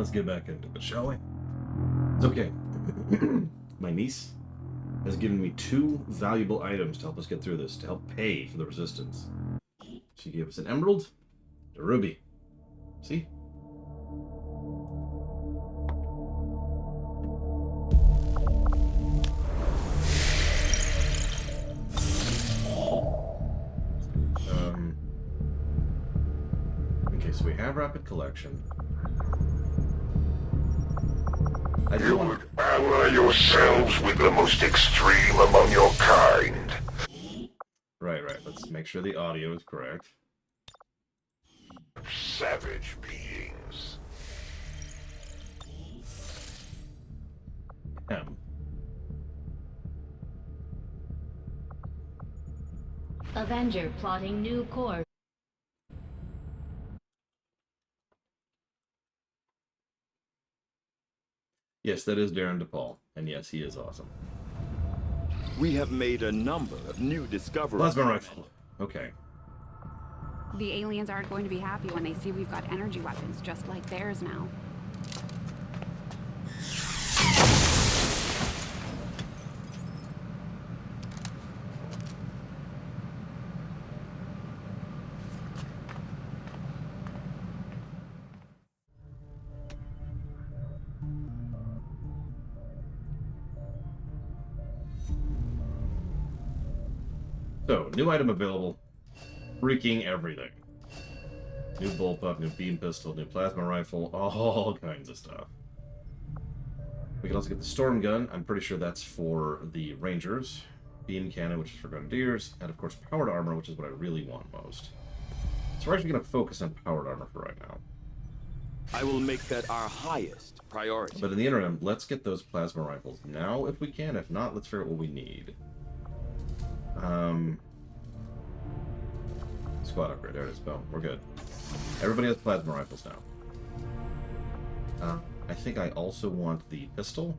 let's get back into it, shall we? It's okay. My niece has given me 2 valuable items to help us get through this, to help pay for the resistance. She gave us an emerald, a ruby. See? Okay, so we have rapid collection. You would ally yourselves with the most extreme among your kind. Right. Let's make sure the audio is correct. Savage beings. Avenger plotting new course. Yes, that is Darren DePaul, and yes, he is awesome. We have made a number of new discoveries. Plasma rifle. Okay. The aliens aren't going to be happy when they see we've got energy weapons just like theirs now. So, new item available. Freaking everything. New bullpup, new beam pistol, new plasma rifle, all kinds of stuff. We can also get the storm gun. I'm pretty sure that's for the rangers. Beam cannon, which is for grenadiers. And of course, powered armor, which is what I really want most. So we're actually going to focus on powered armor for right now. I will make that our highest priority. But in the interim, let's get those plasma rifles now if we can. If not, let's figure out what we need. Squad upgrade. There it is. Boom. We're good. Everybody has plasma rifles now. I think I also want the pistol.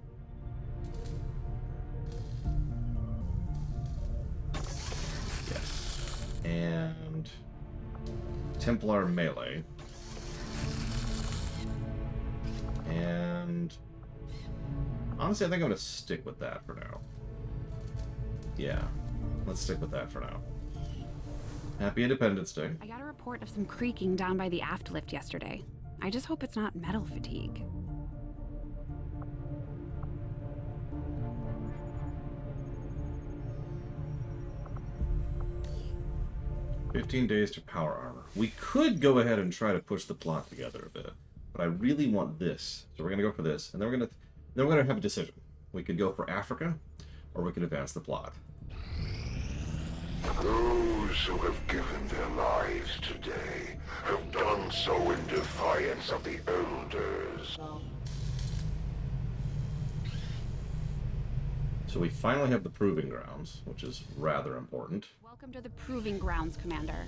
Yes. And Templar melee. And honestly, I think I'm going to stick with that for now. Yeah. Let's stick with that for now. Happy Independence Day. I got a report of some creaking down by the aft lift yesterday. I just hope it's not metal fatigue. "15 days to power armor." We could go ahead and try to push the plot together a bit, but I really want this. So we're gonna go for this, and then we're gonna have a decision. We could go for Africa, or we could advance the plot. Those who have given their lives today have done so in defiance of the Elders. So we finally have the proving grounds, which is rather important. Welcome to the Proving Grounds, Commander.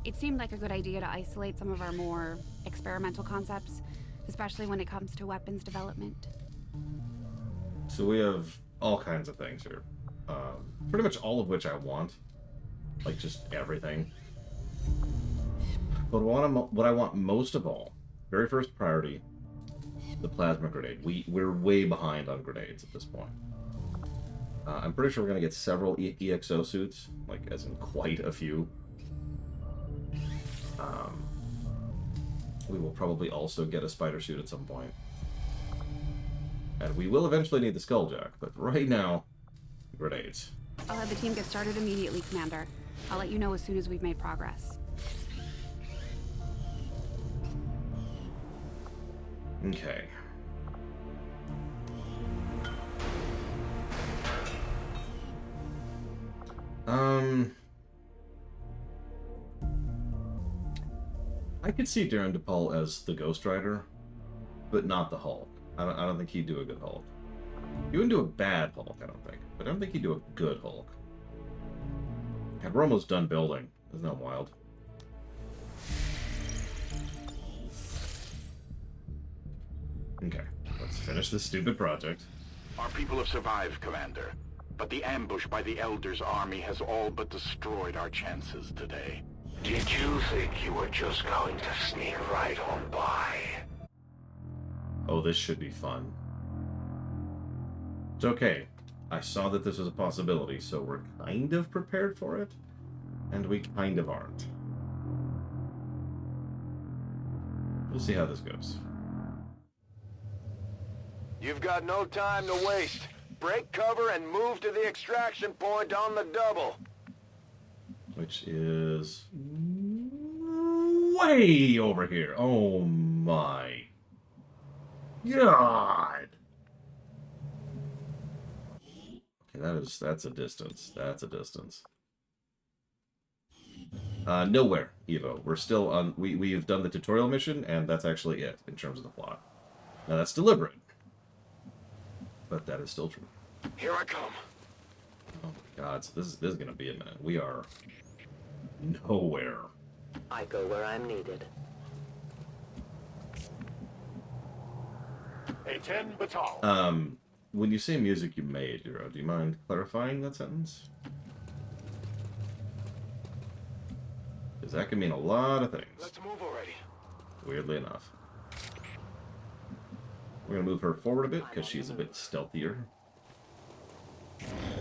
It seemed like a good idea to isolate some of our more experimental concepts, especially when it comes to weapons development. So we have all kinds of things here. Pretty much all of which I want. Like, just everything. But what I want most of all, very first priority, the plasma grenade. We're way behind on grenades at this point. I'm pretty sure we're going to get several EXO suits, like, as in quite a few. We will probably also get a spider suit at some point. And we will eventually need the skulljack, but right now, grenades. I'll have the team get started immediately, Commander. I'll let you know as soon as we've made progress. Okay. I could see Darren DePaul as the Ghost Rider, but not the Hulk. I don't think he'd do a good Hulk. He wouldn't do a bad Hulk, I don't think. But I don't think he'd do a good Hulk. And we're almost done building. Isn't that wild? Okay, let's finish this stupid project. Our people have survived, Commander. But the ambush by the Elders' army has all but destroyed our chances today. Did you think you were just going to sneak right on by? Oh, this should be fun. It's okay. I saw that this was a possibility, so we're kind of prepared for it, and we kind of aren't. We'll see how this goes. You've got no time to waste. Break cover and move to the extraction point on the double. Which is way over here. Oh my God. Okay, that's a distance. That's a distance. Nowhere, Evo. We're still on. We've done the tutorial mission, and that's actually it in terms of the plot. Now that's deliberate, but that is still true. Here I come. Oh my God! So this is gonna be a minute. We are nowhere. I go where I'm needed. A-10 batal. When you say music you made, Euro, do you mind clarifying that sentence? Because that can mean a lot of things. Let's move already. Weirdly enough. We're going to move her forward a bit, because she's a bit stealthier.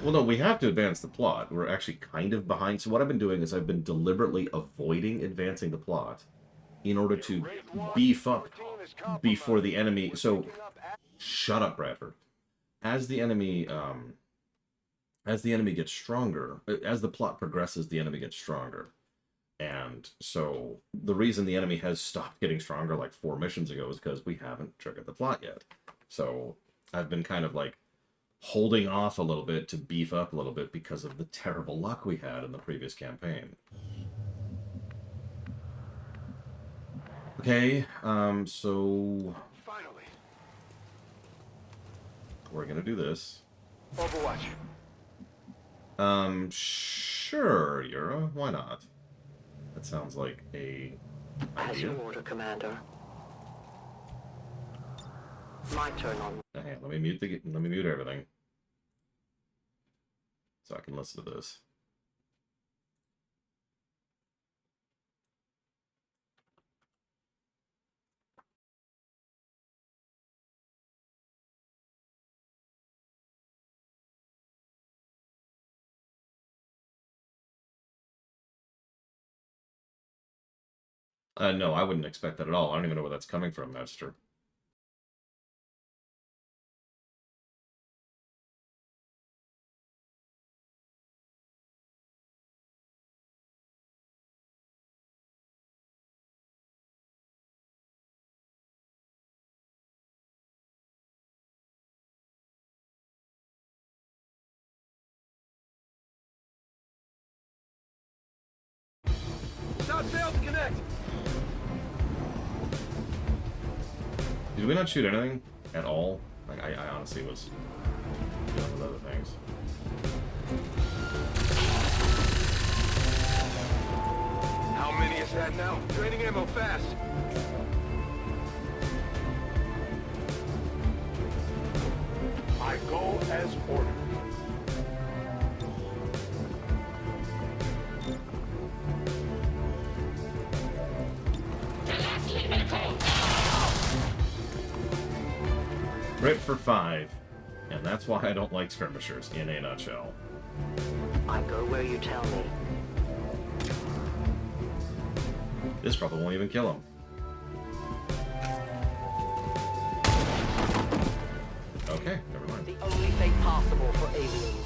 Well, no, we have to advance the plot. We're actually kind of behind. So what I've been doing is I've been deliberately avoiding advancing the plot in order to beef up before the enemy. So, shut up, Bradford. As the enemy gets stronger, as the plot progresses, the enemy gets stronger. And so the reason the enemy has stopped getting stronger like 4 missions ago is because we haven't triggered the plot yet. So I've been kind of like holding off a little bit to beef up a little bit because of the terrible luck we had in the previous campaign. Okay, so Finally. we're gonna do this. Overwatch. Sure, Yura, why not? That sounds like a As idea. you order, Commander. My turn on. Hang on, let me mute everything. So I can listen to this. No, I wouldn't expect that at all. I don't even know where that's coming from, Master. Shot failed to connect. Did we not shoot anything at all? Like, I honestly was dealing with other things. How many is that now? Draining ammo fast. I go as ordered. Rip for 5. And that's why I don't like skirmishers, in a nutshell. I go where you tell me. This probably won't even kill him. Okay, never mind. The only fate possible for aliens.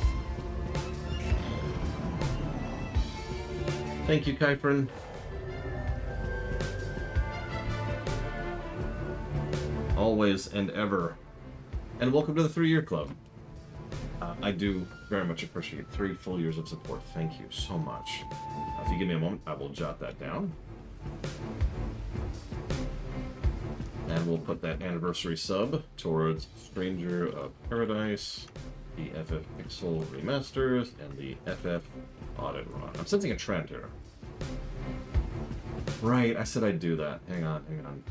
Thank you, Kyprin. Always and ever. And welcome to the 3-Year Club. I do very much appreciate 3 full years of support. Thank you so much. If you give me a moment, I will jot that down. And we'll put that anniversary sub towards Stranger of Paradise, the FF Pixel Remasters, and the FF Audit Run. I'm sensing a trend here. Right, I said I'd do that. Hang on. I'm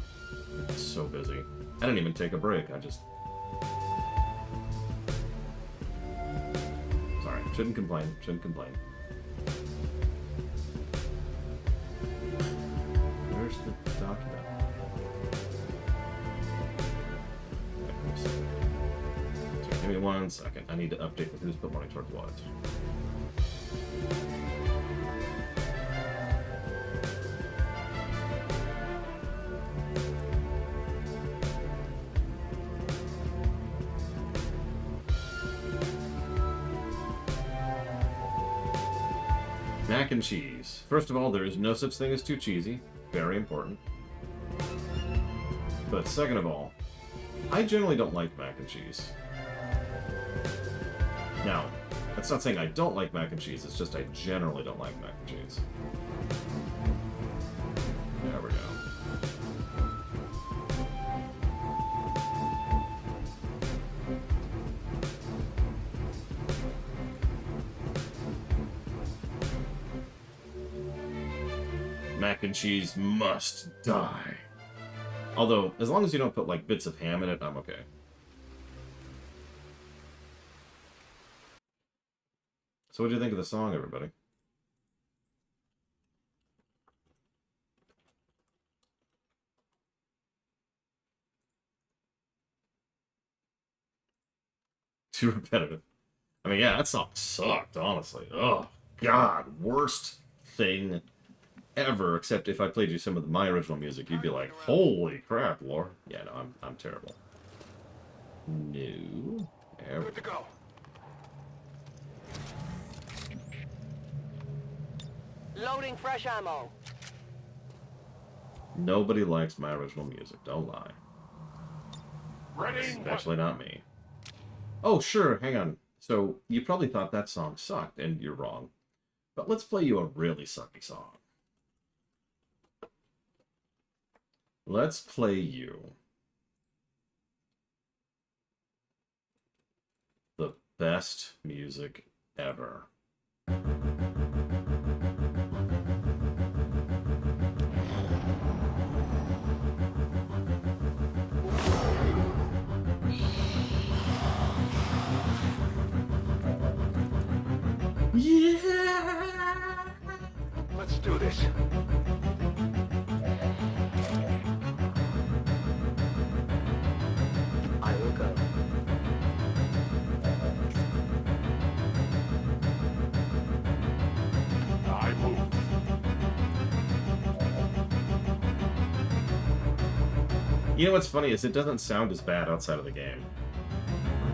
so busy. I didn't even take a break. I just... Sorry, shouldn't complain. Where's the document? So give me 1 second. I need to update who's put money towards what. Mac and cheese. First of all, there is no such thing as too cheesy. Very important. But second of all, I generally don't like mac and cheese. Now, that's not saying I don't like mac and cheese, it's just I generally don't like mac and cheese. There we go. Mac and cheese must die. Although, as long as you don't put, like, bits of ham in it, I'm okay. So what do you think of the song, everybody? Too repetitive. I mean, yeah, that song sucked, honestly. Oh, God. Worst thing ever, except if I played you some of my original music, you'd be like, holy crap, Lore. Yeah, no, I'm terrible. No. There we Good to go. Loading fresh ammo. Nobody likes my original music, don't lie. Ready? Especially not me. Oh, sure, hang on. So, you probably thought that song sucked, and you're wrong. But let's play you a really sucky song. Let's play you the best music ever. Yeah! Let's do this. I will go. I move. You know what's funny is it doesn't sound as bad outside of the game.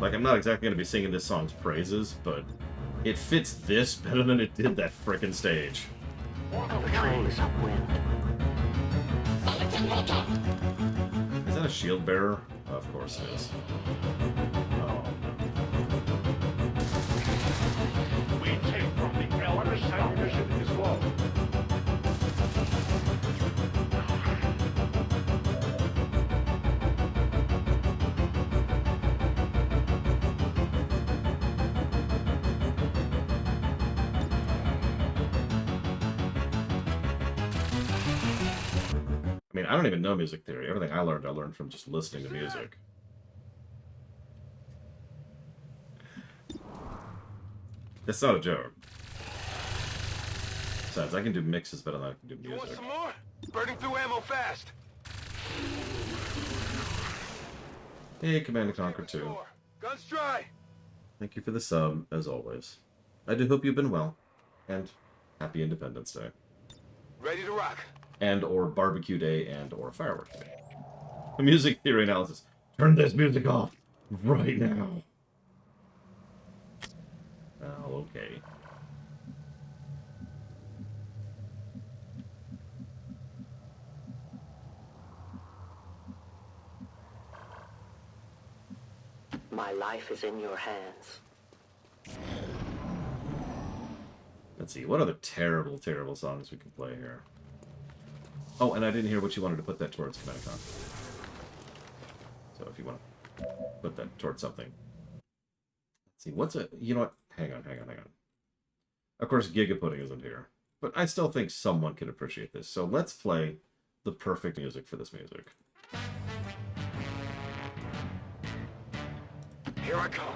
Like, I'm not exactly going to be singing this song's praises, but it fits this better than it did that frickin' stage. Patrol is upwind. Is that a shield bearer? Of course it is. Oh. We take from the elders. Ammunition is low. I mean, I don't even know music theory. Everything I learned from just listening to music. That's not a joke. Besides, I can do mixes better than I can do You want music. some more? Burning through ammo fast. Hey, Command & Conquer 2. Guns dry. Thank you for the sub, as always. I do hope you've been well, and happy Independence Day. Ready to rock. And or Barbecue Day, and or Fireworks Day. A music theory analysis. Turn this music off right now. Oh, okay. My life is in your hands. Let's see, what other terrible, terrible songs we can play here? Oh, and I didn't hear what you wanted to put that towards, Command & Conquer. So if you want to put that towards something. Let's see, what's a... You know what? Hang on. Of course, Gigapudding isn't here. But I still think someone can appreciate this. So let's play the perfect music for this music. Here I come.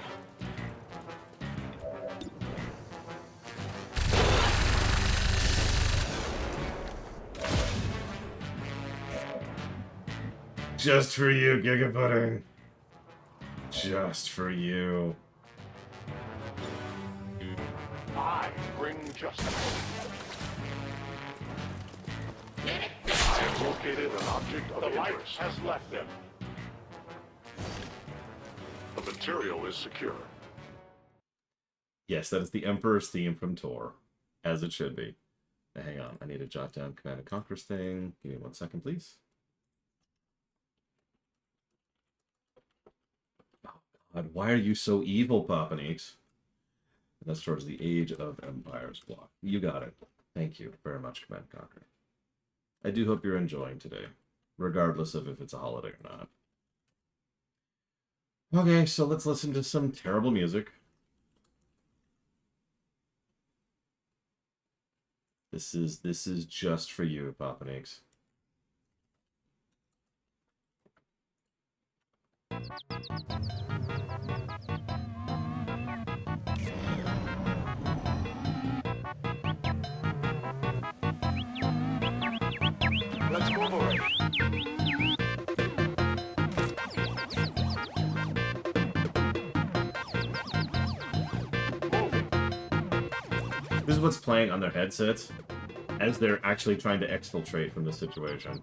Just for you, Gigapudding. just for you. I bring justice. I have located an object of interest. Has left them. The material is secure. Yes, that is the Emperor's theme from Tor, as it should be. Now, hang on, I need to jot down Command and Conquer's thing. Give me 1 second, please. Oh God, why are you so evil, Papanix? That's towards the Age of Empires block. You got it. Thank you very much, Command and Conquer. I do hope you're enjoying today, regardless of if it's a holiday or not. Okay, so let's listen to some terrible music. This is just for you, Papanix. Let's move already. This is what's playing on their headsets as they're actually trying to exfiltrate from the situation.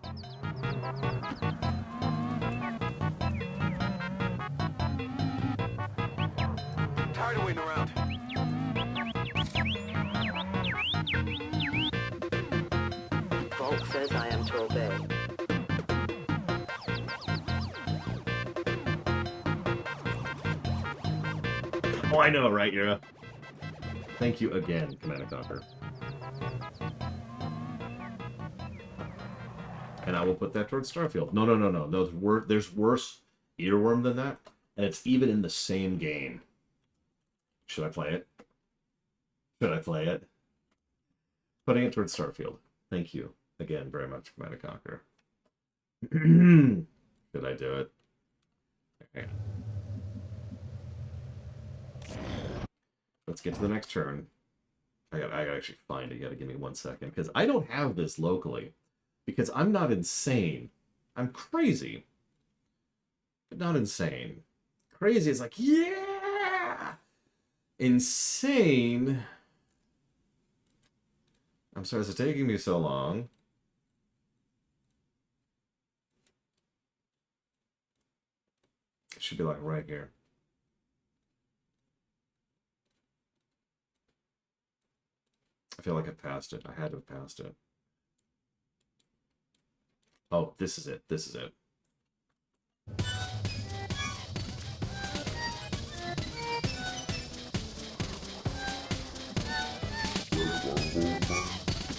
Tired of waiting around. Volk says I am to obey. Oh, I know, right, Yura? Thank you again, Command and Conquer. And I will put that towards Starfield. No. There's worse earworm than that, and it's even in the same game. Should I play it? Should I play it? Putting it towards Starfield. Thank you again very much, Command and Conquer. Did I do it? Okay. Let's get to the next turn. I gotta actually find it. You gotta give me 1 second, because I don't have this locally. Because I'm not insane. I'm crazy. But not insane. Crazy is like, yeah! Insane. I'm sorry, is it taking me so long? It should be like right here. I feel like I passed it. I had to have passed it. Oh, this is it. This is it.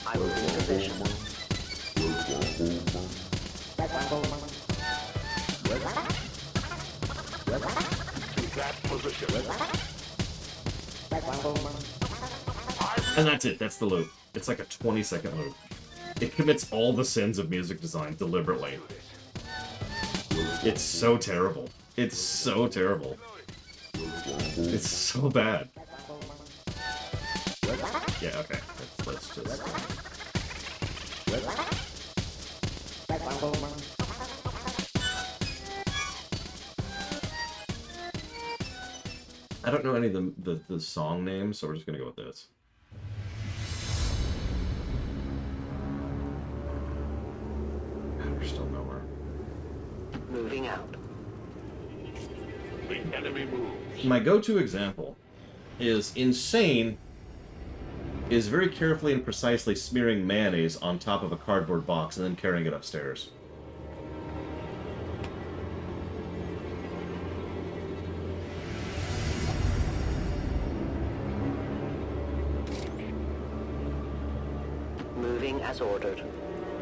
I will be in position. To that position. And that's it. That's the loop. It's like a 20-second loop. It commits all the sins of music design deliberately. It's so terrible. It's so terrible. It's so bad. Yeah, okay. Let's just... I don't know any of the song names, so we're just gonna go with this. We're still nowhere. Moving out. The enemy moves. My go-to example is Insane is very carefully and precisely smearing mayonnaise on top of a cardboard box and then carrying it upstairs. Moving as ordered.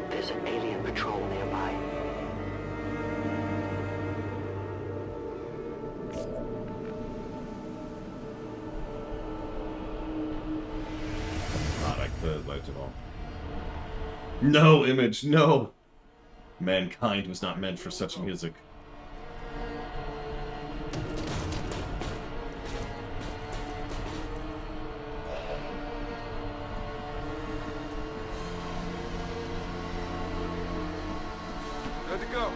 There's an alien patrol nearby. God, I could light it all. No, Image, no! Mankind was not meant for such music. Good to go.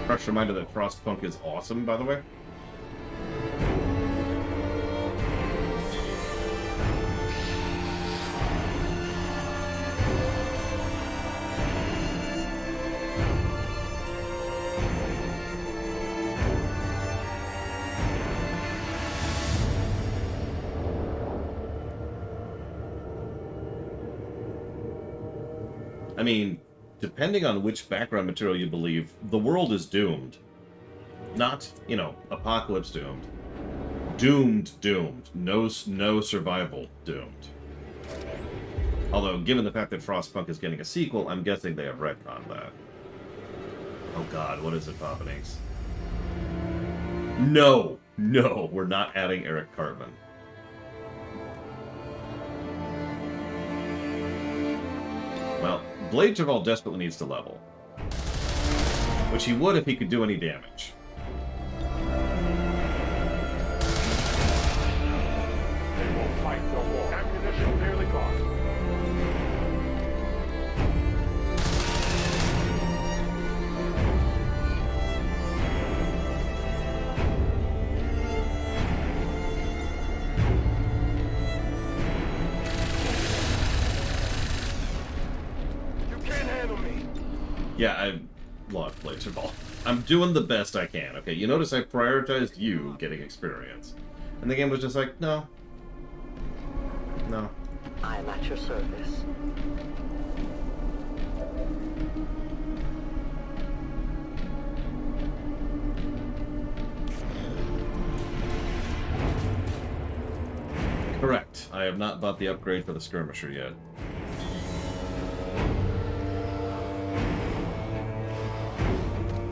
Fresh reminder that Frostpunk is awesome, by the way. I mean, depending on which background material you believe, the world is doomed. Not, you know, apocalypse doomed. Doomed. No survival doomed. Although, given the fact that Frostpunk is getting a sequel, I'm guessing they have retconned that. Oh god, what is it, Poppinings? No, we're not adding Eric Cartman. Well, Blade Traval desperately needs to level. Which he would if he could do any damage. They will fight the war. Ammunition nearly gone. Yeah, I love Blade Traval. I'm doing the best I can, okay? You notice I prioritized you getting experience. And the game was just like, no. No. I am at your service. Correct. I have not bought the upgrade for the skirmisher yet.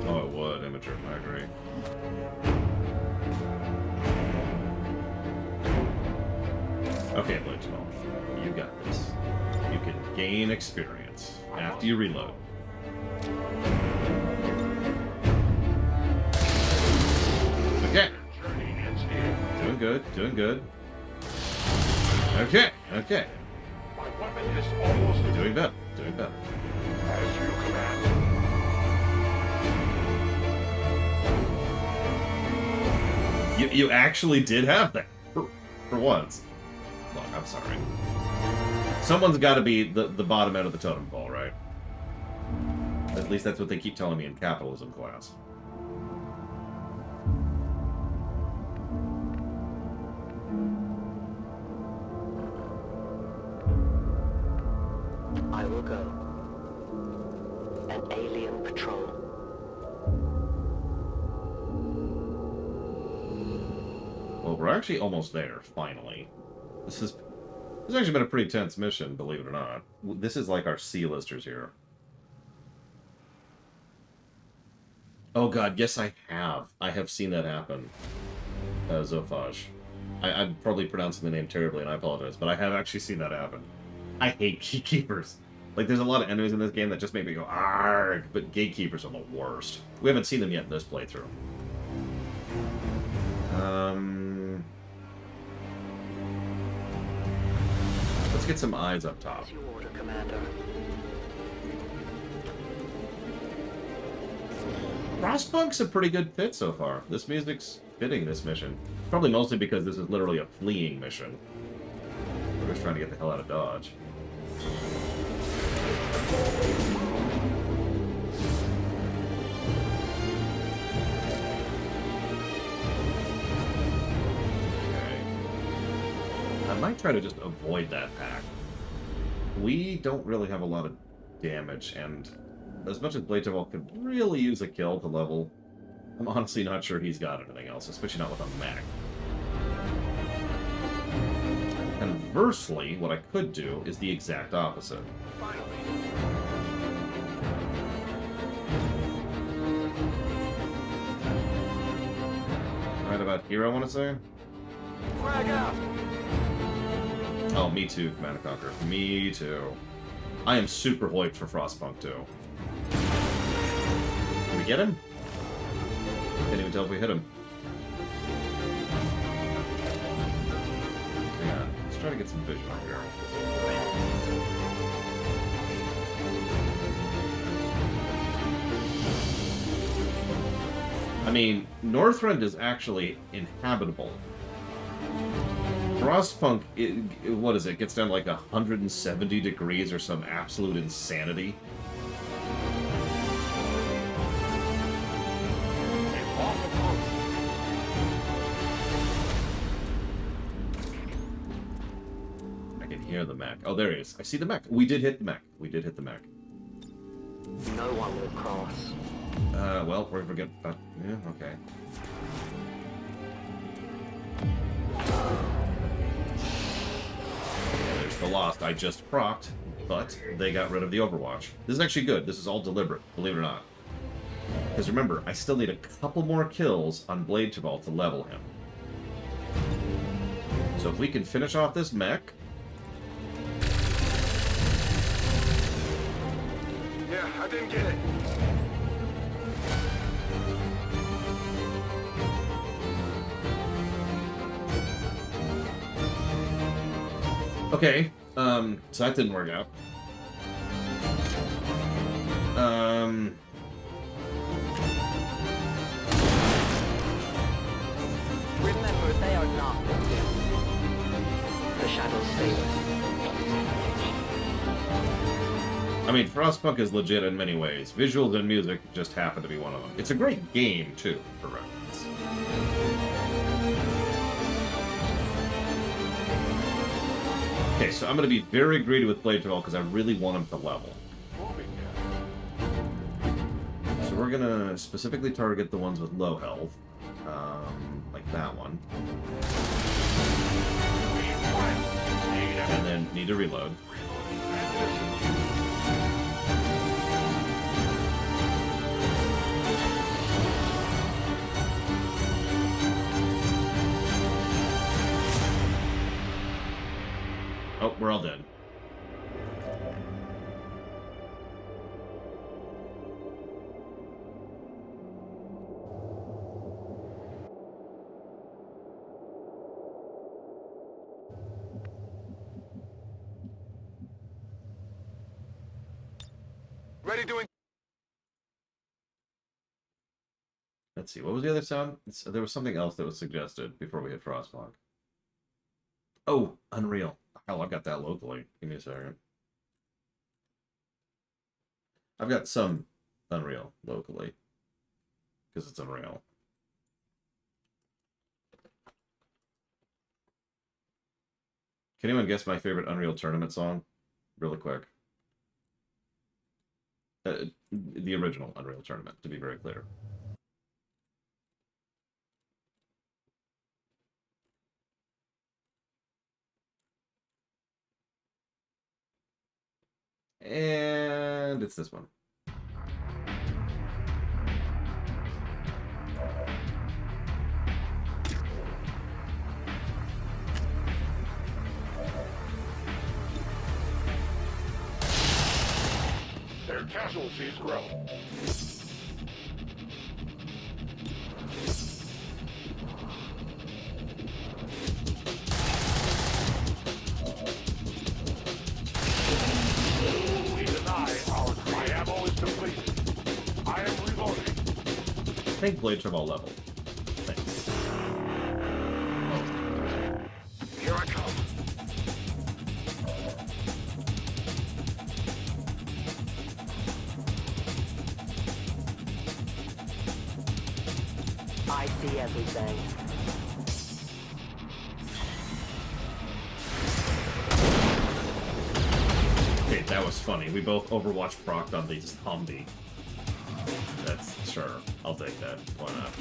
Oh, it would. Imager, I agree. Okay, Blade Traval. You got this. You can gain experience after you reload. Okay. Doing good, doing good. Okay. My weapon is almost Doing better, doing better. as you command. You actually did have that for once. Look, I'm sorry. Someone's got to be the bottom end of the totem pole, right? At least that's what they keep telling me in capitalism class. I will go. An alien patrol. Well, we're actually almost there, finally. This has actually been a pretty tense mission, believe it or not. This is like our C-listers here. Oh god, yes I have. I have seen that happen. Zophage. I'm probably pronouncing the name terribly, and I apologize, but I have actually seen that happen. I hate gatekeepers. Like, there's a lot of enemies in this game that just make me go, argh, but gatekeepers are the worst. We haven't seen them yet in this playthrough. Let's get some eyes up top. As you order, Commander. Frostpunk's a pretty good fit so far. This music's fitting this mission. Probably mostly because this is literally a fleeing mission. We're just trying to get the hell out of Dodge. I might try to just avoid that pack. We don't really have a lot of damage, and as much as Blade Traval could really use a kill to level, I'm honestly not sure he's got anything else, especially not with a mech. Conversely, what I could do is the exact opposite. Right about here, I want to say? Frag out! Oh, me too, Command & Conquer. Me too. I am super hyped for Frostpunk 2. Did we get him? Can't even tell if we hit him. Hang on. Let's try to get some vision up here. I mean, Northrend is actually inhabitable. Frostpunk, what is it? Gets down to like 170 degrees or some absolute insanity. I can hear the mech. Oh, there he is. I see the mech. We did hit the mech. We did hit the mech. No one will cross. Well, we're forgetting. Yeah, okay. There's the Lost I just procced, but they got rid of the Overwatch. This is actually good. This is all deliberate, believe it or not. Because remember, I still need a couple more kills on Blade Chaval to level him. So if we can finish off this mech... Yeah, I didn't get it. Okay, so that didn't work out. Remember, they are not the shadows stay with. I mean, Frostpunk is legit in many ways. Visuals and music just happen to be one of them. It's a great game, too, for reference. Okay, so I'm going to be very greedy with Blade Chaval because I really want him to level. So we're going to specifically target the ones with low health. Like that one. And then need to reload. Oh, we're all dead. Ready to... Let's see, what was the other sound? There was something else that was suggested before we hit Frostpunk. Oh, Unreal. Hell, I've got that locally. Give me a second. I've got some Unreal locally. Because it's Unreal. Can anyone guess my favorite Unreal Tournament song? Really quick. The original Unreal Tournament, to be very clear. And it's this one. Their casualties grow. We deny our... My ammo is depleted. I am reloading. I think Blade Chaval level. Thanks. Here I come. I see everything. Okay, that was funny. We both Overwatch procced on the zombie. That's sure. I'll take that. Why not?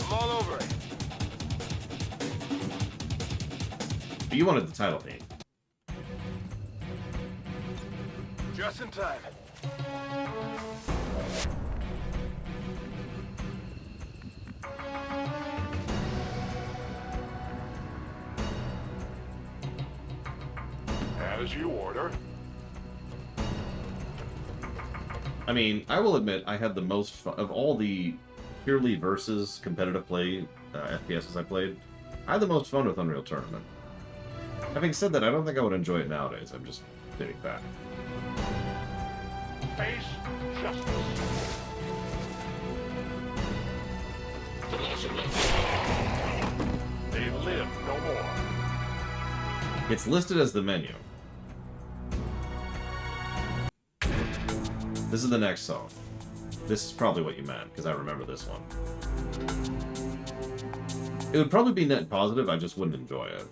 I'm all over it. But you wanted the title theme. Just in time. As you order. I mean, I will admit I had the most fun of all the purely versus competitive play FPSs I played. I had the most fun with Unreal Tournament. Having said that, I don't think I would enjoy it nowadays. I'm just getting back. face justice. They live no more. It's listed as the menu. This is the next song. This is probably what you meant, because I remember this one. It would probably be net positive, I just wouldn't enjoy it.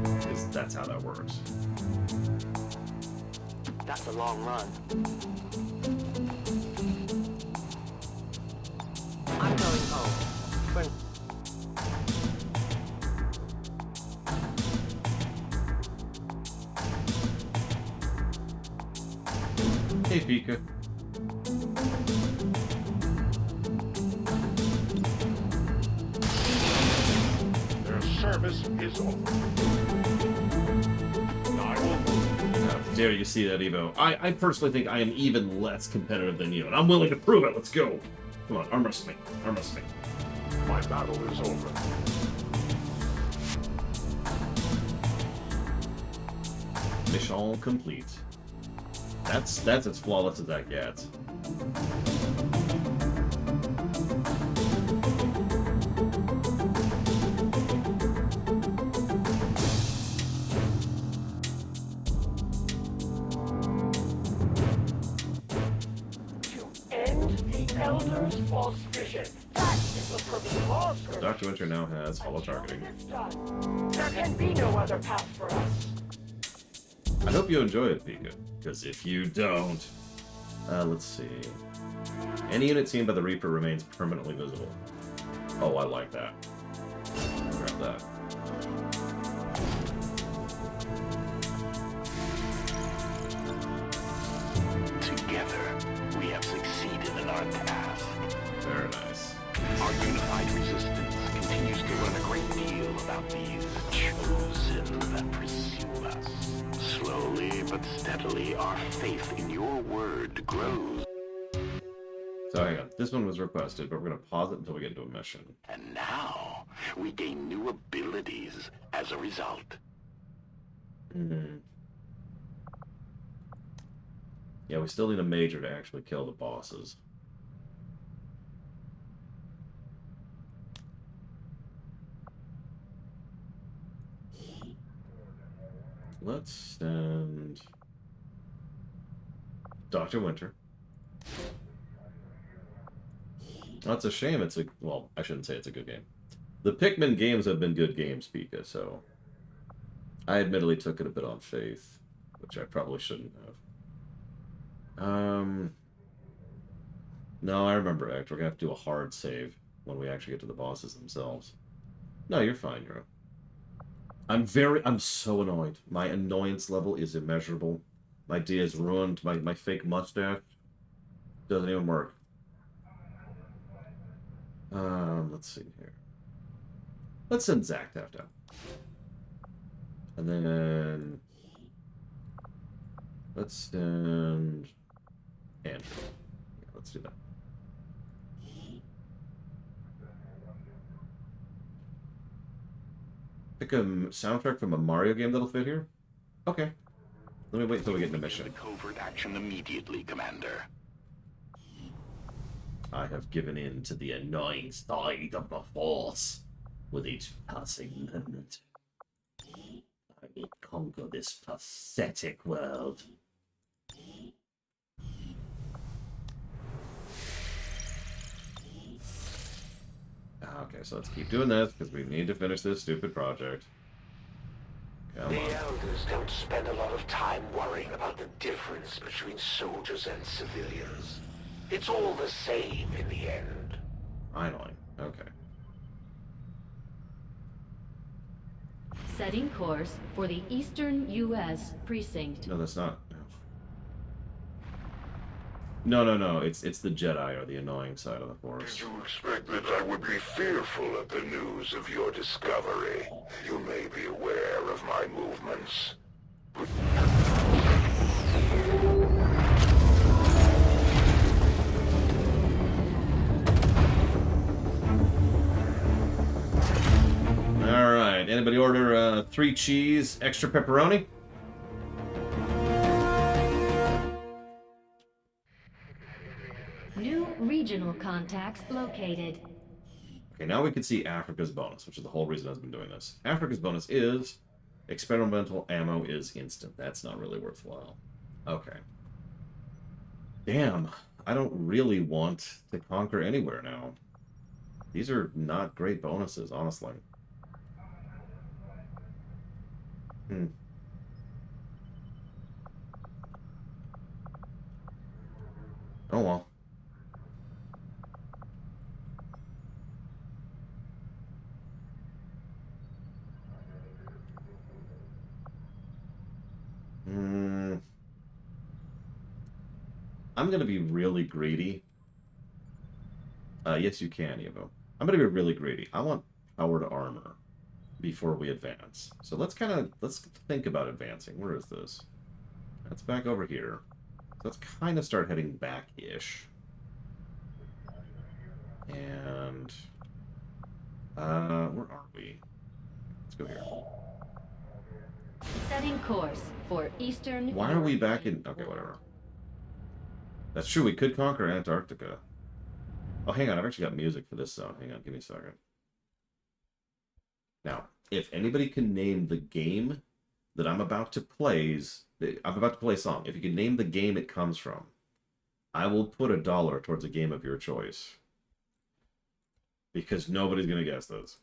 Because that's how that works. That's a long run. I'm going home. Hey, Pika. Their service is over. I will move. How dare you see that, Evo? I personally think I am even less competitive than you, and I'm willing to prove it. Let's go. Come on, arm wrestle me. Arm wrestle me. My battle is over. Mission complete. That's as flawless as that gets. End the Elder's false vision. That is the purpose of all skirmishes. Dr. Winter now has hollow targeting. There can be no other path for us. I hope you enjoy it, Pika. Because if you don't... let's see. Any unit seen by the Reaper remains permanently visible. Oh, I like that. Grab that. Together, we have succeeded in our task. Very nice. Our unified resistance continues to learn a great deal about these chosen that pursue us. Slowly but steadily, our faith in your word grows. So hang on. This one was requested, but we're going to pause it until we get into a mission. And now, we gain new abilities as a result. Hmm. Yeah, we still need a major to actually kill the bosses. Let's send Dr. Winter. That's a shame. It's a... Well, I shouldn't say it's a good game. The Pikmin games have been good games, Pika, so... I admittedly took it a bit on faith, which I probably shouldn't have. No, I remember, Act. We're gonna have to do a hard save when we actually get to the bosses themselves. No, you're fine, Euro. I'm so annoyed. My annoyance level is immeasurable. My day is ruined. My fake mustache doesn't even work. Let's see here. Let's send Zach out. And then let's send Andrew. Yeah, let's do that. Pick a soundtrack from a Mario game that'll fit here? Okay. Let me wait until we get into mission. Covert action immediately, Commander. I have given in to the annoying side of the Force. With each passing moment, I will conquer this pathetic world. Okay, so let's keep doing this, because we need to finish this stupid project. Come on. The Elders don't spend a lot of time worrying about the difference between soldiers and civilians. It's all the same in the end. Finally. Okay. Setting course for the Eastern U.S. Precinct. No, that's not... No. It's the Jedi or the annoying side of the Force. Did you expect that I would be fearful at the news of your discovery? You may be aware of my movements. Alright, anybody order 3 cheese, extra pepperoni? Regional contacts located. Okay, now we can see Africa's bonus, which is the whole reason I've been doing this. Africa's bonus is experimental ammo is instant. That's not really worthwhile. Okay. Damn, I don't really want to conquer anywhere now. These are not great bonuses, honestly. Oh well. I'm going to be really greedy. Yes, you can, Evo. I'm going to be really greedy. I want powered armor before we advance. So let's think about advancing. Where is this? That's back over here. So let's kind of start heading back-ish. And where are we? Let's go here. Setting course for Eastern. Why are we back in... Okay, whatever. That's true, we could conquer Antarctica. Oh, hang on, I've actually got music for this zone. Hang on, give me a second. Now, if anybody can name the game that I'm about to play a song. If you can name the game it comes from, I will put $1 towards a game of your choice. Because nobody's going to guess this.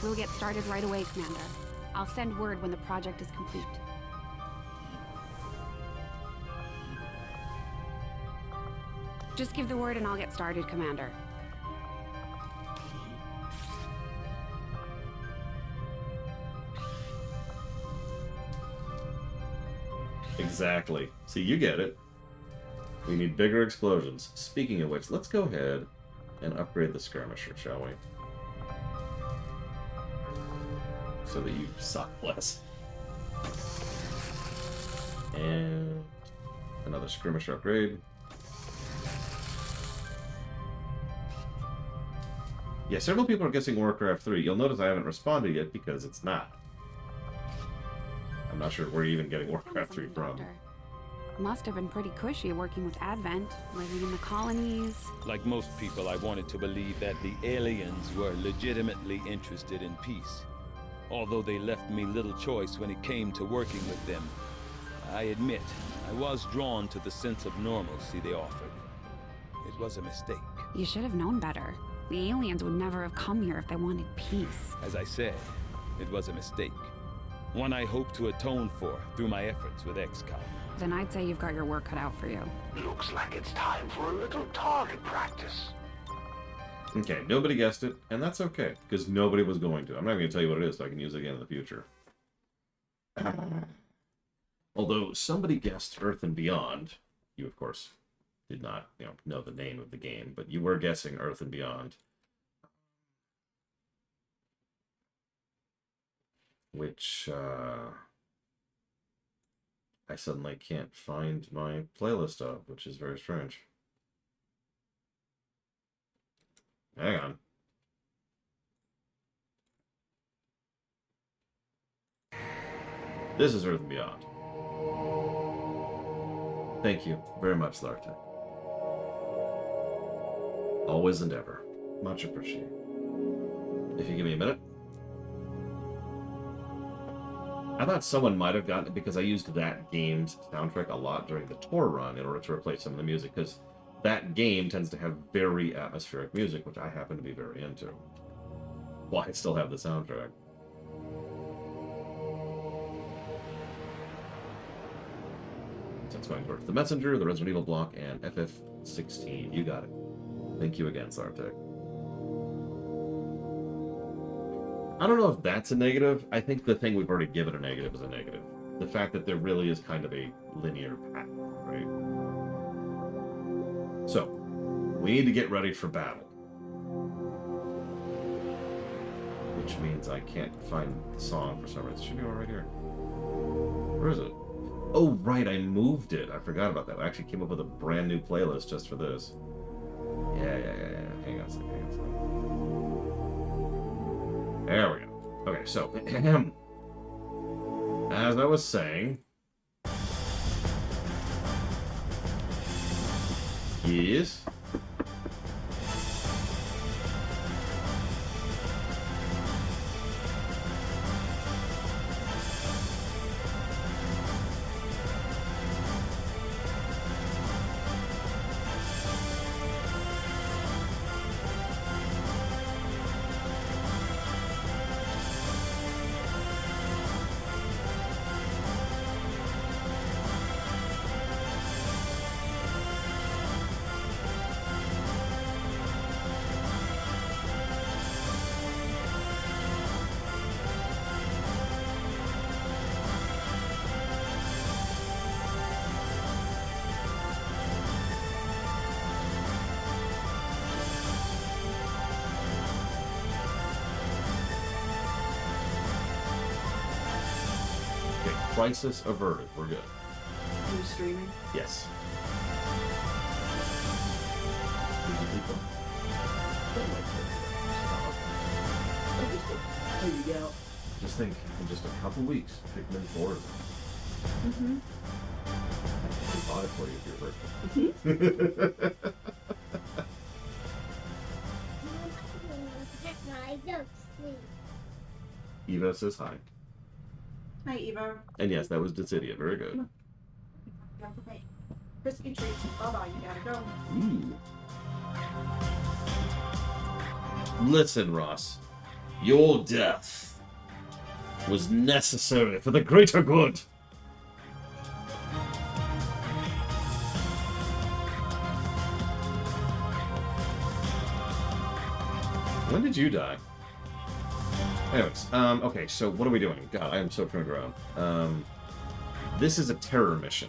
We'll get started right away, Commander. I'll send word when the project is complete. Just give the word and I'll get started, Commander. Exactly. See, you get it. We need bigger explosions. Speaking of which, let's go ahead and upgrade the skirmisher, shall we? So that you suck less. And another skirmisher upgrade. Yeah, several people are guessing Warcraft 3. You'll notice I haven't responded yet because it's not. I'm not sure where you're even getting Warcraft 3 from. Must have been pretty cushy working with Advent, living in the colonies. Like most people, I wanted to believe that the aliens were legitimately interested in peace. Although they left me little choice when it came to working with them. I admit, I was drawn to the sense of normalcy they offered. It was a mistake. You should have known better. The aliens would never have come here if they wanted peace. As I said, it was a mistake. One I hope to atone for through my efforts with XCOM. Then I'd say you've got your work cut out for you. Looks like it's time for a little target practice. Okay, nobody guessed it, and that's okay, because nobody was going to. I'm not going to tell you what it is so I can use it again in the future. Although somebody guessed Earth and Beyond. You, of course, did not know the name of the game, but you were guessing Earth and Beyond. Which, I suddenly can't find my playlist of, which is very strange. Hang on. This is Earth and Beyond. Thank you very much, Lartek. Always and ever. Much appreciated. If you give me a minute. I thought someone might have gotten it because I used that game's soundtrack a lot during the tour run in order to replace some of the music, because that game tends to have very atmospheric music, which I happen to be very into. Well, I still have the soundtrack. So it's going towards the Messenger, the Resident Evil block, and FF16. You got it. Thank you again, Sartek. I don't know if that's a negative. I think the thing we've already given a negative is a negative. The fact that there really is kind of a linear path, right? So, we need to get ready for battle. Which means I can't find the song for some reason. It should be right here. Where is it? Oh, right, I moved it. I forgot about that. I actually came up with a brand new playlist just for this. Yeah. Hang on a second. There we go. Okay, so, as I was saying, yes. Crisis averted. We're good. Are you streaming? Yes. There you go. Just think, in just a couple weeks, Pikmin 4 is Mm-hmm. I bought it for you if you're hurt. Eva says hi. Hi, Eva. And yes, that was Dissidia. Very good. Crispy treats. Bye-bye. You gotta go. Ooh. Listen, Ross. Your death was necessary for the greater good. When did you die? Anyways, okay, so what are we doing? God, I am so turned around. This is a terror mission.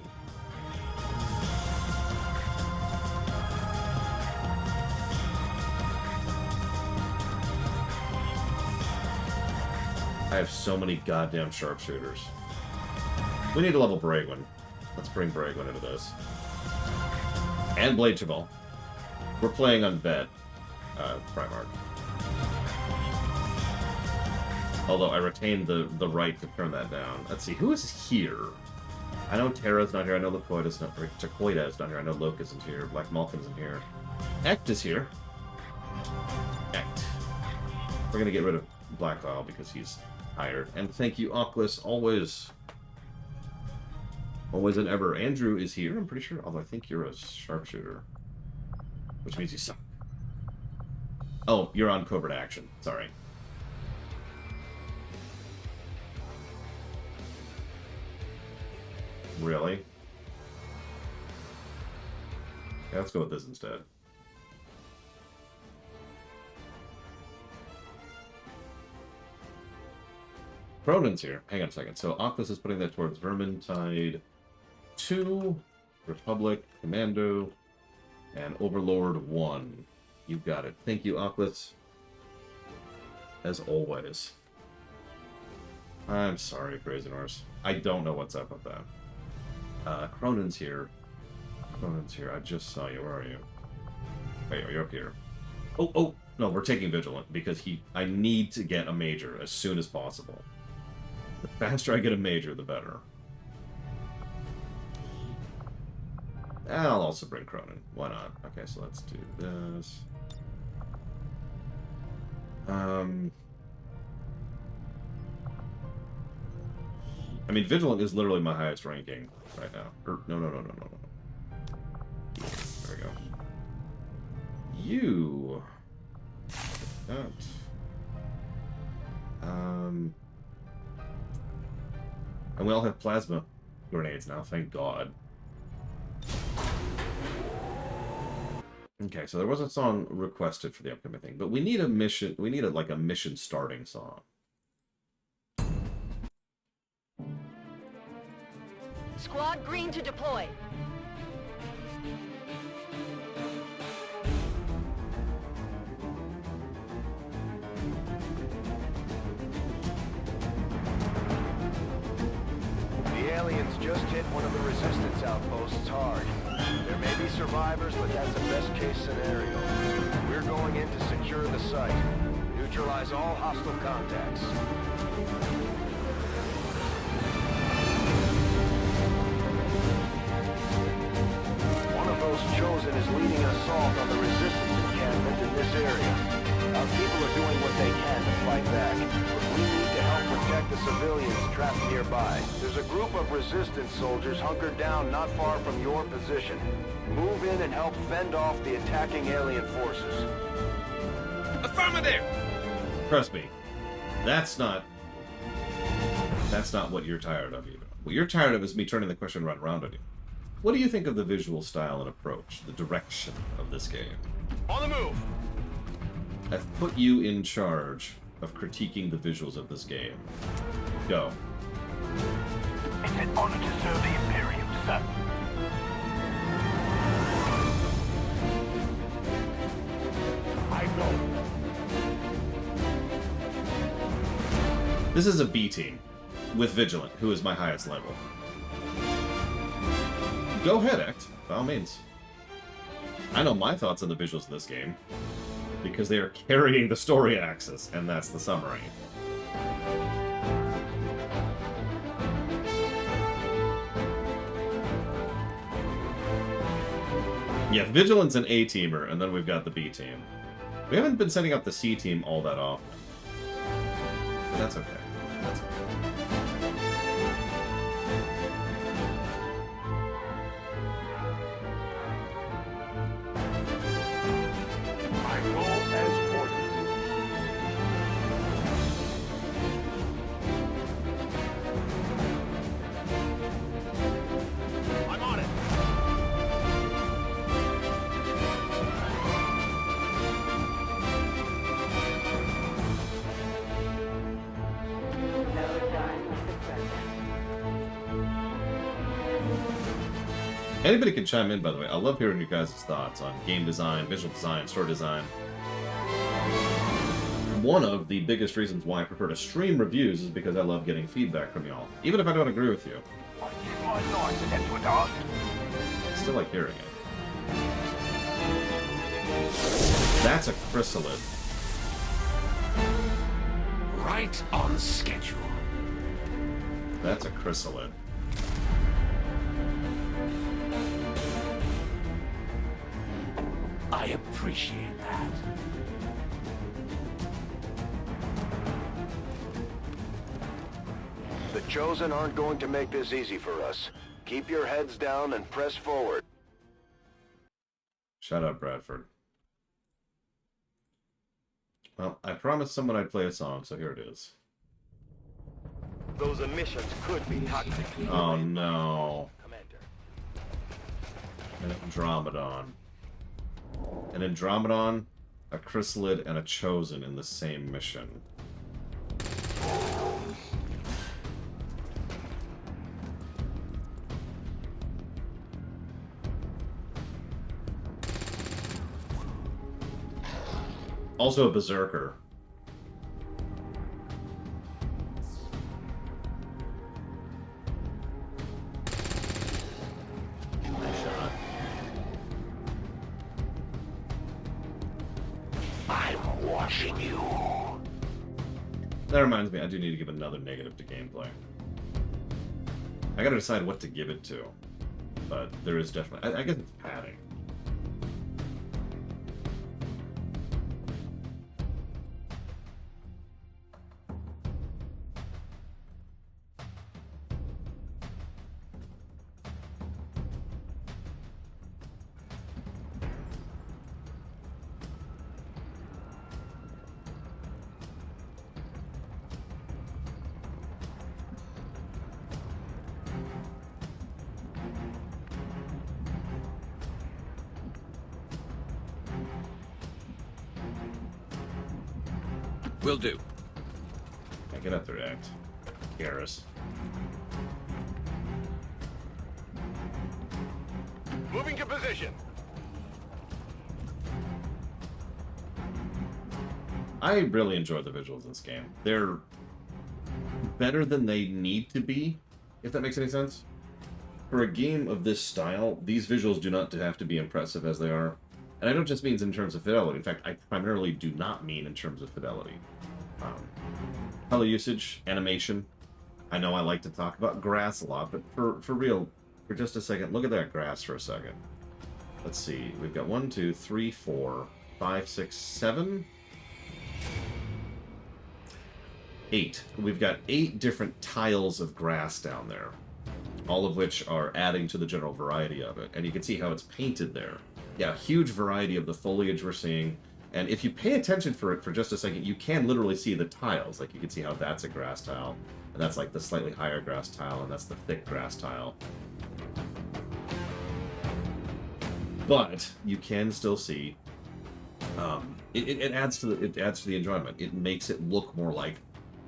I have so many goddamn sharpshooters. We need to level Bragwin. Let's bring Bragwin into this. And Blade Chabal. We're playing on Vet, Primarch. Although I retain the right to turn that down. Let's see, who is here? I know Terra's not here, I know Lakoida's not here, Takoida's not here, I know Locke isn't here, Black Malkin's in here. Ect is here. Ect. We're gonna get rid of Black Isle because he's tired. And thank you, Oculus, always and ever. Andrew is here, I'm pretty sure, although I think you're a sharpshooter. Which means you suck. Oh, you're on covert action, sorry. Really? Yeah, let's go with this instead. Cronin's here. Hang on a second. So Oculus is putting that towards Vermintide 2, Republic, Commando, and Overlord 1. You got it. Thank you, Oculus. As always. I'm sorry, Crazy Norse. I don't know what's up with that. Cronin's here. Cronin's here. I just saw you. Where are you? Wait, you're up here. Oh, no, we're taking Vigilant because I need to get a major as soon as possible. The faster I get a major, the better. I'll also bring Cronin. Why not? Okay, so let's do this. I mean, Vigilant is literally my highest ranking right now. No. There we go. You. That. And we all have plasma grenades now, thank God. Okay, so there was a song requested for the upcoming thing, but we need a mission. We need like a mission starting song. Squad green to deploy. aliens just hit one of the resistance outposts hard. There may be survivors, but that's a best-case scenario. We're going in to secure the site. Neutralize all hostile contacts. One of those chosen is leading an assault on the resistance encampment in this area. Our people are doing what they can to fight back. We need to help protect the civilians trapped nearby. There's a group of resistance soldiers hunkered down not far from your position. Move in and help fend off the attacking alien forces. Affirmative! Trust me, that's not what you're tired of, even. What you're tired of is me turning the question right around on you. What do you think of the visual style and approach, the direction of this game? On the move! I've put you in charge of critiquing the visuals of this game. Go. It's an honor to serve the Imperium, sir. I go. This is a B team with Vigilant, who is my highest level. Go ahead, Act, by all means. I know my thoughts on the visuals of this game, because they are carrying the story axis, and that's the summary. Yeah, Vigilant's an A-teamer, and then we've got the B-team. We haven't been setting up the C-team all that often. But that's okay. That's okay. I go as ordered. I'm on it! Anybody can chime in, by the way. I love hearing you guys' thoughts on game design, visual design, story design. One of the biggest reasons why I prefer to stream reviews is because I love getting feedback from y'all, even if I don't agree with you. I give my life to Edward Art. I still like hearing it. That's a chrysalid. Right on schedule. That's a chrysalid. I appreciate that. The Chosen aren't going to make this easy for us. Keep your heads down and press forward. Shut up, Bradford. Well, I promised someone I'd play a song, so here it is. Those emissions could be toxic. Oh no. Commander. An Andromedon. An Andromedon, a chrysalid, and a Chosen in the same mission. Also a Berserker. Nice shot. I'm watching you. That reminds me, I do need to give another negative to gameplay. I gotta decide what to give it to. But there is definitely... I guess it's padding. Will do. I get up there, Act. Garrus. Moving to position. I really enjoy the visuals in this game. They're better than they need to be, if that makes any sense. For a game of this style, these visuals do not have to be impressive as they are. And I don't just mean in terms of fidelity. In fact, I primarily do not mean in terms of fidelity. Color usage, animation. I know I like to talk about grass a lot, but for real, for just a second, look at that grass for a second. Let's see. We've got 1, 2, 3, 4, 5, 6, 7... 8. We've got 8 different tiles of grass down there, all of which are adding to the general variety of it. And you can see how it's painted there. Yeah, huge variety of the foliage we're seeing. And if you pay attention for just a second, you can literally see the tiles. Like, you can see how that's a grass tile, and that's like the slightly higher grass tile, and that's the thick grass tile. But you can still see it adds to the enjoyment. It makes it look more like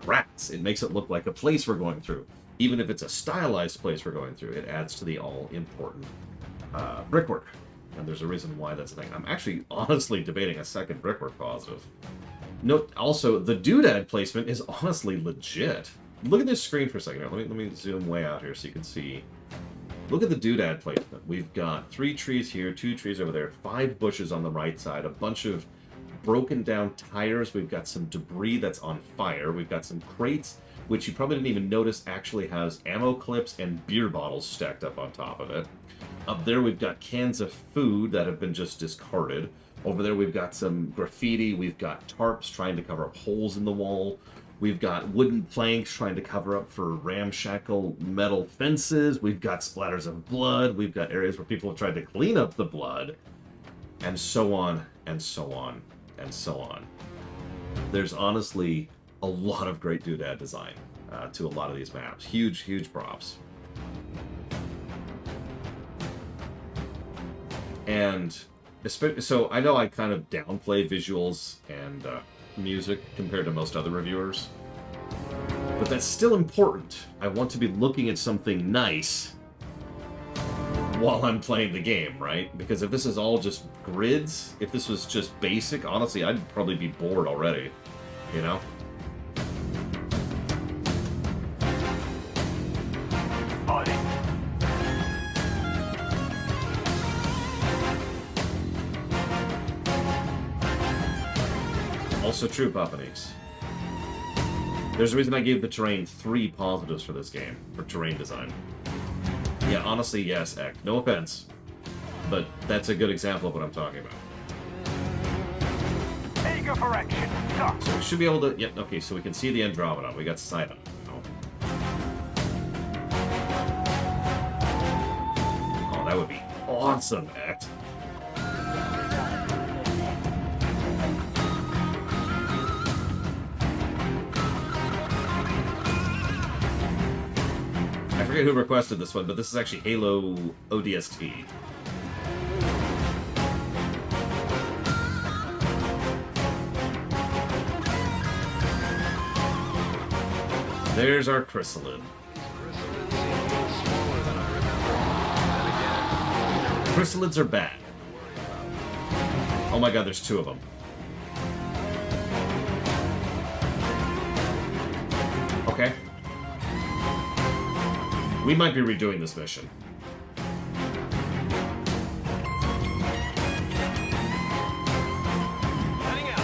grass. It makes it look like a place we're going through. Even if it's a stylized place we're going through, it adds to the all-important brickwork. And there's a reason why that's a thing. I'm actually honestly debating a second brickwork positive. Note also, the doodad placement is honestly legit. Look at this screen for a second. Here, let me zoom way out here so you can see. Look at the doodad placement. We've got 3 trees here, 2 trees over there, 5 bushes on the right side, a bunch of broken down tires. We've got some debris that's on fire. We've got some crates, which you probably didn't even notice actually has ammo clips and beer bottles stacked up on top of it. Up there we've got cans of food that have been just discarded. Over there we've got some graffiti. We've got tarps trying to cover up holes in the wall. We've got wooden planks trying to cover up for ramshackle metal fences. We've got splatters of blood. We've got areas where people have tried to clean up the blood. And so on, and so on, and so on. There's honestly a lot of great doodad design to a lot of these maps. Huge, huge props. And so I know I kind of downplay visuals and music compared to most other reviewers, but that's still important. I want to be looking at something nice while I'm playing the game, right? Because if this is all just grids, if this was just basic, honestly, I'd probably be bored already, you know? Also true, Papanix. There's a reason I gave the terrain 3 positives for this game, for terrain design. Yeah, honestly, yes, Ek. No offense. But that's a good example of what I'm talking about. Eager for action. Go. So we should be able to... Yep, okay, so we can see the Andromeda. We got sight on it now. Oh, that would be awesome, Ek. I forget who requested this one, but this is actually Halo ODST. There's our chrysalid. Chrysalids are bad. Oh my god, there's 2 of them. Okay. We might be redoing this mission. Heading out.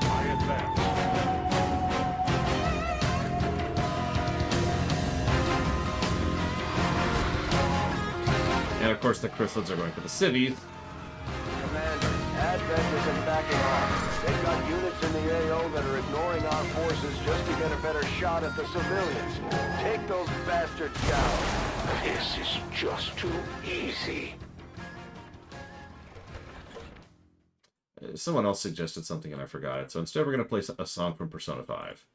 I advance. And of course the chrysalids are going for the cities. Advent isn't backing off. They've got units in the AO that are ignoring our forces just to get a better shot at the civilians. Take those bastards down. This is just too easy. Someone else suggested something and I forgot it, so instead we're going to play a song from Persona 5.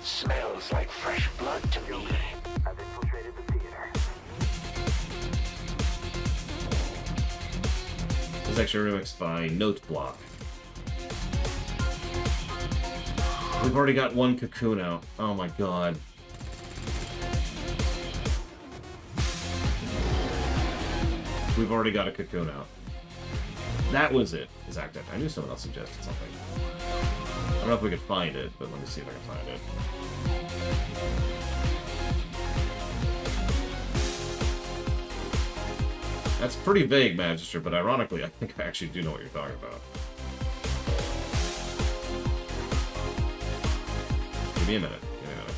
Smells like fresh blood to me. I've infiltrated the theater. This is actually remixed by Note Block. We've already got 1 cocoon out. Oh my god. We've already got a cocoon out. That was it. Is active. I knew someone else suggested something. I don't know if we could find it, but let me see if I can find it. That's pretty vague, Magister, but ironically, I think I actually do know what you're talking about. Give me a minute. Give me a minute.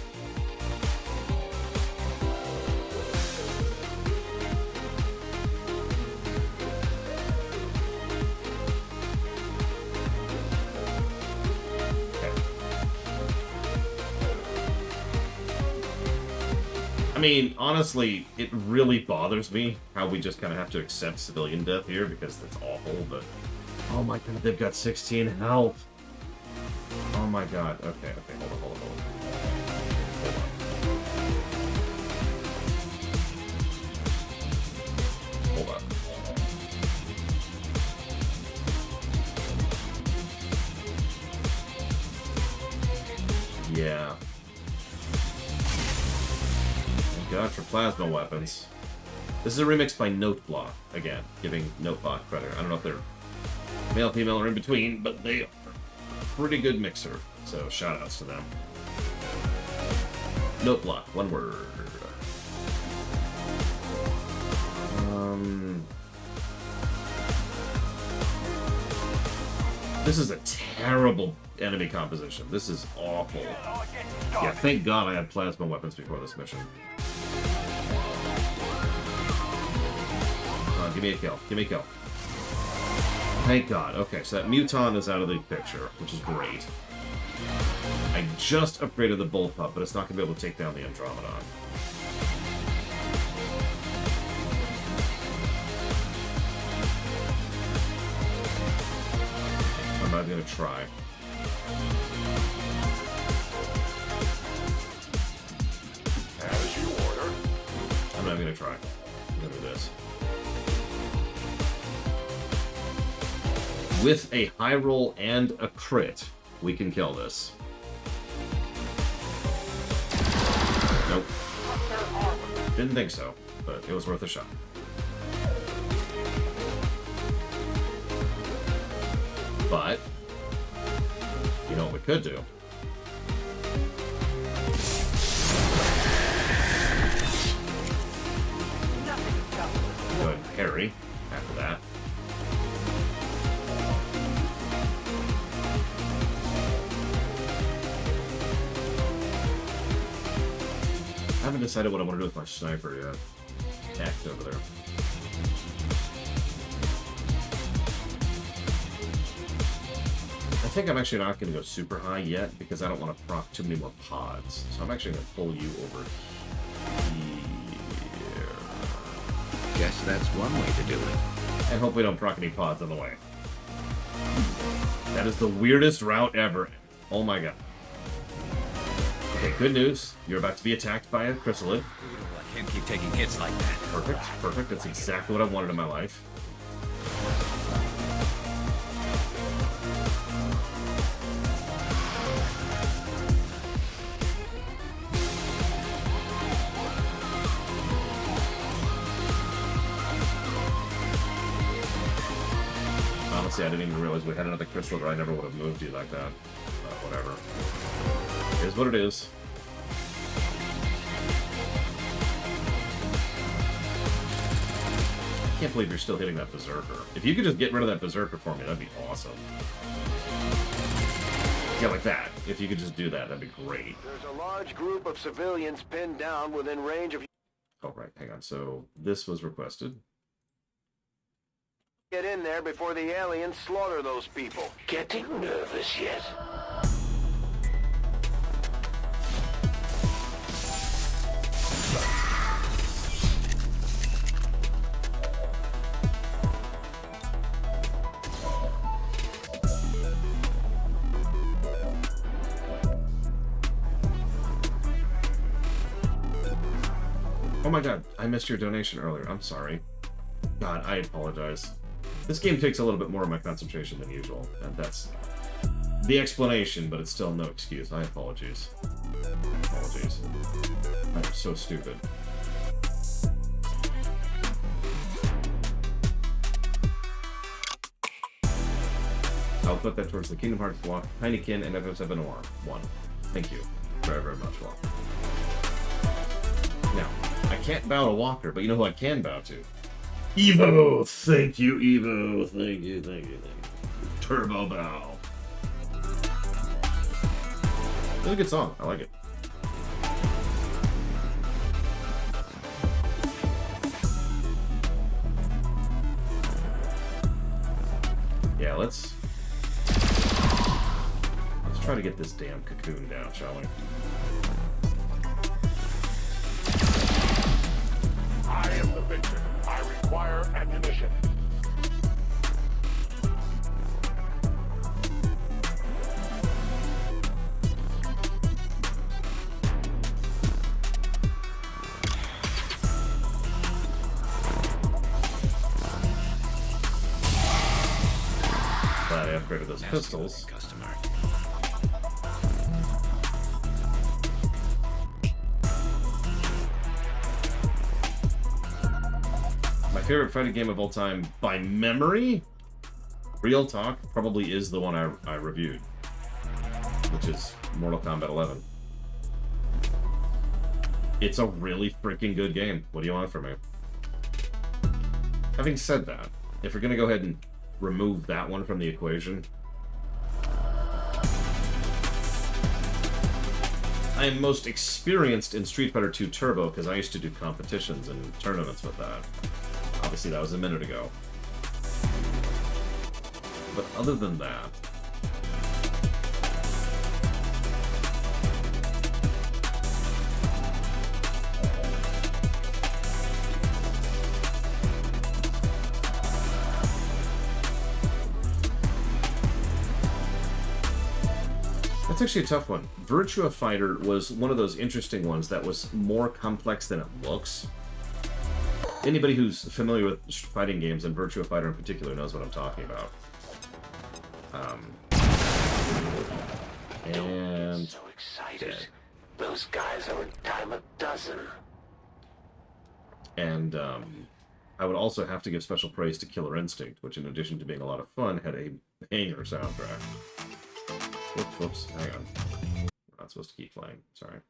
I mean, honestly, it really bothers me how we just kind of have to accept civilian death here because that's awful, but... Oh my god, they've got 16 health! Oh my god. Okay, hold on. Hold on. Yeah. God for plasma weapons. This is a remix by Noteblock, again, giving Noteblock credit. I don't know if they're male, female, or in between, but they are a pretty good mixer, so shout-outs to them. Noteblock, one word. This is a terrible enemy composition. This is awful. Yeah, thank God I had plasma weapons before this mission. Give me a kill. Give me a kill. Thank God. Okay, so that Muton is out of the picture, which is great. I just upgraded the Bullpup, but it's not going to be able to take down the Andromedon. I'm not going to try. As you order. I'm not going to try. I'm going to do this. With a high roll and a crit, we can kill this. Nope. Didn't think so, but it was worth a shot. But, you know what we could do? Go ahead and parry after that. I haven't decided what I want to do with my sniper yet. Tacked over there. I think I'm actually not going to go super high yet because I don't want to proc too many more pods. So I'm actually going to pull you over here. Guess that's one way to do it. And hope we don't proc any pods on the way. That is the weirdest route ever. Oh my god. Okay, good news. You're about to be attacked by a chrysalid. I can't keep taking hits like that. Perfect, perfect. That's exactly what I wanted in my life. Honestly, I didn't even realize we had another chrysalid, or I never would have moved you like that. Whatever. It is what it is. I can't believe you're still hitting that Berserker. If you could just get rid of that Berserker for me, that'd be awesome. Yeah, like that. If you could just do that, that'd be great. There's a large group of civilians pinned down within range of... Oh, right. Hang on. So, this was requested. Get in there before the aliens slaughter those people. Getting nervous yet? Oh my god, I missed your donation earlier. I'm sorry. God, I apologize. This game takes a little bit more of my concentration than usual, and that's the explanation, but it's still no excuse. I apologize. Apologies. I'm so stupid. I'll put that towards the Kingdom Hearts walk, Tinykin, and FF7 Noir 1. Thank you very, very much, Walk. Now, I can't bow to Walker, but you know who I can bow to? Evo! Thank you, Evo. Thank you, thank you, thank you. Turbo bow. It's a good song. I like it. Yeah, let's try to get this damn cocoon down, shall we? I am the victim. I require ammunition. Glad I upgraded those pistols. Customer. My favorite fighting game of all time by memory, real talk, probably is the one I reviewed, which is Mortal Kombat 11. It's a really freaking good game. What do you want from me? Having said that, if we're going to go ahead and remove that one from the equation, I am most experienced in Street Fighter 2 Turbo because I used to do competitions and tournaments with that. Obviously, that was a minute ago. But other than that, that's actually a tough one. Virtua Fighter was one of those interesting ones that was more complex than it looks. Anybody who's familiar with fighting games, and Virtua Fighter in particular, knows what I'm talking about. And So excited. Those guys are a dime a dozen. And I would also have to give special praise to Killer Instinct, which in addition to being a lot of fun, had a banger soundtrack. Whoops, hang on. We're not supposed to keep playing, sorry.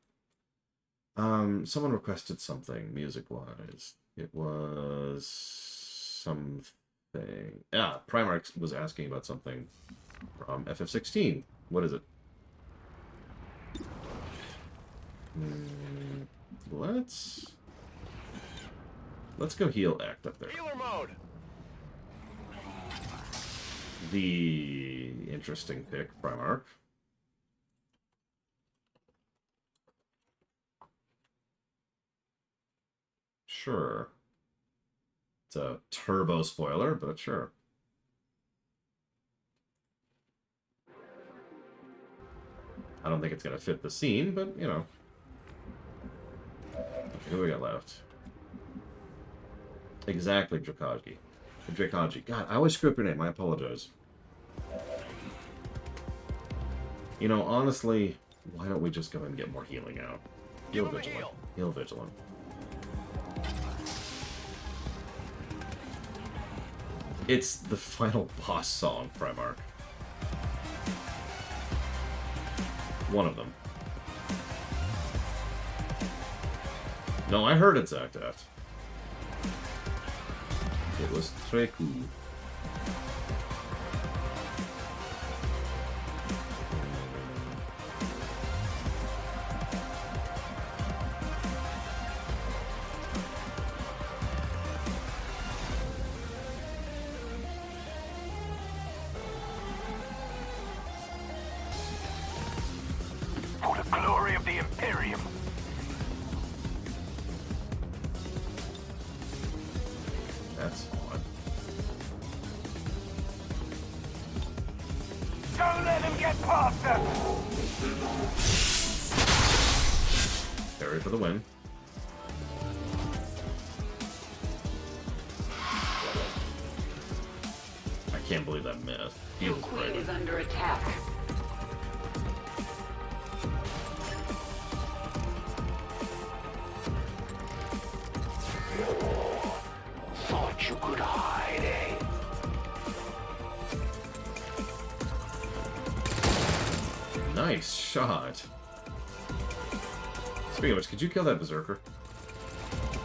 Someone requested something, music-wise. It was something... Yeah, Primark was asking about something from FF16. What is it? Let's go heal Act up there. Healer mode. The interesting pick, Primark. Sure. It's a turbo spoiler, but sure. I don't think it's going to fit the scene, but, you know. Okay, who we got left? Exactly, Drakoji. Drakoji. God, I always screw up your name. I apologize. You know, honestly, why don't we just go ahead and get more healing out? Heal Vigilant. Heal Vigilant. It's the final boss song, Primark. One of them. No, I heard it's Act F. It was très cool. For the glory of the Imperium. That's odd. Don't let him get past us! Parry for the win. I can't believe that missed. He was Queen right. is under attack. Thought you could hide, eh? shot. Speaking of which, could you kill that berserker?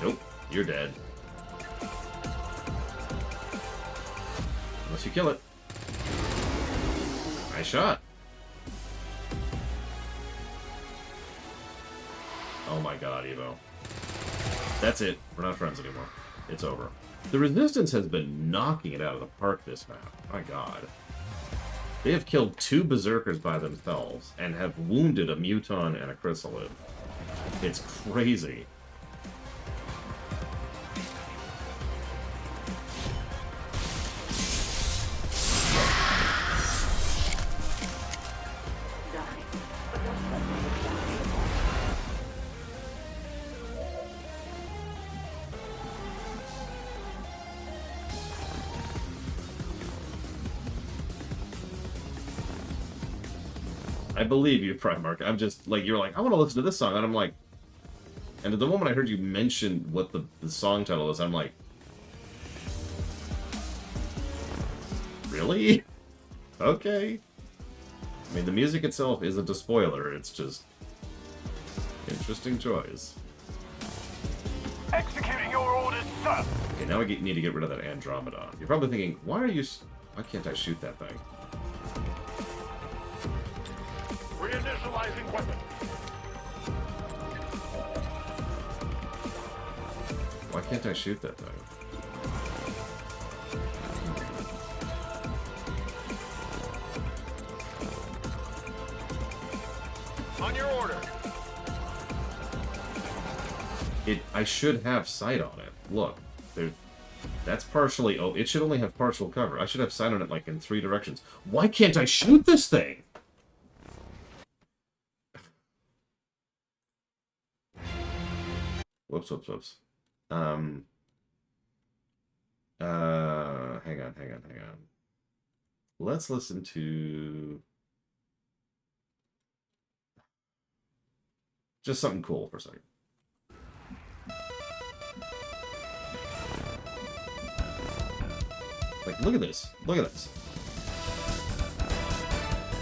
Nope, you're dead. Unless you kill it. Nice shot. Oh my god, Evo. That's it. We're not friends anymore. It's over. The Resistance has been knocking it out of the park this map. My god. They have killed 2 berserkers by themselves and have wounded a muton and a chrysalid. It's crazy. I believe you, Primarch. I'm just, like, you're like, I want to listen to this song, and I'm like... And at the moment I heard you mention what the song title is, I'm like... Really? Okay. I mean, the music itself isn't a spoiler, it's just... Interesting choice. Executing your orders, sir! Okay, now we need to get rid of that Andromeda. You're probably thinking, why can't I shoot that thing? Reinitializing weapon. Why can't I shoot that thing? On your order. I should have sight on it. Look, that's partially... Oh, it should only have partial cover. I should have sight on it, like, in 3 directions. Why can't I shoot this thing? Whoops. Hang on. Let's listen to... just something cool for a second. Like, look at this. Look at this.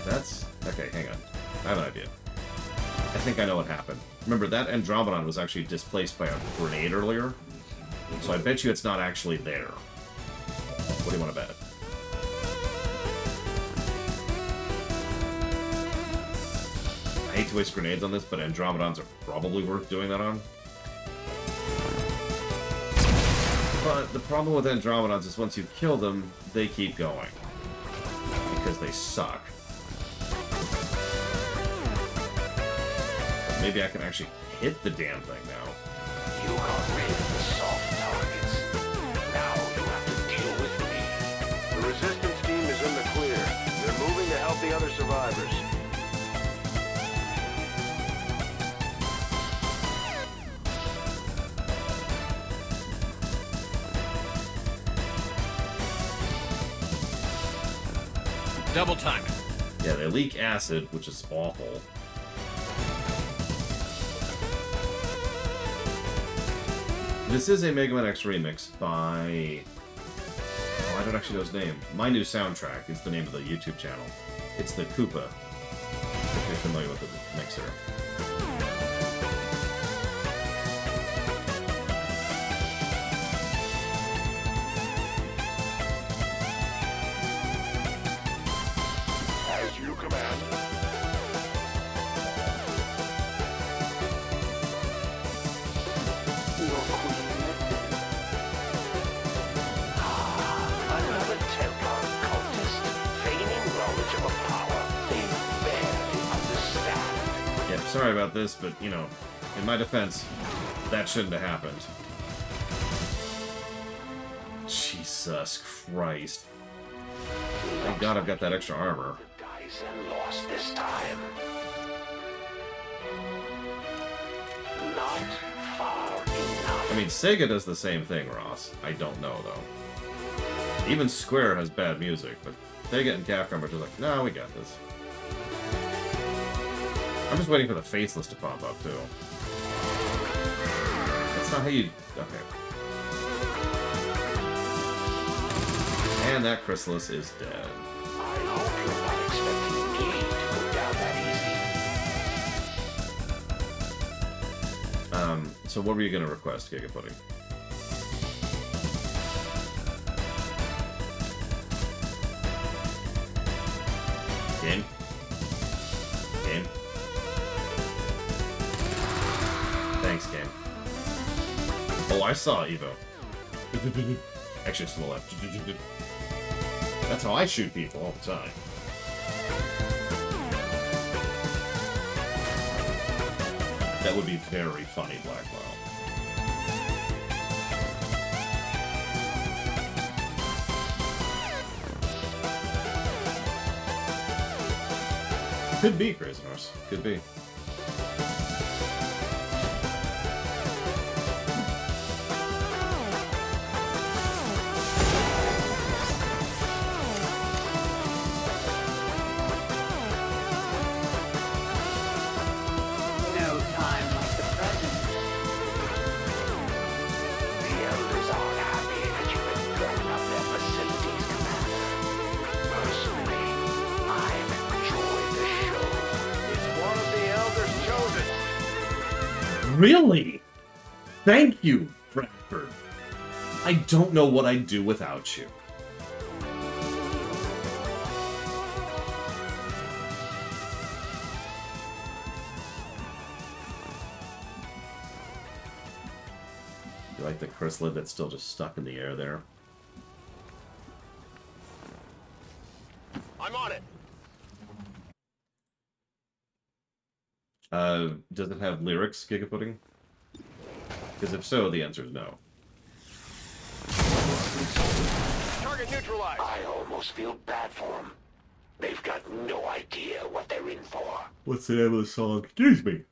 That's... Okay, hang on. I have an idea. I think I know what happened. Remember, that Andromedon was actually displaced by a grenade earlier. So I bet you it's not actually there. What do you want to bet? I hate to waste grenades on this, but Andromedons are probably worth doing that on. But the problem with Andromedons is once you kill them, they keep going. Because they suck. Maybe I can actually hit the damn thing now. You got rid of the soft targets. Now you have to deal with me. The resistance team is in the clear. They're moving to help the other survivors. Double time it. Yeah, they leak acid, which is awful. This is a Mega Man X remix by... Oh, I don't actually know his name. My New Soundtrack is the name of the YouTube channel. It's the Koopa, if you're familiar with the mixer. As you command. Another Templar cultist, feigning knowledge of a power they barely understand. Yep, sorry about this, but, you know, in my defense, that shouldn't have happened. Jesus Christ. Thank God I've got that extra armor. The dice and lost this time. Not far enough. I mean, Sega does the same thing, Ross. I don't know, though. Even Square has bad music, but Sega and Capcom are just like, no, we got this. I'm just waiting for the Faceless to pop up, too. That's not how you... Okay. And that Chrysalis is dead. I hope you're not expecting me to go down that easy. So what were you gonna request, Giga Pudding? Game? Game? Thanks, game. Oh, I saw Evo. Actually, it's to the left. That's how I shoot people all the time. That would be very funny, Blackwell. Could be, Crazy Norse. Could be. Really? Thank you, Bradford. I don't know what I'd do without you. You like the chrysalid that's still just stuck in the air there? I'm on it. Does it have lyrics, Giga Pudding? Because if so, the answer is no. Target neutralized. I almost feel bad for them. They've got no idea what they're in for. What's the name of the song? Excuse me.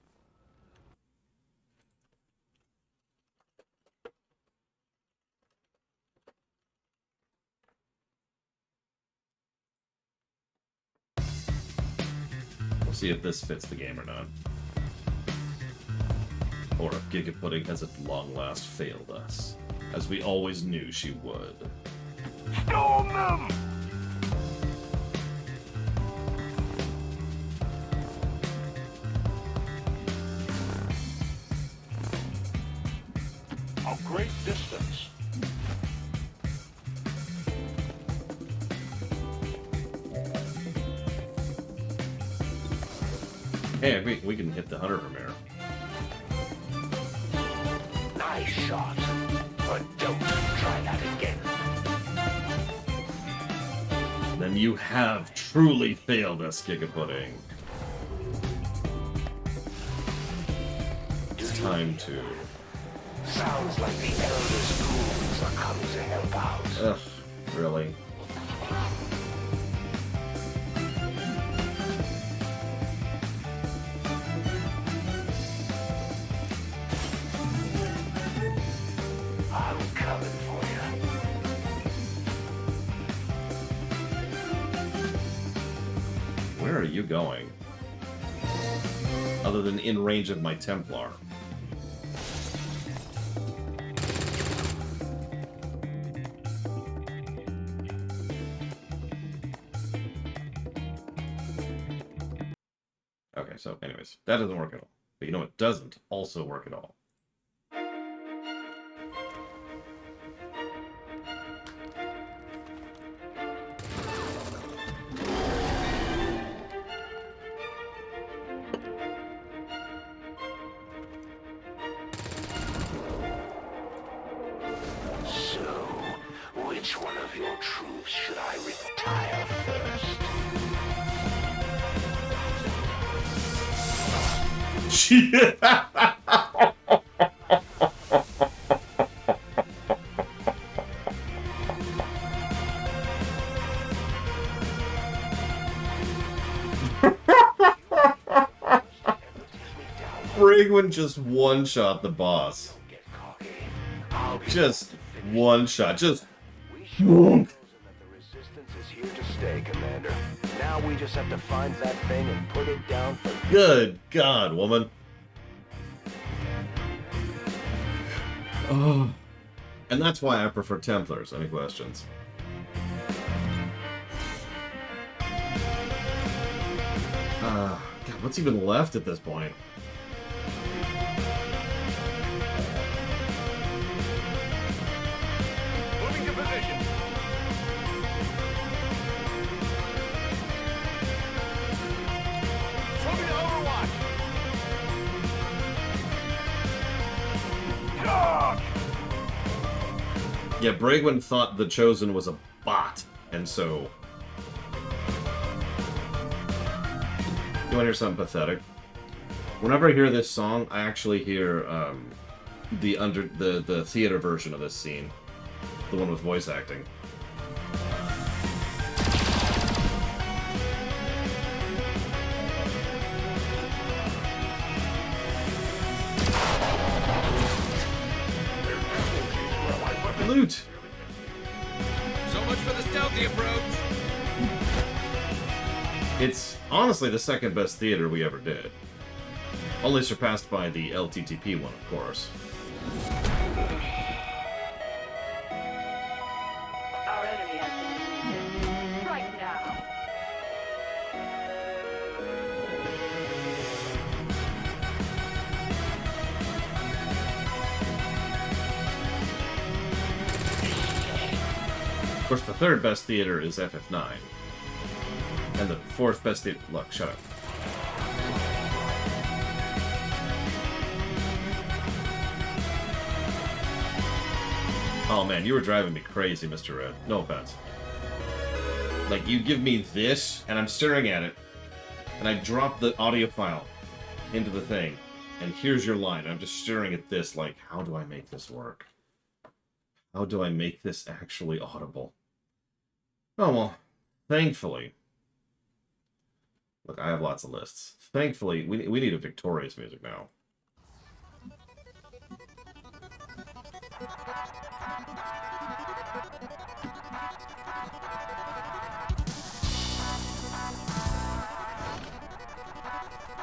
We'll see if this fits the game or not. Or if Giga Pudding has at long last failed us, as we always knew she would. Storm them! A great distance. Hey, we can hit the hunter from here. Nice shot. But don't try that again. Then you have truly failed us, Giga Pudding. It's time to... Sounds like the Elder Schools are coming to help out. Ugh, really? I'm coming for you. Where are you going? Other than in range of my Templar. Okay, so anyways, that doesn't work at all. But you know what doesn't also work at all? So, which one of your troops should I retire first? Brigwin just one-shot the boss. Just one shot. Just... We should that the resistance is here to stay, Commander. Now we just have to find that thing and put it down for Good God, woman. Oh. And that's why I prefer Templars. Any questions? God, what's even left at this point? position. Swimming to Overwatch. Charge! Yeah, Bragwin thought the Chosen was a bot, and so... You want to hear something pathetic? Whenever I hear this song, I actually hear the theater version of this scene, the one with voice acting. Loot. So much for the stealthy approach. It's honestly the second best theater we ever did. Only surpassed by the LTTP one, of course. Our enemy has been defeated. Right now. Of course, the third best theater is FF9. And the fourth best theater... Look, shut up. Oh man, you were driving me crazy, Mr. Red. No offense. Like, you give me this, and I'm staring at it, and I drop the audio file into the thing, and here's your line. I'm just staring at this like, how do I make this work? How do I make this actually audible? Oh well, thankfully... Look, I have lots of lists. Thankfully, we need a Victorious music now.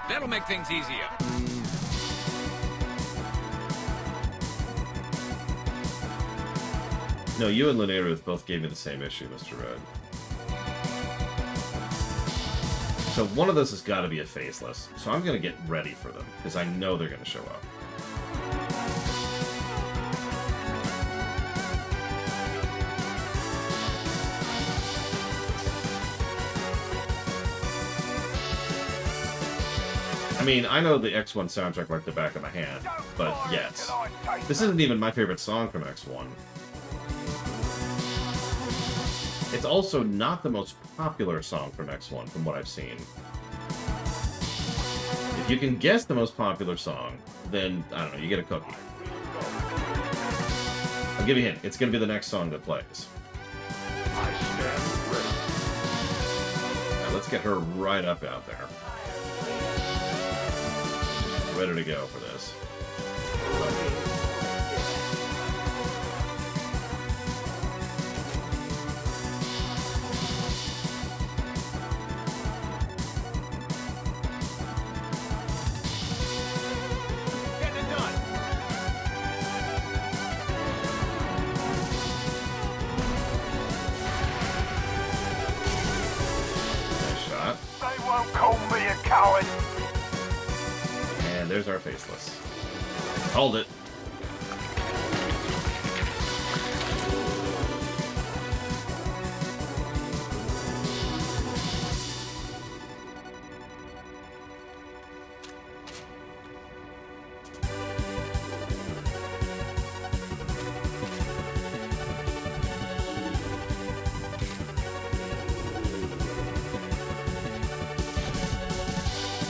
That'll make things easier. No, you and Linnea both gave me the same issue, Mr. Red. So one of those has got to be a faceless. So I'm going to get ready for them, because I know they're going to show up. I mean, I know the X1 soundtrack like the back of my hand, but yes. This isn't even my favorite song from X1. It's also not the most popular song from X1, from what I've seen. If you can guess the most popular song, then, I don't know, you get a cookie. I'll give you a hint. It's going to be the next song that plays. Now, let's get her right up out there. Ready to go for this. There's our faceless. Hold it.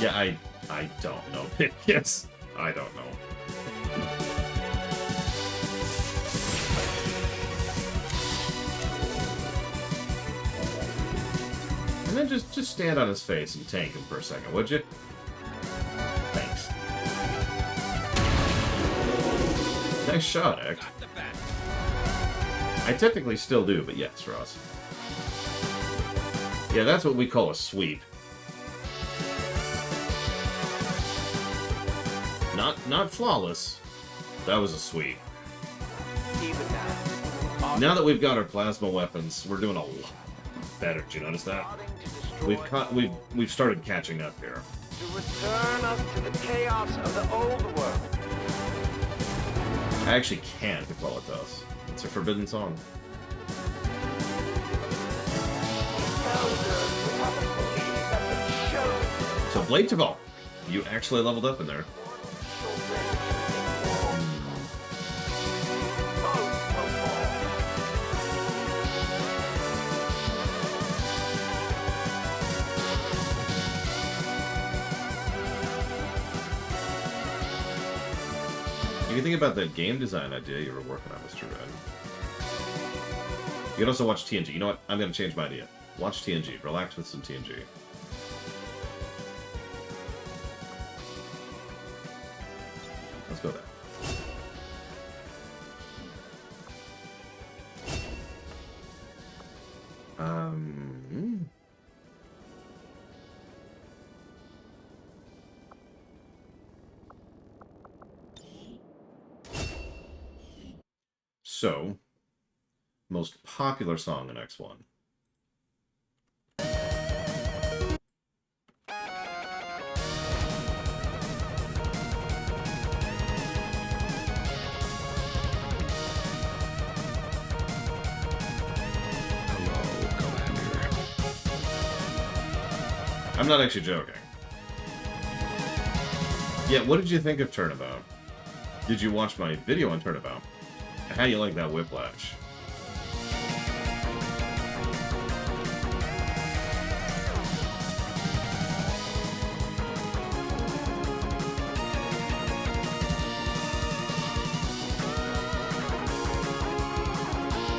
Yeah, I don't know. Yes, I don't know. And then just stand on his face and tank him for a second, would you? Thanks. Nice shot, Act. I technically still do, but yes, Ross. Yeah, that's what we call a sweep. Not flawless. That was a sweep. Now that we've got our plasma weapons, we're doing a lot better. Did you notice that? We've started catching up here. To return us to the chaos of the old world. I actually can't recall it does. It's a forbidden song. So, Blade Tavol, you actually leveled up in there. You can think about that game design idea you were working on, Mr. Red. You can also watch TNG. You know what? I'm going to change my idea. Watch TNG. Relax with some TNG. Let's go there. So, most popular song in X1. I'm not actually joking. Yeah, what did you think of Turnabout? Did you watch my video on Turnabout? How do you like that whiplash?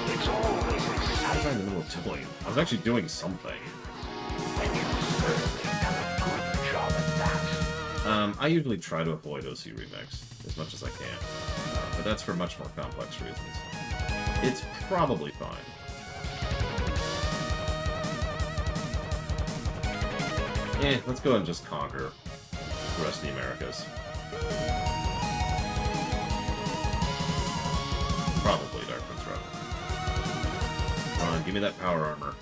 It's always exciting. I was in the middle of toying. I was actually doing something. And you certainly done a good job at that. I usually try to avoid OC Remix as much as I can. But that's for much more complex reasons. It's probably fine. Let's go and just conquer the rest of the Americas. Probably Darkman's Road. Come on, give me that power armor.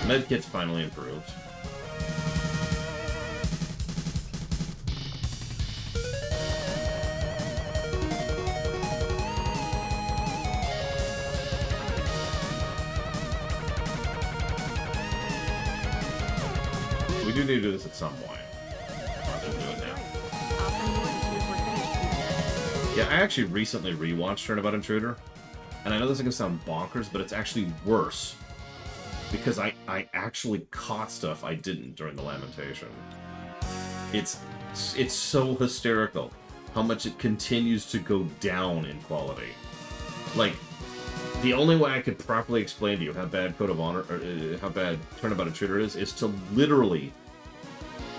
Medkit's finally improved. We do need to do this at some point. I'll just do it now. Yeah, I actually recently rewatched Turnabout Intruder, and I know this is going to sound bonkers, but it's actually worse. Because I actually caught stuff I didn't during the Lamentation. It's so hysterical how much it continues to go down in quality. Like, the only way I could properly explain to you how bad Code of Honor, or how bad Turnabout Intruder is to literally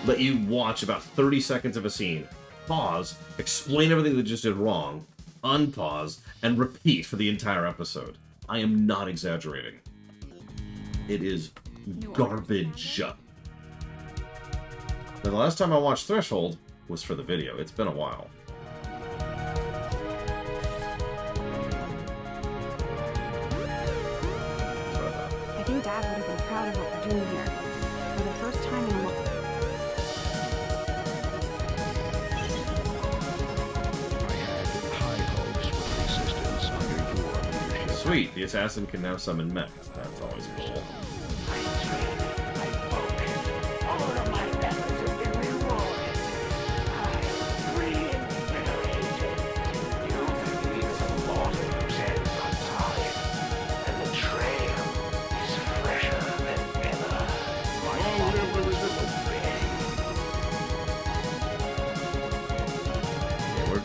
let you watch about 30 seconds of a scene, pause, explain everything that just did wrong, unpause, and repeat for the entire episode. I am not exaggerating. It is garbage. Now, the last time I watched Threshold was for the video. It's been a while. I think Dad would have been proud of what we're doing here. For the first time in a while. Sweet, the assassin can now summon mech. That's always cool.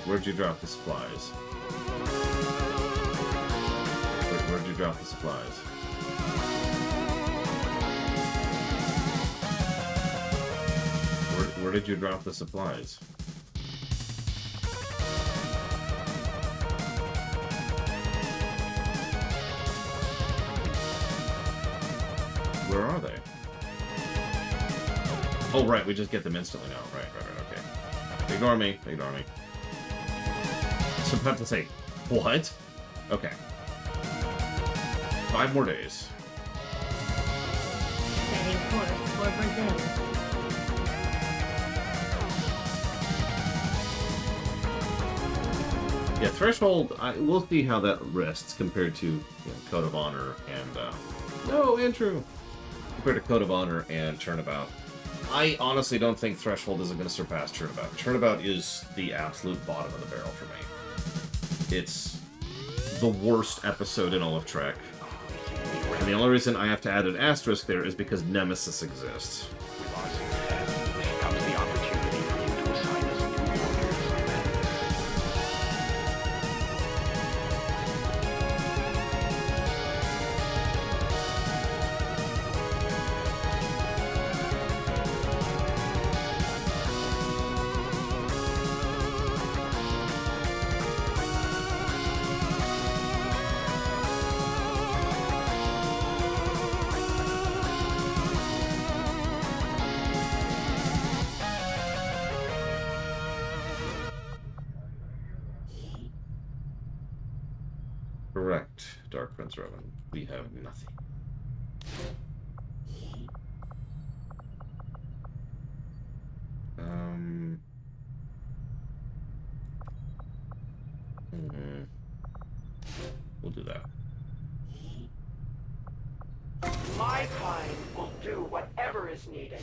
Where'd you drop the supplies? Where'd you drop the supplies? Where did you drop the supplies? Where are they? Oh, right, we just get them instantly now. Right, okay. Ignore me. So I'm about to say, what? Okay. 5 more days. Setting course for Brazil. Yeah, Threshold, we'll see how that rests compared to Code of Honor and... no, Andrew! Compared to Code of Honor and Turnabout. I honestly don't think Threshold isn't going to surpass Turnabout. Turnabout is the absolute bottom of the barrel for me. It's the worst episode in all of Trek. And the only reason I have to add an asterisk there is because Nemesis exists. Correct, Dark Prince Rowan. We have nothing. We'll do that. My kind will do whatever is needed.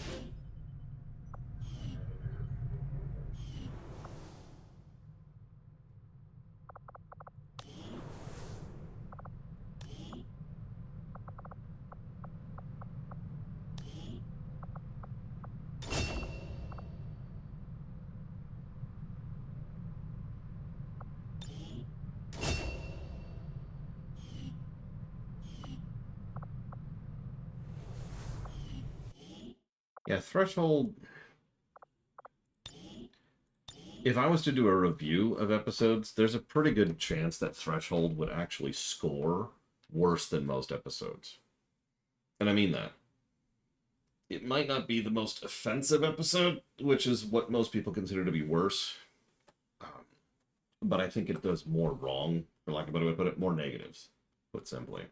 Yeah, Threshold... If I was to do a review of episodes, there's a pretty good chance that Threshold would actually score worse than most episodes. And I mean that. It might not be the most offensive episode, which is what most people consider to be worse. But I think it does more wrong, for lack of a better way to put it, more negatives, put simply.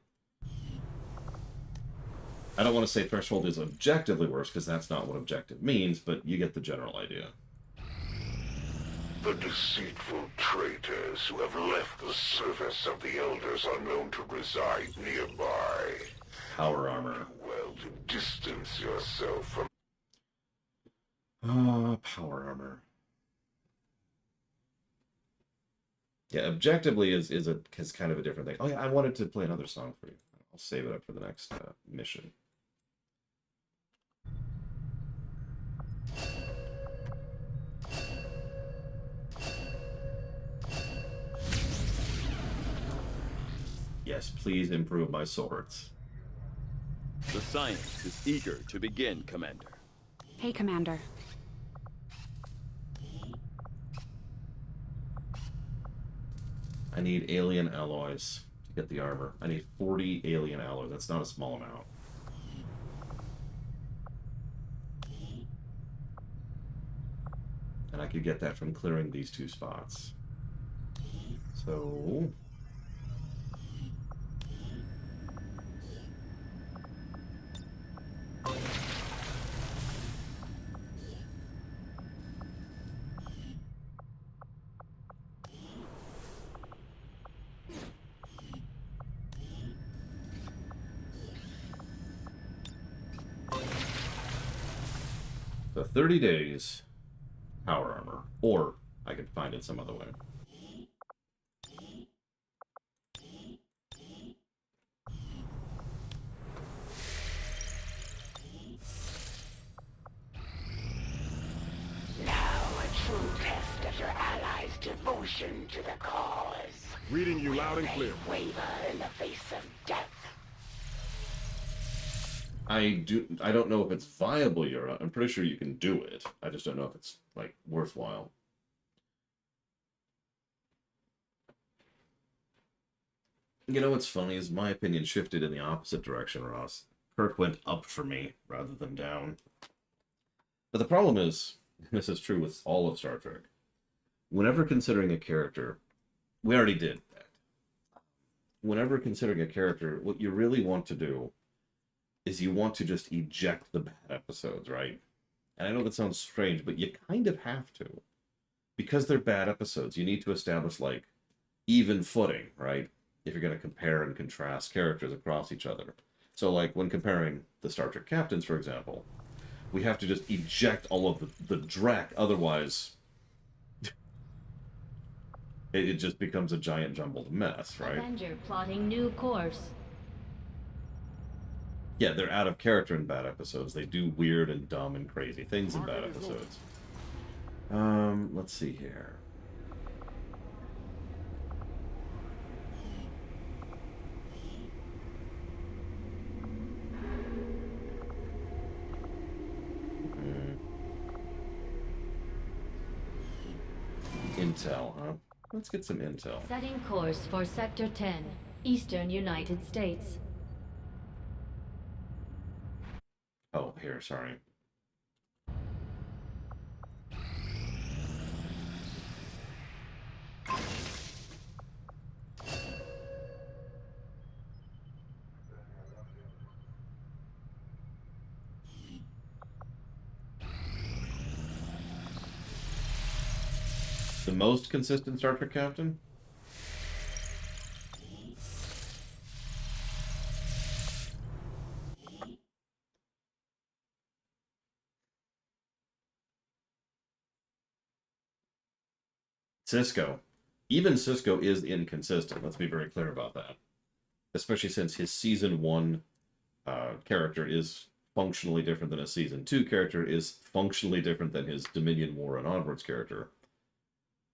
I don't want to say Threshold is objectively worse, because that's not what objective means, but you get the general idea. The deceitful traitors who have left the service of the Elders are known to reside nearby. Power armor. Do well to distance yourself from... Power armor. Yeah, objectively is kind of a different thing. Oh yeah, I wanted to play another song for you. I'll save it up for the next mission. Yes, please improve my swords. The science is eager to begin, Commander. Hey, Commander. I need alien alloys to get the armor. I need 40 alien alloys. That's not a small amount. And I could get that from clearing these 2 spots. So... So 30 days, power armor, or I could find it some other way. Now a true test of your allies' devotion to the cause. Reading you loud and clear. Waver in the face of death. I don't know if it's viable, Yura. I'm pretty sure you can do it. I just don't know if it's, like, worthwhile. You know what's funny is my opinion shifted in the opposite direction, Ross. Kirk went up for me rather than down. But the problem is, this is true with all of Star Trek, whenever considering a character, we already did that. whenever considering a character, what you really want to do is you want to just eject the bad episodes, right? And I know that sounds strange, but you kind of have to. Because they're bad episodes, you need to establish, like, even footing, right? If you're going to compare and contrast characters across each other. So, like, when comparing the Star Trek captains, for example, we have to just eject all of the dreck, otherwise it just becomes a giant jumbled mess, right? Avenger plotting new course. Yeah, they're out of character in bad episodes. They do weird and dumb and crazy things in bad episodes. Let's see here. Intel, huh? Let's get some intel. Setting course for Sector 10, Eastern United States. Oh, here, sorry. The most consistent Star Trek captain? Cisco. Even Cisco is inconsistent. Let's be very clear about that. Especially since his Season 1 character is functionally different than his Season 2 character is functionally different than his Dominion War and Onwards character.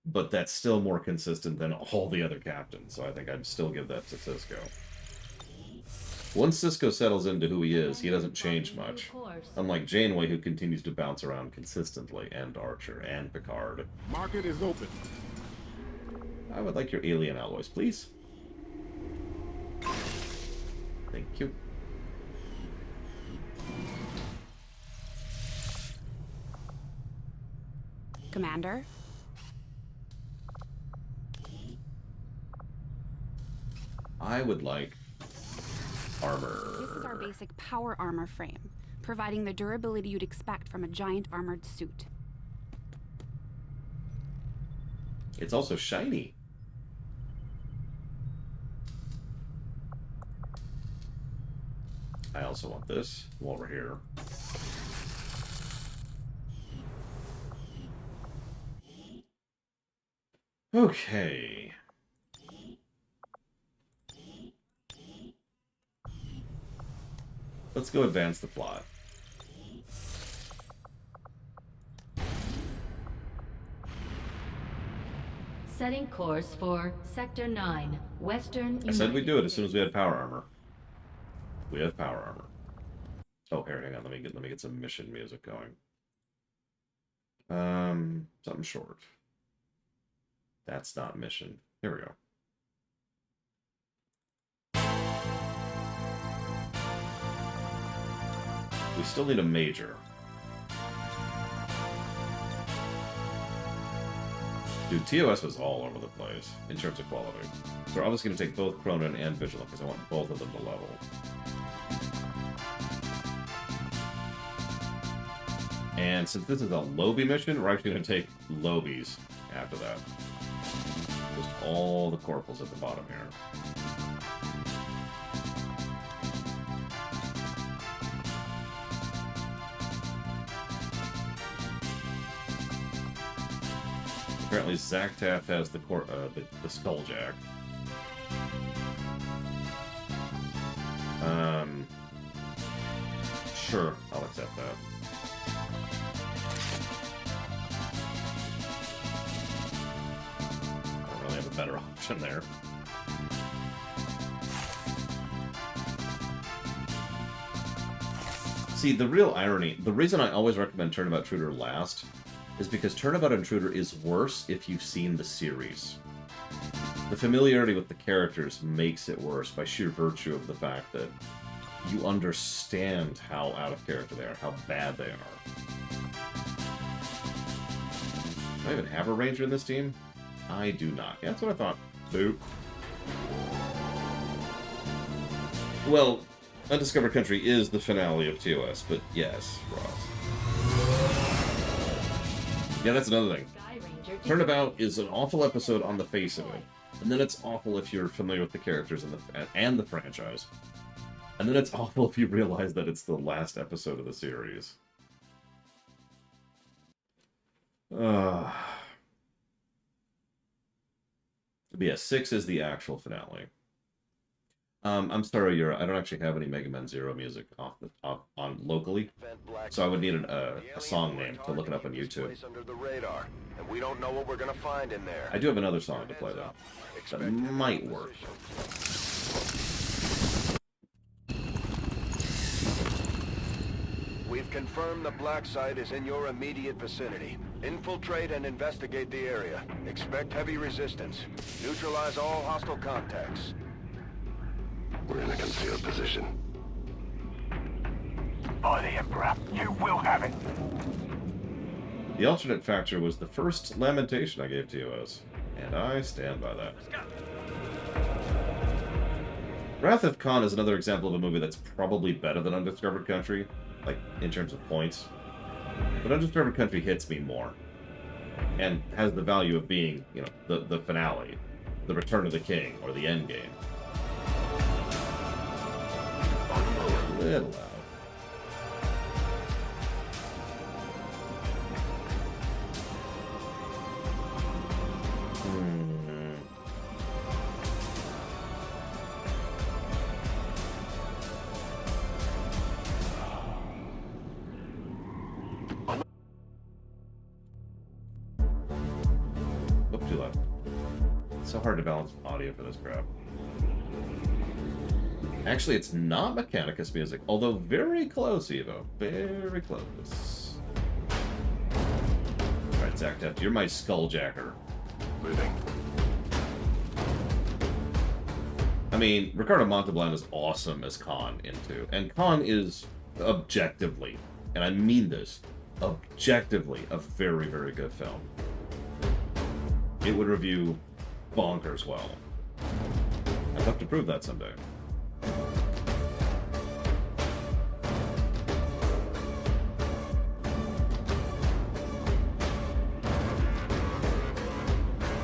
But that's still more consistent than all the other captains, so I think I'd still give that to Cisco. Once Cisco settles into who he is, he doesn't change much. Unlike Janeway, who continues to bounce around consistently, and Archer, and Picard. Market is open. I would like your alien alloys, please. Thank you. Commander? I would like armor. This is our basic power armor frame, providing the durability you'd expect from a giant armored suit. It's also shiny. I also want this while we're here. Okay. Let's go advance the plot. Setting course for Sector 9, Western I said we'd do it as soon as we had power armor. We have power armor. Oh, here, hang on. Let me get some mission music going. Something short. That's not mission. Here we go. We still need a major. Dude, TOS was all over the place in terms of quality. So we're obviously going to take both Cronin and Vigilant because I want both of them to level. And since this is a Lobby mission, we're actually going to take Lobies after that. Just all the corporals at the bottom here. Apparently, Zach Taft has the Skulljack. Sure, I'll accept that. I don't really have a better option there. See, the real irony, the reason I always recommend Turnabout Intruder last is because Turnabout Intruder is worse if you've seen the series. The familiarity with the characters makes it worse by sheer virtue of the fact that you understand how out of character they are, how bad they are. Do I even have a ranger in this team? I do not. Yeah, that's what I thought. Boop. Well, Undiscovered Country is the finale of TOS, but yes, Ross. Yeah, that's another thing. Turnabout is an awful episode on the face of it, and then it's awful if you're familiar with the characters and the franchise, and then it's awful if you realize that it's the last episode of the series. But yeah, 6 is the actual finale. I'm sorry, Yura. I don't actually have any Mega Man Zero music on locally, so I would need a song name to look it up on YouTube. Under the radar, and we don't know what we're gonna find in there. I do have another song to play though. That might work. We've confirmed the black site is in your immediate vicinity. Infiltrate and investigate the area. Expect heavy resistance. Neutralize all hostile contacts. We're in a concealed position. By the Emperor, you will have it. The alternate factor was the first lamentation I gave TOS, and I stand by that. Wrath of Khan is another example of a movie that's probably better than Undiscovered Country, like, in terms of points. But Undiscovered Country hits me more, and has the value of being, you know, the finale, the Return of the King, or the end game. A little loud. Oop, too loud. It's so hard to balance audio for this crap. Actually, it's not Mechanicus music, although very close, Evo. Very close. Alright, Zach Teft, you're my skulljacker. Moving. I mean, Ricardo Montalban is awesome as Khan in 2, and Khan is objectively, and I mean this, objectively, a very, very good film. It would review bonkers well. I'd hope to prove that someday.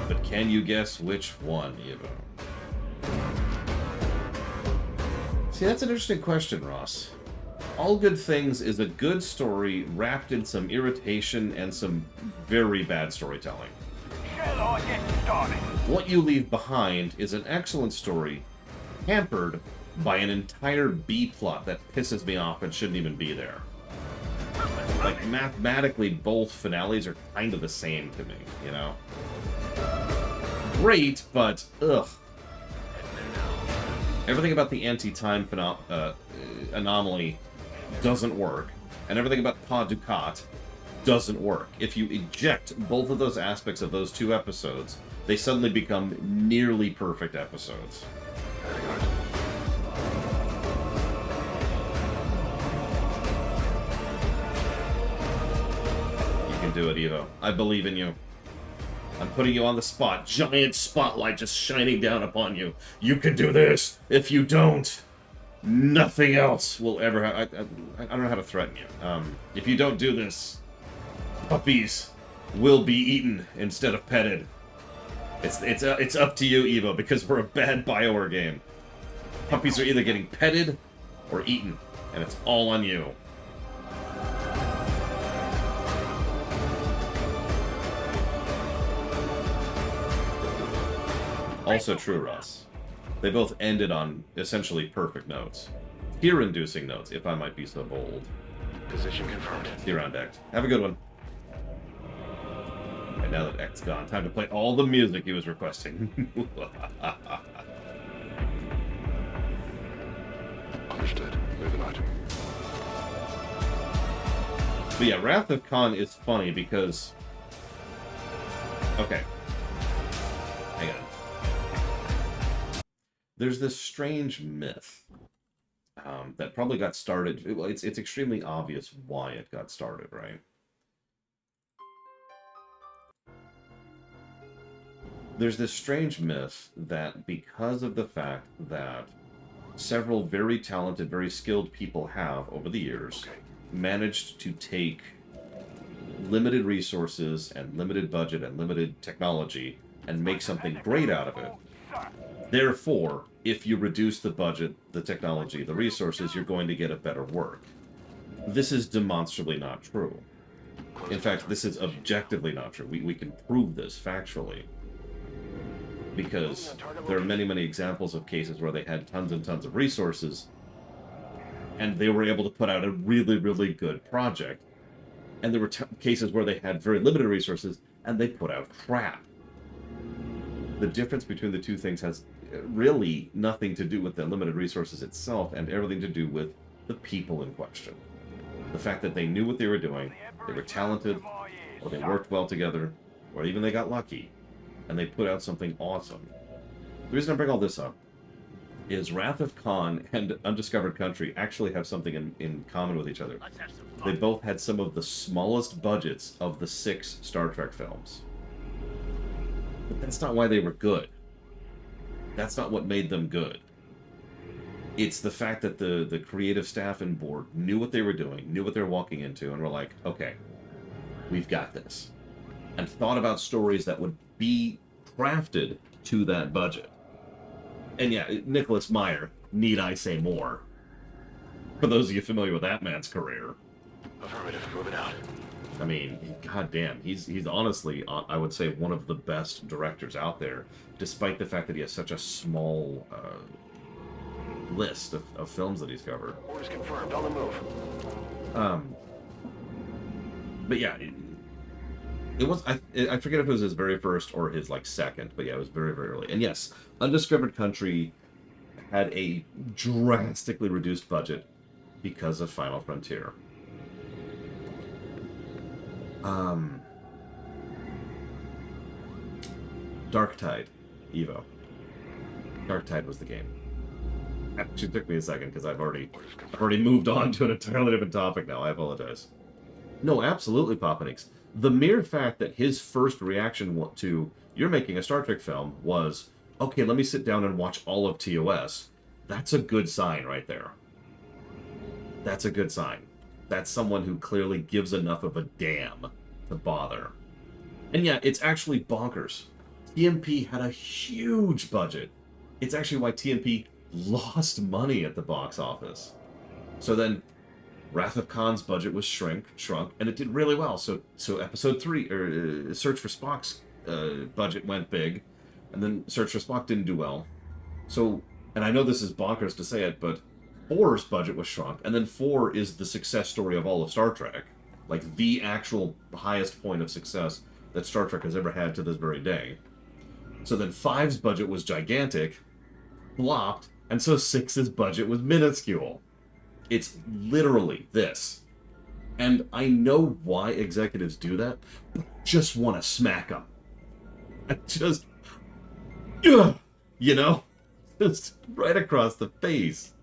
But can you guess which one, Evo? See, that's an interesting question, Ross. All Good Things is a good story wrapped in some irritation and some very bad storytelling. Shall I get started? What You Leave Behind is an excellent story, hampered by an entire B-plot that pisses me off and shouldn't even be there. Like, mathematically, both finales are kind of the same to me, you know? Great, but, ugh. Everything about the anti-time anomaly doesn't work, and everything about Pa Dukat doesn't work. If you eject both of those aspects of those two episodes, they suddenly become nearly perfect episodes. You can do it, Evo. I believe in you. I'm putting you on the spot. Giant spotlight just shining down upon you. You can do this. If you don't, nothing else will ever have... I don't know how to threaten you. If you don't do this, puppies will be eaten instead of petted. It's up to you, Evo, because we're a bad BioWare game. Puppies are either getting petted or eaten, and it's all on you. Also true, Russ. They both ended on essentially perfect notes. Tear-inducing notes, if I might be so bold. Position confirmed. See you around, Dex. Have a good one. And now that X gone, time to play all the music he was requesting. Understood. Moving on. But yeah, Wrath of Khan is funny because... Okay. Hang on. There's this strange myth that probably got started... Well, it's extremely obvious why it got started, right? There's this strange myth that because of the fact that several very talented, very skilled people have, over the years, managed to take limited resources and limited budget and limited technology and make something great out of it. Therefore, if you reduce the budget, the technology, the resources, you're going to get a better work. This is demonstrably not true. In fact, this is objectively not true. We can prove this factually. Because there are many, many examples of cases where they had tons and tons of resources, and they were able to put out a really, really good project. And there were cases where they had very limited resources, and they put out crap. The difference between the two things has really nothing to do with the limited resources itself, and everything to do with the people in question. The fact that they knew what they were doing, they were talented, or they worked well together, or even they got lucky, and they put out something awesome. The reason I bring all this up is Wrath of Khan and Undiscovered Country actually have something in common with each other. They both had some of the smallest budgets of the 6 Star Trek films. But that's not why they were good. That's not what made them good. It's the fact that the creative staff and board knew what they were doing, knew what they were walking into, and were like, okay, we've got this. And thought about stories that would be crafted to that budget. And yeah, Nicholas Meyer, need I say more? For those of you familiar with that man's career. Affirmative, move it out. I mean, goddamn, he's honestly, I would say, one of the best directors out there, despite the fact that he has such a small list of films that he's covered. Orders confirmed, on the move. But yeah, it was, I forget if it was his very first or his, like, second, but yeah, it was very, very early. And yes, Undiscovered Country had a drastically reduced budget because of Final Frontier. Dark Tide, Evo. Dark Tide was the game. Actually, it took me a second because I've already moved on to an entirely different topic now. I apologize. No, absolutely, Papanix. The mere fact that his first reaction to you're making a Star Trek film was, okay, let me sit down and watch all of TOS. That's a good sign right there. That's a good sign. That's someone who clearly gives enough of a damn to bother. And yeah, it's actually bonkers. TMP had a huge budget. It's actually why TMP lost money at the box office. So then, Wrath of Khan's budget was shrunk, and it did really well. So episode 3, or Search for Spock's budget went big, and then Search for Spock didn't do well. So, and I know this is bonkers to say it, but 4's budget was shrunk, and then 4 is the success story of all of Star Trek. Like, the actual highest point of success that Star Trek has ever had to this very day. So then 5's budget was gigantic, flopped, and so 6's budget was minuscule. It's literally this. And I know why executives do that, but I just want to smack them. I just... Ugh, you know? Just right across the face.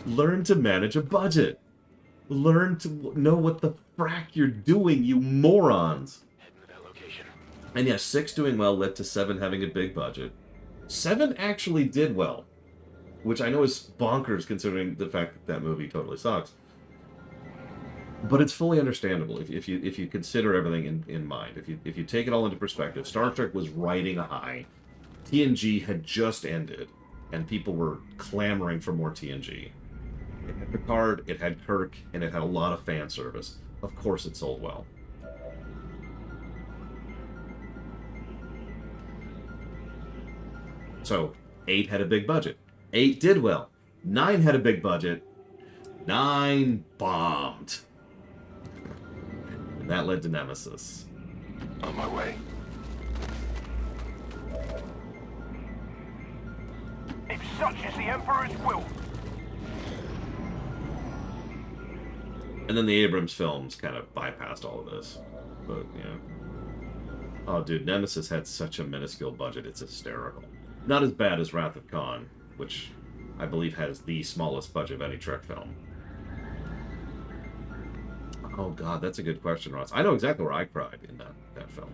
Learn to manage a budget. Learn to know what the frack you're doing, you morons. And yeah, 6 doing well led to 7 having a big budget. 7 actually did well, which I know is bonkers considering the fact that that movie totally sucks. But it's fully understandable if you consider everything in mind. If you take it all into perspective, Star Trek was riding a high. TNG had just ended, and people were clamoring for more TNG. It had Picard, it had Kirk, and it had a lot of fan service. Of course it sold well. So, 8 had a big budget. 8 did well. 9 had a big budget. 9 bombed. And that led to Nemesis. On my way. If such is the Emperor's will. And then the Abrams films kind of bypassed all of this. But, yeah. Oh, dude, Nemesis had such a minuscule budget, it's hysterical. Not as bad as Wrath of Khan, which I believe has the smallest budget of any Trek film. Oh god, that's a good question, Ross. I know exactly where I cried in that film.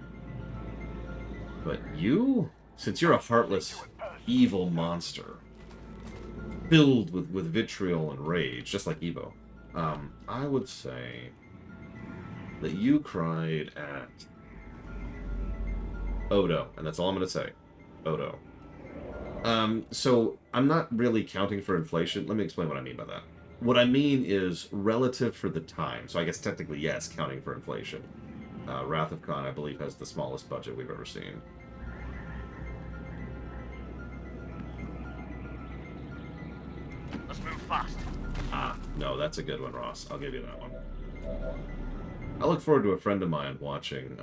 But you? Since you're a heartless evil monster filled with vitriol and rage, just like Evo, I would say that you cried at Odo, and that's all I'm going to say. Odo. So I'm not really counting for inflation. Let me explain what I mean by that. What I mean is relative for the time. So I guess technically, yes, counting for inflation. Wrath of Khan, I believe, has the smallest budget we've ever seen. Let's move fast. No, that's a good one, Ross. I'll give you that one. I look forward to a friend of mine watching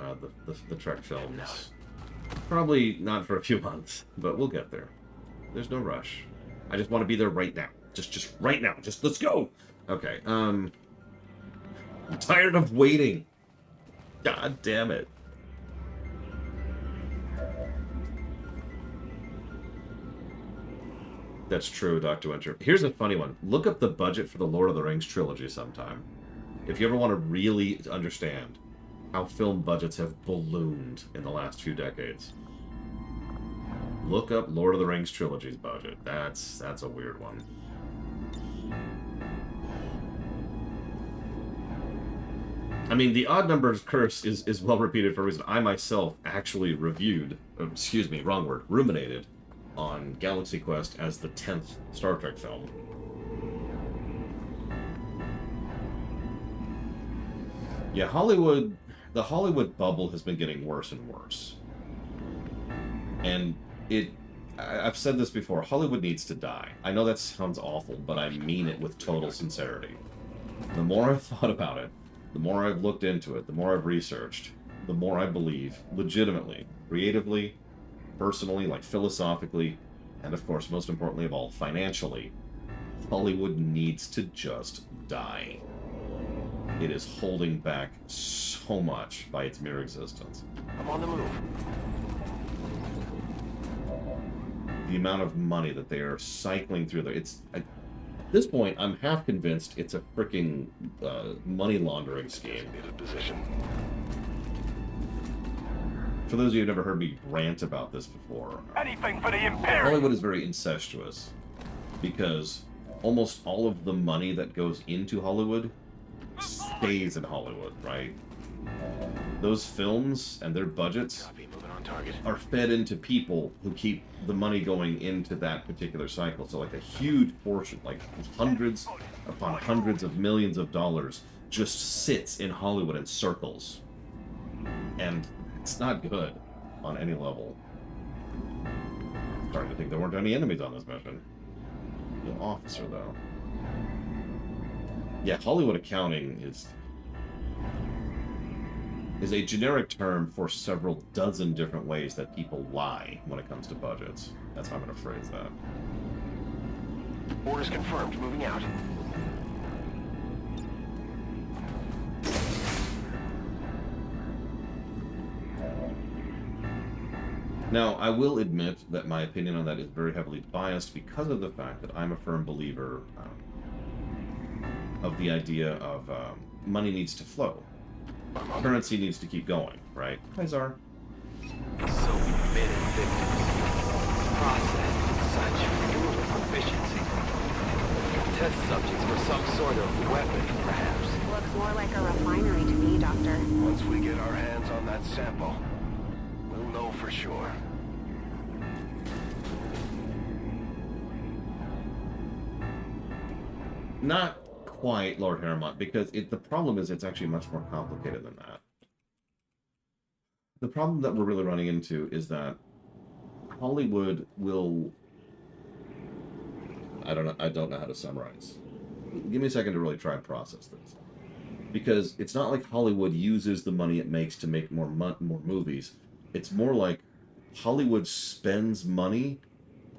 the Trek films. Probably not for a few months, but we'll get there. There's no rush. I just want to be there right now. Just right now. Just let's go. Okay. I'm tired of waiting. God damn it. That's true, Dr. Winter. Here's a funny one. Look up the budget for the Lord of the Rings trilogy sometime. If you ever want to really understand how film budgets have ballooned in the last few decades, look up Lord of the Rings trilogy's budget. That's a weird one. I mean, the odd numbers curse is well repeated for a reason. I myself actually reviewed, excuse me, wrong word, ruminated on Galaxy Quest as the 10th Star Trek film. Yeah, the Hollywood bubble has been getting worse and worse. And I've said this before, Hollywood needs to die. I know that sounds awful, but I mean it with total sincerity. The more I've thought about it, the more I've looked into it, the more I've researched, the more I believe, legitimately, creatively, personally, like philosophically, and of course, most importantly of all, financially, Hollywood needs to just die. It is holding back so much by its mere existence. I'm on the move. The amount of money that they are cycling through there, at this point, I'm half convinced it's a freaking money laundering scheme. For those of you who've never heard me rant about this before, Anything for the Imperium! Hollywood is very incestuous because almost all of the money that goes into Hollywood stays in Hollywood, right? Those films and their budgets are fed into people who keep the money going into that particular cycle. So like a huge portion, like hundreds upon hundreds of millions of dollars just sits in Hollywood in circles. And it's not good on any level. I'm starting to think there weren't any enemies on this mission. The officer, though. Yeah, Hollywood accounting is a generic term for several dozen different ways that people lie when it comes to budgets. That's how I'm going to phrase that. Orders confirmed. Moving out. Now, I will admit that my opinion on that is very heavily biased because of the fact that I'm a firm believer of the idea of money needs to flow. Currency needs to keep going, right? Hi, Czar. So many victims, processed with such brutal proficiency. Test subjects for some sort of weapon, perhaps. Looks more like a refinery to me, Doctor. Once we get our hands on that sample, we'll know for sure. Not quite, Lord Harrimont, because the problem is it's actually much more complicated than that. The problem that we're really running into is that Hollywood will... I don't know how to summarize. Give me a second to really try and process this. Because it's not like Hollywood uses the money it makes to make more movies. It's more like Hollywood spends money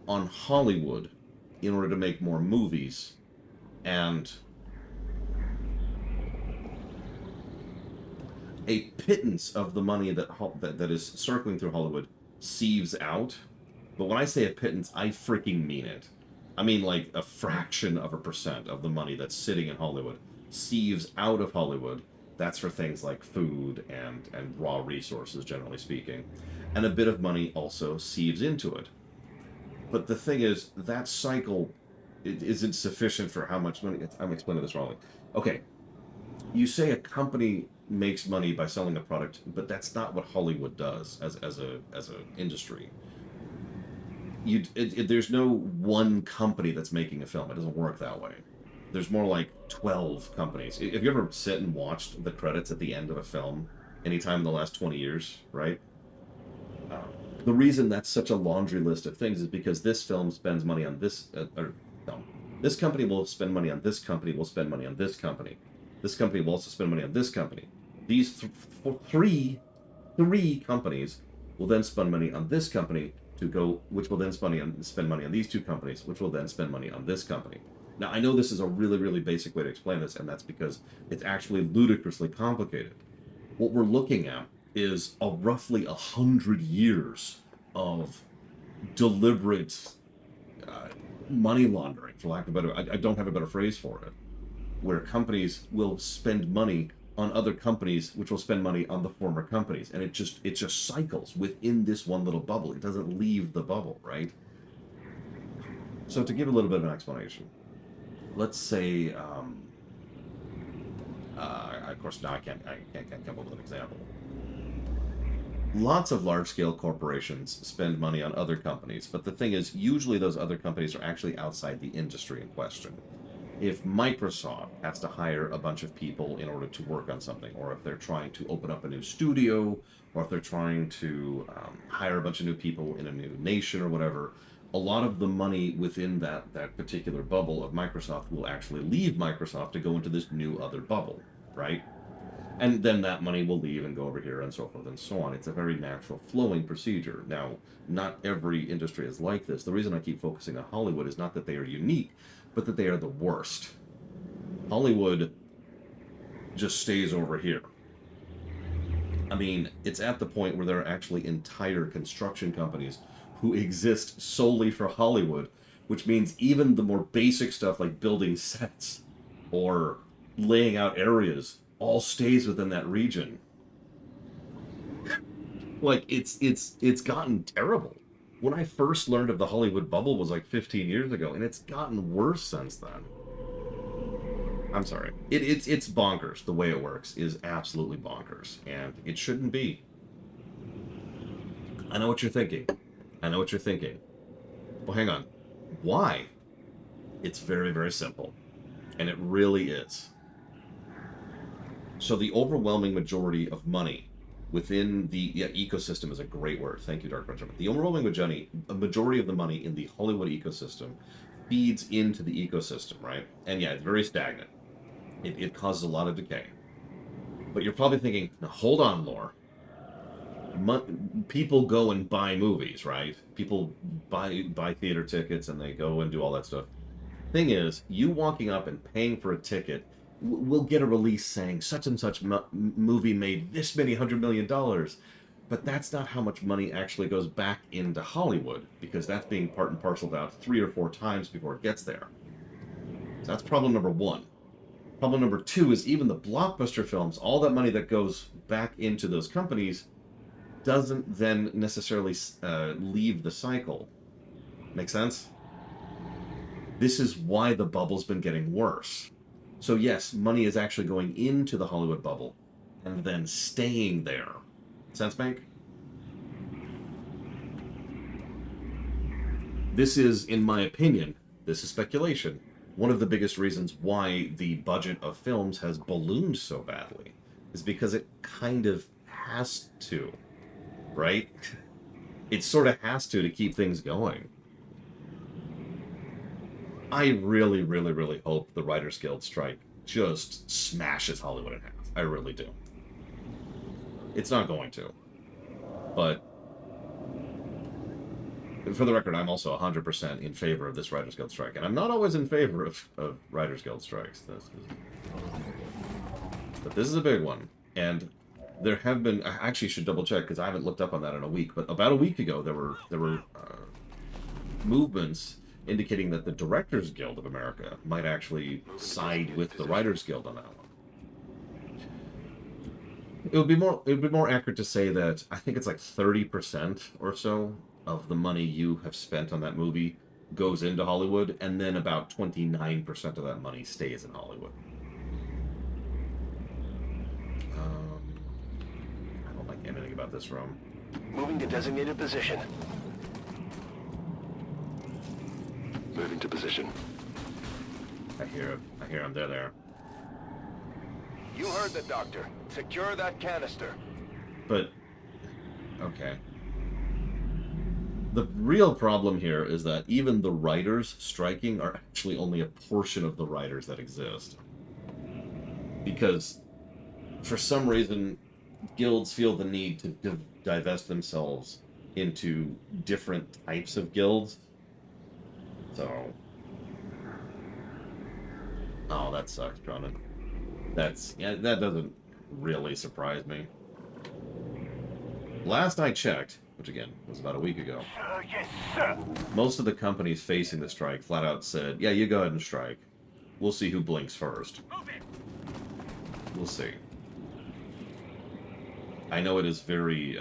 on Hollywood in order to make more movies, and a pittance of the money that is circling through Hollywood sieves out. But when I say a pittance, I freaking mean it. I mean like a fraction of a percent of the money that's sitting in Hollywood sieves out of Hollywood. That's for things like food and raw resources, generally speaking. And a bit of money also sieves into it. But the thing is, that cycle isn't sufficient for how much money. I'm explaining this wrongly. Okay, you say a company makes money by selling a product, but that's not what Hollywood does as a industry. There's no one company that's making a film. It doesn't work that way. There's more like 12 companies. If you ever sit and watched the credits at the end of a film, anytime in the last 20 years, right? The reason that's such a laundry list of things is because this film spends money on this, this company will spend money on this company, will spend money on this company. This company will also spend money on this company. These three companies will then spend money on this company which will then spend money on these two companies, which will then spend money on this company. Now, I know this is a really, really basic way to explain this, and that's because it's actually ludicrously complicated. What we're looking at is roughly 100 years of deliberate money laundering, for lack of a better, I don't have a better phrase for it, where companies will spend money on other companies, which will spend money on the former companies, and it just cycles within this one little bubble. It doesn't leave the bubble, right? So to give a little bit of an explanation, let's say, of course, now I can't come up with an example. Lots of large-scale corporations spend money on other companies, but the thing is, usually those other companies are actually outside the industry in question. If Microsoft has to hire a bunch of people in order to work on something, or if they're trying to open up a new studio, or if they're trying to hire a bunch of new people in a new nation or whatever, a lot of the money within that particular bubble of Microsoft will actually leave Microsoft to go into this new other bubble, right? And then that money will leave and go over here and so forth and so on. It's a very natural flowing procedure. Now, not every industry is like this. The reason I keep focusing on Hollywood is not that they are unique, but that they are the worst. Hollywood just stays over here. I mean, it's at the point where there are actually entire construction companies who exist solely for Hollywood, which means even the more basic stuff like building sets or laying out areas all stays within that region. Like, it's gotten terrible. When I first learned of the Hollywood bubble was like 15 years ago, and it's gotten worse since then. I'm sorry. It's bonkers. The way it works is absolutely bonkers, and it shouldn't be. I know what you're thinking. Well, hang on. Why? It's very, very simple. And it really is. So the overwhelming majority of money within the ecosystem is a great word. Thank you, Dark Benjamin. The overwhelming majority of the money in the Hollywood ecosystem feeds into the ecosystem, right? And yeah, it's very stagnant. It causes a lot of decay. But you're probably thinking, now hold on, Lore. People go and buy movies, right? People buy theater tickets and they go and do all that stuff. Thing is, you walking up and paying for a ticket will get a release saying such and such movie made this many $100 million, but that's not how much money actually goes back into Hollywood, because that's being part and parceled out 3 or 4 times before it gets there. So that's problem number 1. Problem number 2 is even the blockbuster films, all that money that goes back into those companies doesn't then necessarily leave the cycle. Make sense? This is why the bubble's been getting worse. So yes, money is actually going into the Hollywood bubble and then staying there. Sense make? This is, in my opinion, this is speculation, one of the biggest reasons why the budget of films has ballooned so badly is because it kind of has to, right? It sort of has to keep things going. I really, really, really hope the Writers Guild strike just smashes Hollywood in half. I really do. It's not going to. But for the record, I'm also 100% in favor of this Writers Guild strike. And I'm not always in favor of Writers Guild strikes. But this is a big one. And there have been... I actually should double check because I haven't looked up on that in a week. But about a week ago, there were movements indicating that the Directors Guild of America might actually side with the Writers Guild on that one. It would be more accurate to say that I think it's like 30% or so of the money you have spent on that movie goes into Hollywood, and then about 29% of that money stays in Hollywood. I don't like anything about this room. Moving to designated position. Moving to position. I hear him. They're there. You heard the doctor. Secure that canister. But, okay. The real problem here is that even the writers striking are actually only a portion of the writers that exist. Because, for some reason, guilds feel the need to divest themselves into different types of guilds. So... Oh, that sucks, Cronin. That doesn't really surprise me. Last I checked, which again was about a week ago, Yes, sir. most of the companies facing the strike flat out said, yeah, you go ahead and strike. We'll see who blinks first. We'll see. I know it is very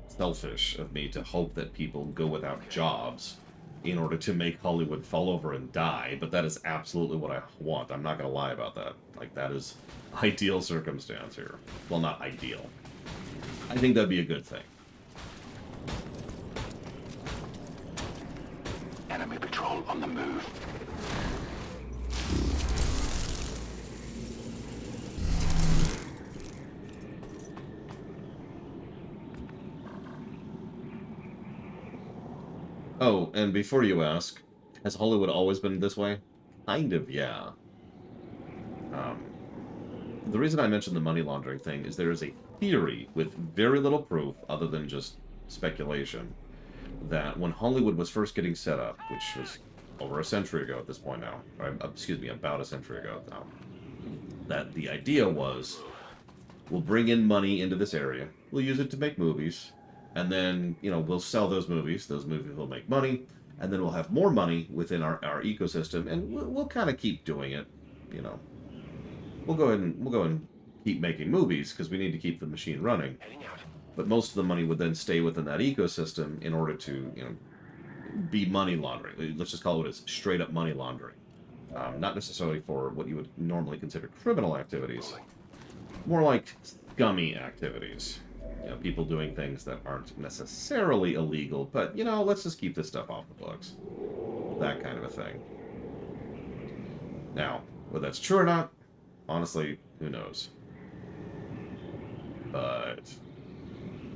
selfish of me to hope that people go without jobs in order to make Hollywood fall over and die, but that is absolutely what I want. I'm not going to lie about that. Like, that is ideal circumstance here. Well, not ideal. I think that'd be a good thing. Enemy patrol on the move. Oh, and before you ask, has Hollywood always been this way? Kind of, yeah. The reason I mentioned the money laundering thing is there is a theory with very little proof, other than just speculation, that when Hollywood was first getting set up, which was over a century ago at this point now, or, excuse me, about a century ago now, that the idea was, we'll bring in money into this area, we'll use it to make movies, and then, you know, we'll sell those movies will make money, and then we'll have more money within our ecosystem, and we'll kind of keep doing it, you know. We'll go ahead and keep making movies, because we need to keep the machine running. But most of the money would then stay within that ecosystem in order to, you know, be money laundering. Let's just call it what it is, straight up money laundering. Not necessarily for what you would normally consider criminal activities. More like scummy activities. You know, people doing things that aren't necessarily illegal, but, you know, let's just keep this stuff off the books. That kind of a thing. Now, whether that's true or not, honestly, who knows? But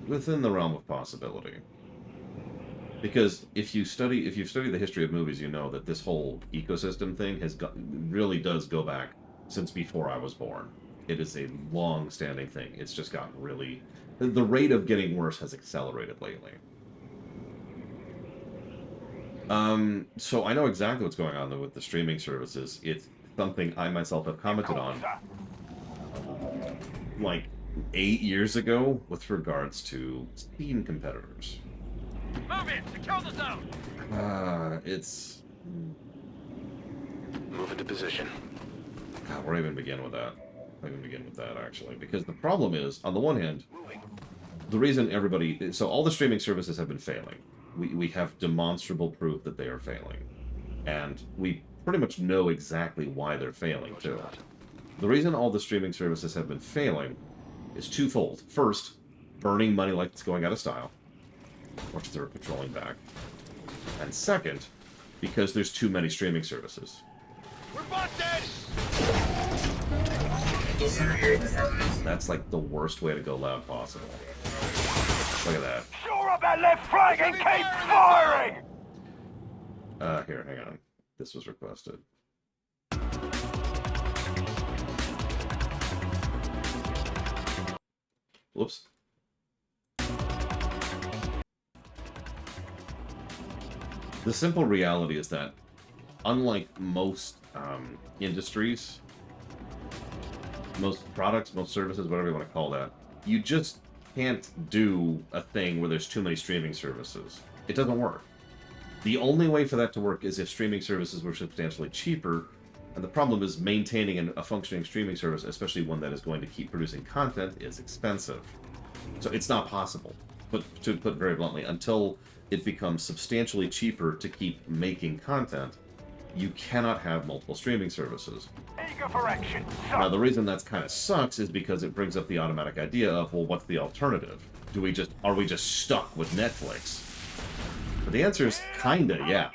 within the realm of possibility. Because if you've studied the history of movies, you know that this whole ecosystem thing really does go back since before I was born. It is a long-standing thing. It's just gotten really... The rate of getting worse has accelerated lately. So I know exactly what's going on with the streaming services. It's something I myself have commented on like 8 years ago with regards to Steam competitors. Move it! Secure the zone! It's... Move into position. God, where do I even begin with that? Actually. Because the problem is, on the one hand, the reason everybody... So all the streaming services have been failing. We have demonstrable proof that they are failing. And we pretty much know exactly why they're failing, too. The reason all the streaming services have been failing is twofold. First, burning money like it's going out of style, which they're controlling back. And second, because there's too many streaming services. We're busted! That's like the worst way to go loud possible. Look at that. Shore up that left flank and keep firing! Here, hang on. This was requested. Whoops. The simple reality is that, unlike most industries, most products, most services, whatever you want to call that, you just can't do a thing where there's too many streaming services. It doesn't work. The only way for that to work is if streaming services were substantially cheaper, and the problem is maintaining a functioning streaming service, especially one that is going to keep producing content, is expensive. So it's not possible. to put very bluntly, until it becomes substantially cheaper to keep making content, you cannot have multiple streaming services. Eager for action. Now, the reason that kind of sucks is because it brings up the automatic idea of, well, what's the alternative? Are we just stuck with Netflix? But the answer is kinda, yeah.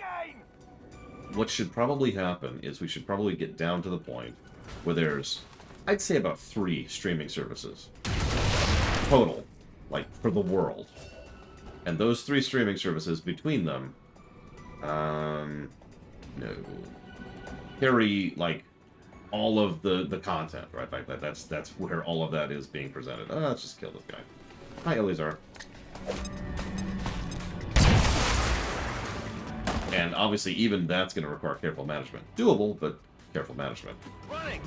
What should probably happen is we should probably get down to the point where there's, I'd say, about 3 streaming services total, like, for the world. And those 3 streaming services between them, no, carry, like, all of the content, right? Like, that's where all of that is being presented. Let's just kill this guy. Hi, Elizar. And obviously, even that's going to require careful management. Doable, but careful management. Running.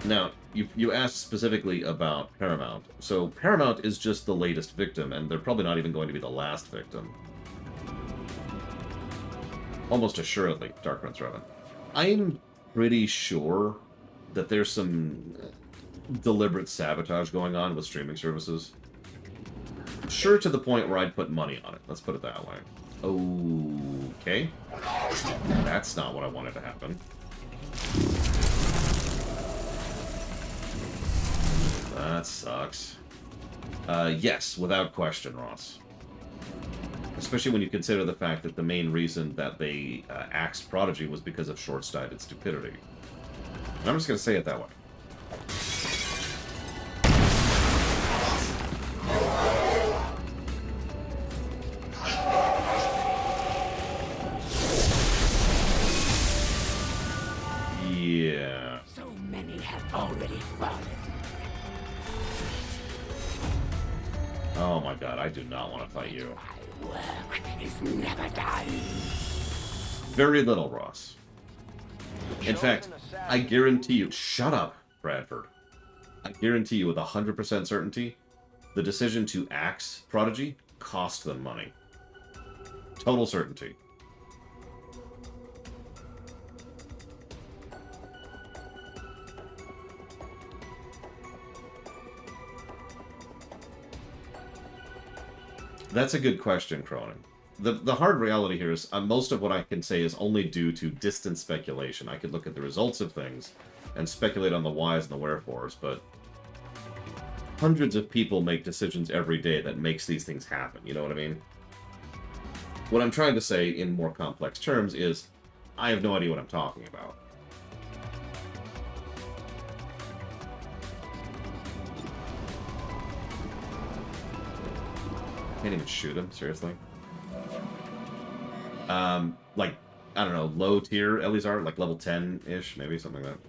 Now, you asked specifically about Paramount. So Paramount is just the latest victim, and they're probably not even going to be the last victim. Almost assuredly, Dark Prince Revan. I'm pretty sure that there's some deliberate sabotage going on with streaming services. Sure to the point where I'd put money on it. Let's put it that way. Okay. That's not what I wanted to happen. That sucks. Yes, without question, Ross. Especially when you consider the fact that the main reason that they axed Prodigy was because of short-sighted stupidity. And I'm just going to say it that way. Yeah. So many have already fallen. Oh my god, I do not want to fight you. My work is never done. Very little, Ross. In fact, I guarantee you... Shut up, Bradford. I guarantee you with 100% certainty, the decision to axe Prodigy cost them money. Total certainty. That's a good question, Cronin. The hard reality here is most of what I can say is only due to distant speculation. I could look at the results of things and speculate on the whys and the wherefores, but hundreds of people make decisions every day that makes these things happen, you know what I mean? What I'm trying to say in more complex terms is I have no idea what I'm talking about. Can't even shoot him, seriously. Like, I don't know, low tier Elizar, like level 10-ish, maybe, something like that.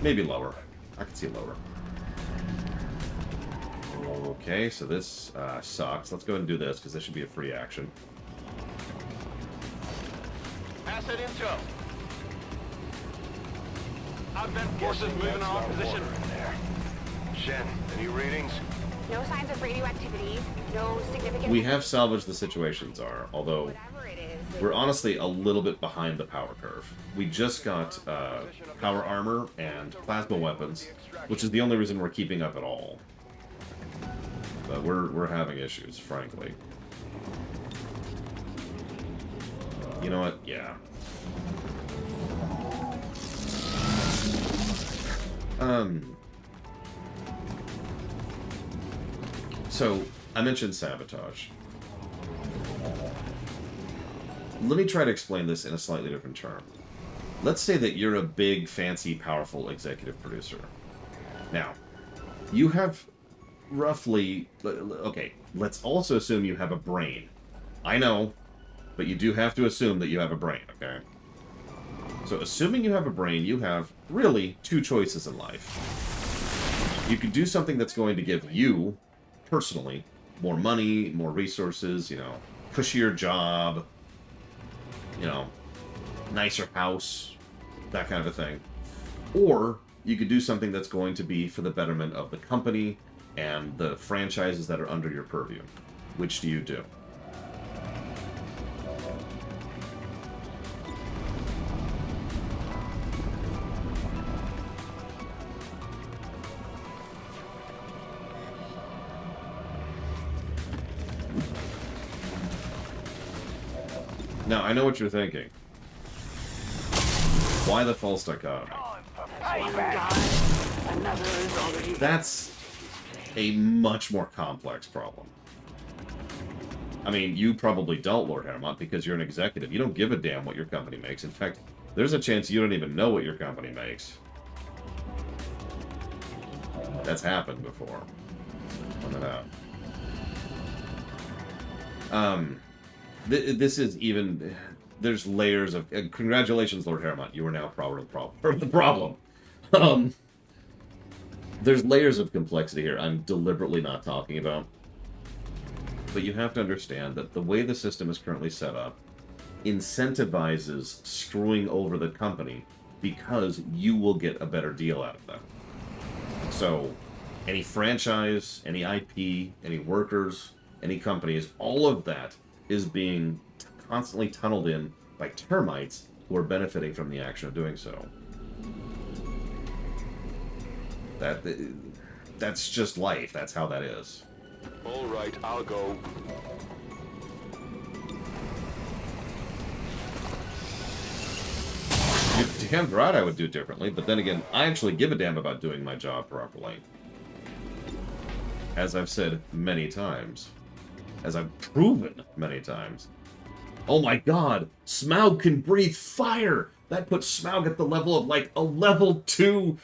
Maybe lower. I can see lower. Okay, so this sucks. Let's go ahead and do this, because this should be a free action. Asset intel. Outbound forces moving off position. Shen, any readings? No signs of radioactivity, no significant... We have salvaged the situation, Czar, although we're honestly a little bit behind the power curve. We just got power armor and plasma weapons, which is the only reason we're keeping up at all. But we're having issues, frankly. You know what? Yeah. So, I mentioned sabotage. Let me try to explain this in a slightly different term. Let's say that you're a big, fancy, powerful executive producer. Now, you have roughly... Okay, let's also assume you have a brain. I know, but you do have to assume that you have a brain, okay? So, assuming you have a brain, you have, really, 2 choices in life. You could do something that's going to give you... personally, more money, more resources, you know, cushier job, you know, nicer house, that kind of a thing. Or you could do something that's going to be for the betterment of the company and the franchises that are under your purview. Which do you do? Now, I know what you're thinking. Why the false dichotomy? That's a much more complex problem. I mean, you probably don't, Lord Haramont, because you're an executive. You don't give a damn what your company makes. In fact, there's a chance you don't even know what your company makes. That's happened before. Point that out. This is even... There's layers of... congratulations, Lord Haramont. You are now part of the problem. There's layers of complexity here I'm deliberately not talking about. But you have to understand that the way the system is currently set up incentivizes screwing over the company because you will get a better deal out of them. So, any franchise, any IP, any workers, any companies, all of that is being constantly tunneled in by termites who are benefiting from the action of doing so. That's just life. That's how that is. All right, I'll go. You're damn right I would do differently, but then again, I actually give a damn about doing my job properly. As I've said many times. As I've proven many times. Oh my god! Smaug can breathe fire! That puts Smaug at the level of, like, a level 2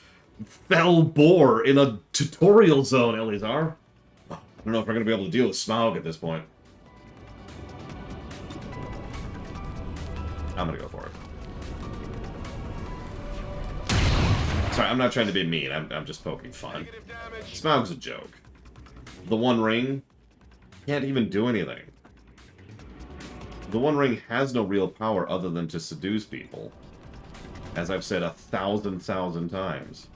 fell boar in a tutorial zone, Eleazar. I don't know if we're going to be able to deal with Smaug at this point. I'm going to go for it. Sorry, I'm not trying to be mean. I'm just poking fun. Smaug's a joke. The One Ring can't even do anything. The One Ring has no real power other than to seduce people. As I've said 1,000 times.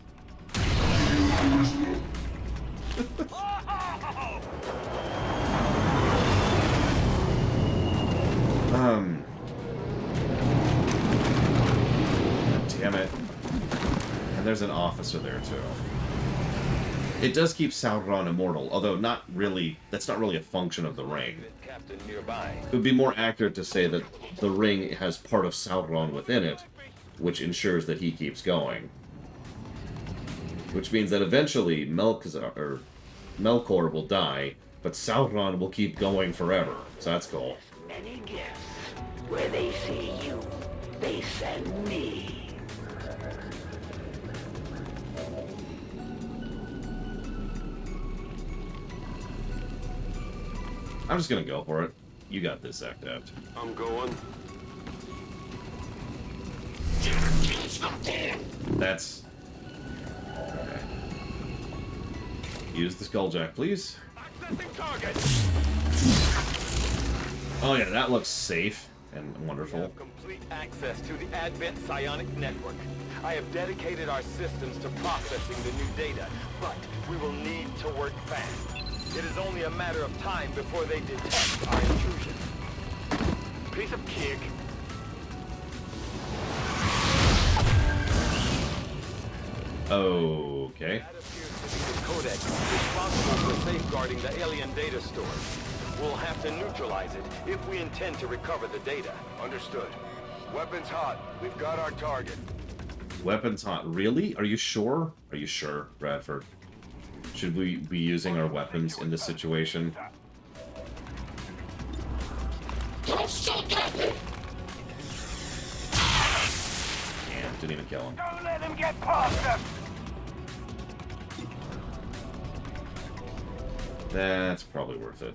Damn it. And there's an officer there, too. It does keep Sauron immortal, although not really... That's not really a function of the ring. It would be more accurate to say that the ring has part of Sauron within it, which ensures that he keeps going. Which means that eventually Melkor will die, but Sauron will keep going forever. So that's cool. Many gifts. Where they see you, they send me. I'm just gonna go for it. You got this, Actaft. I'm going. That's... Okay. Use the Skulljack, please. Oh yeah, that looks safe and wonderful. We have complete access to the Advent Psionic Network. I have dedicated our systems to processing the new data, but we will need to work fast. It is only a matter of time before they detect our intrusion. Piece of cake. Okay. That appears to be the codex responsible for safeguarding the alien data stores. We'll have to neutralize it if we intend to recover the data. Understood. Weapons hot. We've got our target. Weapons hot. Really? Are you sure? Are you sure, Bradford? Should we be using our weapons in this situation? Damn, didn't even kill him. Don't let him get past us! That's probably worth it.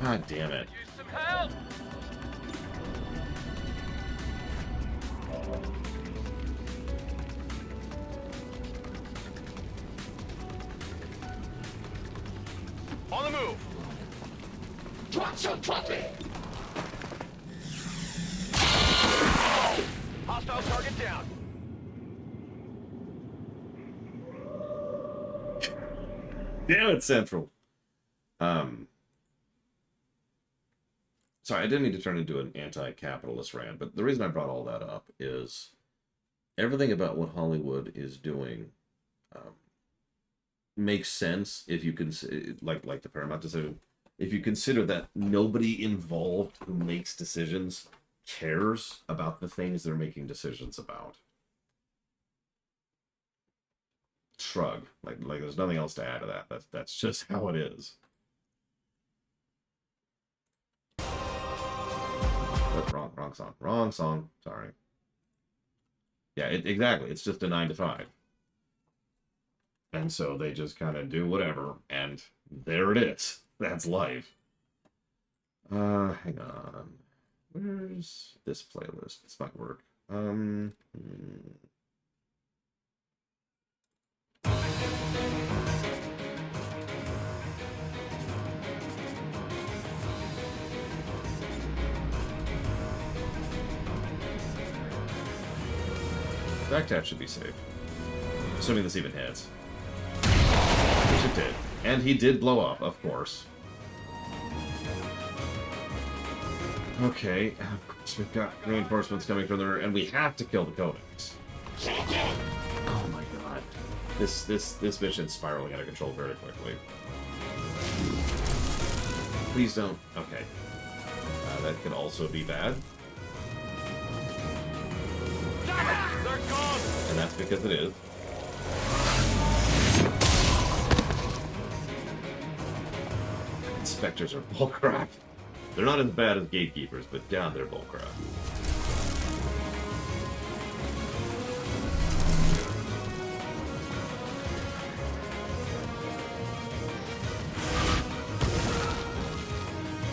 God damn it. Some help! On the move! Drop some puppy! Hostile target down. Damn it, Central. Sorry, I didn't mean to turn into an anti-capitalist rant, but the reason I brought all that up is everything about what Hollywood is doing makes sense if you can, like the Paramount decision, if you consider that nobody involved who makes decisions cares about the things they're making decisions about. Shrug. Like there's nothing else to add to that. That's just how it is. Oh, wrong song. Wrong song. Sorry. Yeah, exactly. It's just a 9 to 5. And so they just kind of do whatever, and there it is. That's life. Hang on. Where's this playlist? This might work. Backtab should be safe. Assuming this even hits. Which it did. And he did blow up, of course. Okay, of course we've got reinforcements coming from there, and we have to kill the Codex. Oh my god. This mission's spiraling out of control very quickly. Please don't. Okay. That could also be bad. And that's because it is. Inspectors are bullcrap. They're not as bad as gatekeepers, but God, they're bullcrap.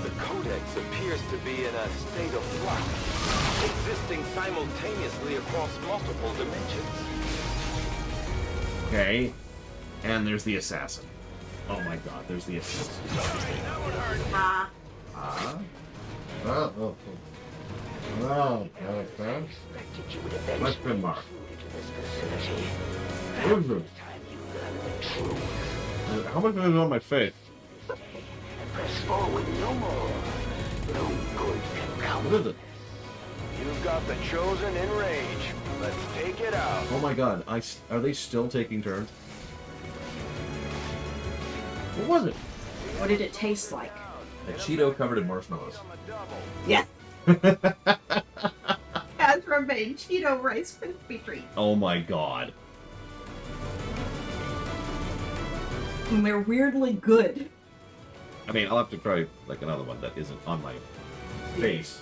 The Codex appears to be in a state of flux, existing simultaneously across multiple dimensions. Okay. And there's the assassin. Oh my god, there's the assassin. Oh, okay. Question mark. How much is on my face? Press forward no more. No good can come. What is it? You've got the Chosen in rage. Let's take it out. Oh my god, are they still taking turns? What was it? What did it taste like? A Cheeto covered in marshmallows. Yes. Ezra made Cheeto Rice Krispie treat. Oh my god. And they're weirdly good. I mean, I'll have to try like another one that isn't on my face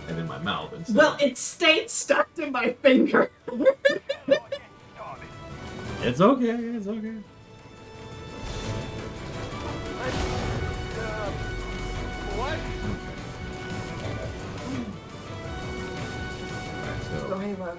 and in my mouth instead. Well, it stayed stuck to my finger. It's okay, it's okay. What? Right, so Go Halo.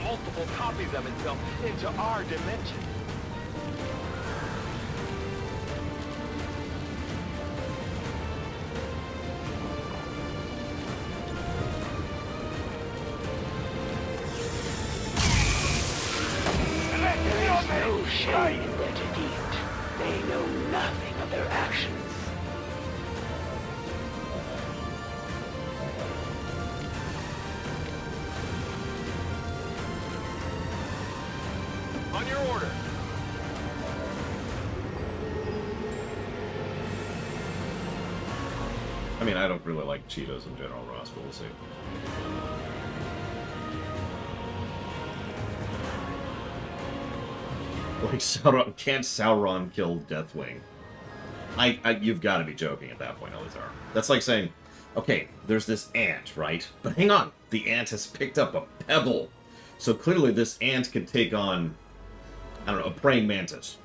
Multiple copies of itself into our dimension. There is no shame in their defeat. They know nothing of their actions. On your order. I mean, I don't really like Cheetos in general, Ross, but we'll see. Like Sauron, can't Sauron kill Deathwing? You've got to be joking at that point, Elizar. That's like saying, okay, there's this ant, right? But hang on, the ant has picked up a pebble. So clearly this ant can take on, I don't know, a praying mantis.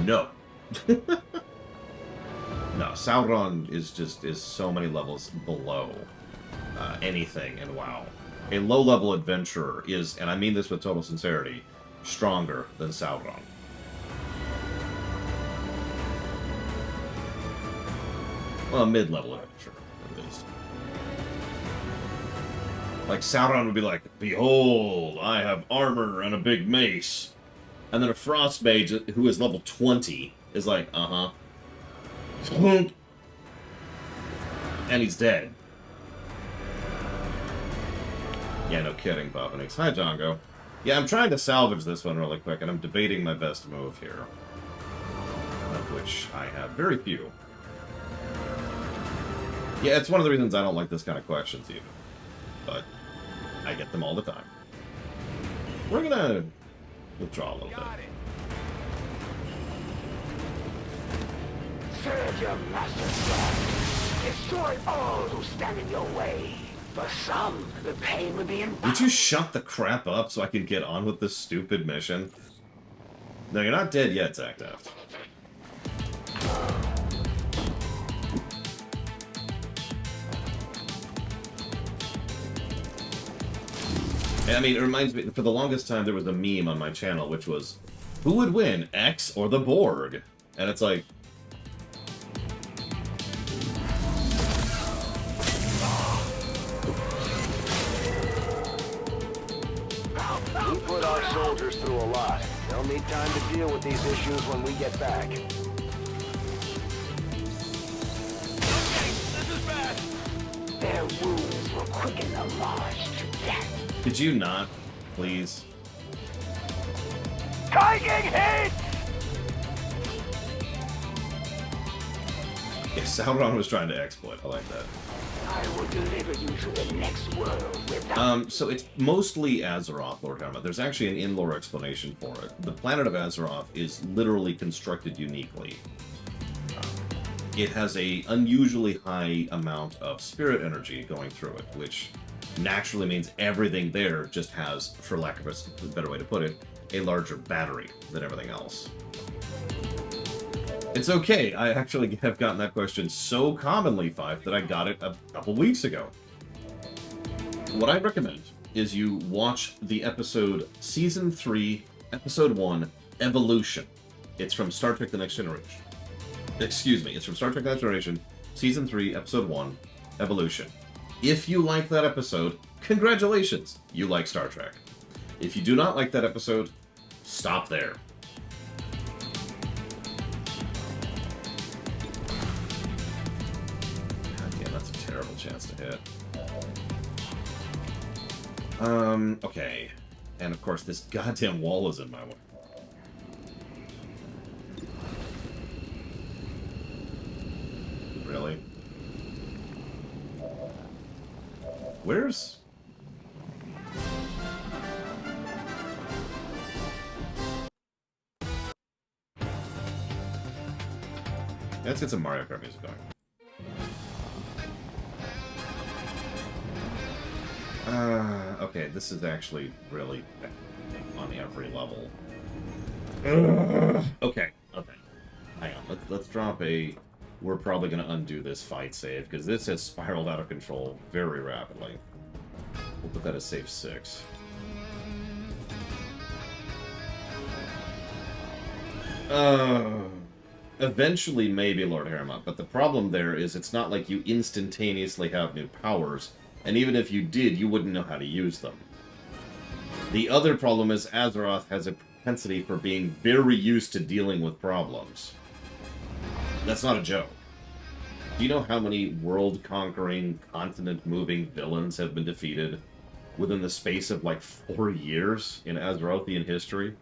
No. No, Sauron is so many levels below anything in WoW. A low-level adventurer is, and I mean this with total sincerity, stronger than Sauron. Well, a mid-level adventurer, at least. Like, Sauron would be like, behold, I have armor and a big mace. And then a frost mage who is level 20 is like, uh-huh. And he's dead. Yeah, no kidding, Bobanix. Hi, Django. Yeah, I'm trying to salvage this one really quick, and I'm debating my best move here. Of which I have very few. Yeah, it's one of the reasons I don't like this kind of questions, even. But I get them all the time. We're gonna withdraw a little bit. Serve your master's wrath. Destroy all who stand in your way. For some, the pain would be impossible. Would you shut the crap up so I can get on with this stupid mission? No, you're not dead yet, Zactaft. And I mean, it reminds me, for the longest time there was a meme on my channel which was, who would win, X or the Borg? And it's like, We put our soldiers through a lot. They'll need time to deal with these issues when we get back. Okay, this is bad. Their wounds will quicken the march to death. could you not, please? Taking hits! Yeah, Sauron was trying to exploit. I like that. I will deliver you to the next world without... So it's mostly Azeroth, Lord Helmet. There's actually an in-lore explanation for it. The planet of Azeroth is literally constructed uniquely. It has a unusually high amount of spirit energy going through it, which naturally means everything there just has, for lack of a better way to put it, a larger battery than everything else. It's okay, I actually have gotten that question so commonly, Fife, that I got it a couple weeks ago. What I recommend is you watch the episode Season 3, Episode 1, Evolution. It's from Star Trek The Next Generation. Excuse me, it's from Star Trek The Next Generation, Season 3, Episode 1, Evolution. If you like that episode, congratulations, you like Star Trek. If you do not like that episode, stop there. Terrible chance to hit. Okay. And of course, this goddamn wall is in my way. Really? Where's... Let's get some Mario Kart music going. Okay, this is actually really on every level. Okay. Hang on, let's drop a... We're probably going to undo this fight save, because this has spiraled out of control very rapidly. We'll put that as save 6. Eventually, maybe, Lord Harriman, but the problem there is it's not like you instantaneously have new powers. And even if you did, you wouldn't know how to use them. The other problem is Azeroth has a propensity for being very used to dealing with problems. That's not a joke. Do you know how many world-conquering, continent-moving villains have been defeated within the space of like 4 years in Azerothian history?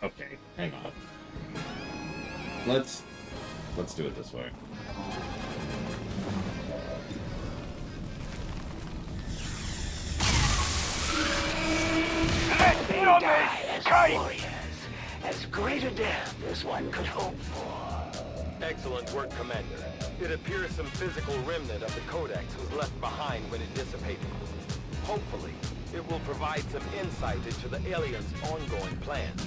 Okay, hang on. Let's do it this way. Hey, die as warriors, as great a death as one could hope for. Excellent work, Commander. It appears some physical remnant of the Codex was left behind when it dissipated. Hopefully, it will provide some insight into the aliens' ongoing plans.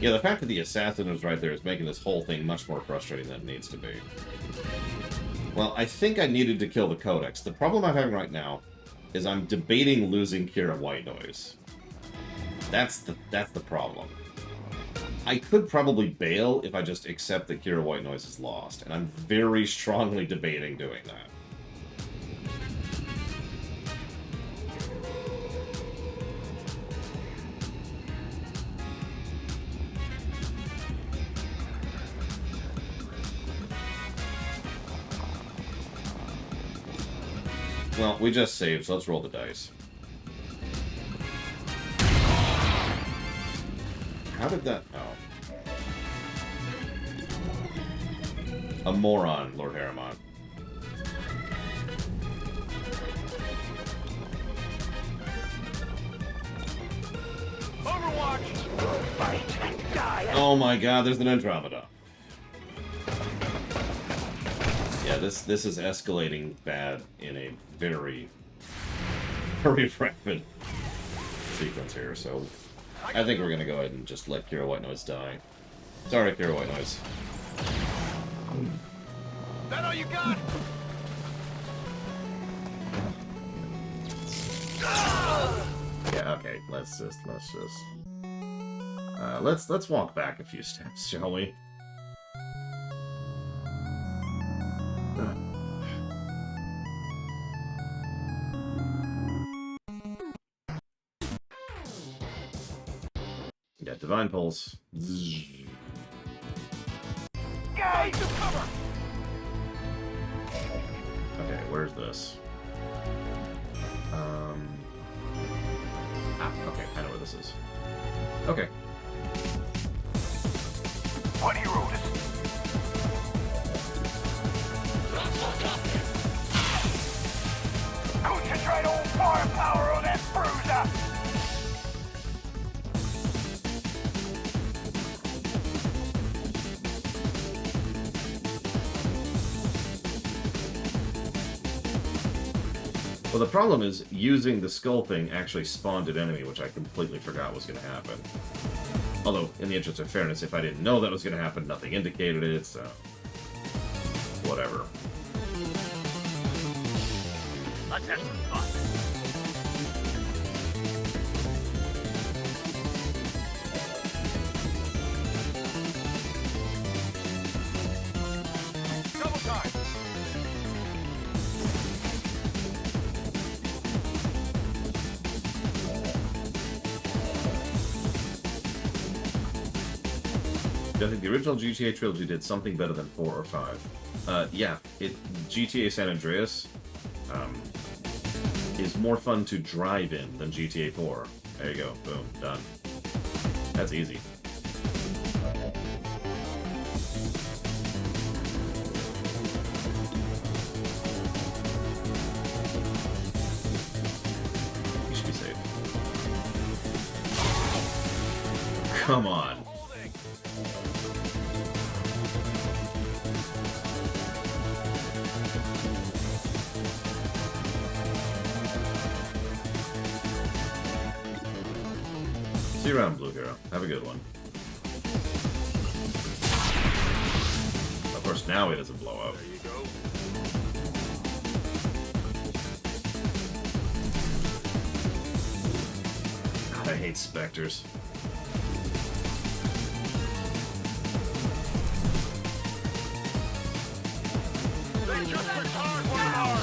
Yeah, the fact that the assassin is right there is making this whole thing much more frustrating than it needs to be. Well, I think I needed to kill the Codex. The problem I'm having right now is I'm debating losing Kira White Noise. That's the problem. I could probably bail if I just accept that Kira White Noise is lost, and I'm very strongly debating doing that. Well, we just saved, so let's roll the dice. How did that... Oh. A moron, Lord Harriman. Overwatch! Fight and die! Oh my god, there's an Andromeda. Yeah, this is escalating bad in a very rapid sequence here, so I think we're gonna go ahead and just let Kira White Noise die. Sorry, Kira White Noise. That all you got? Yeah, okay, let's walk back a few steps, shall we? Yeah, Divine Pulse. Guys, to cover! Okay, where's this? Okay, I know where this is. Okay. What he wrote Concentrate all firepower on that bruiser! Well, the problem is, using the skull thing actually spawned an enemy, which I completely forgot was going to happen. Although, in the interest of fairness, if I didn't know that was going to happen, nothing indicated it, so... whatever. Let's have some fun. Double time! I think the original GTA trilogy did something better than 4 or 5. Yeah, GTA San Andreas is more fun to drive in than GTA 4. There you go, boom, done. That's easy. You should be safe. Come on. See you around, Blue Hero. Have a good one. Of course, now he doesn't blow up. There you go. God, I hate specters. They just returned 1 hour!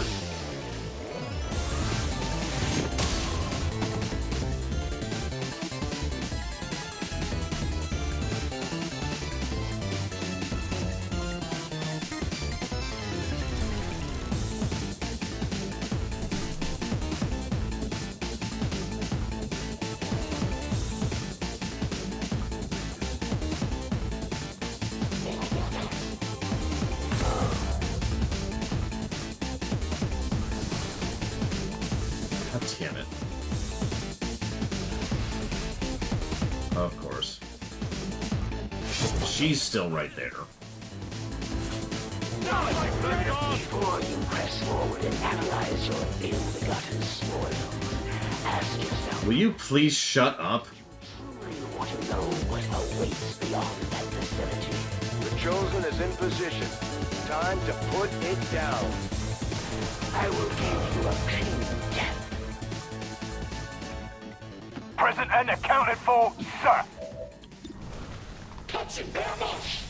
damn it. Of course. She's still right there. Before you press forward and analyze your ill-begotten spoils, ask yourself, Will you please shut up? you want to know what awaits beyond that facility? The Chosen is in position. Time to put it down. I will give you a clean death. Present and accounted for, sir. Touching their much.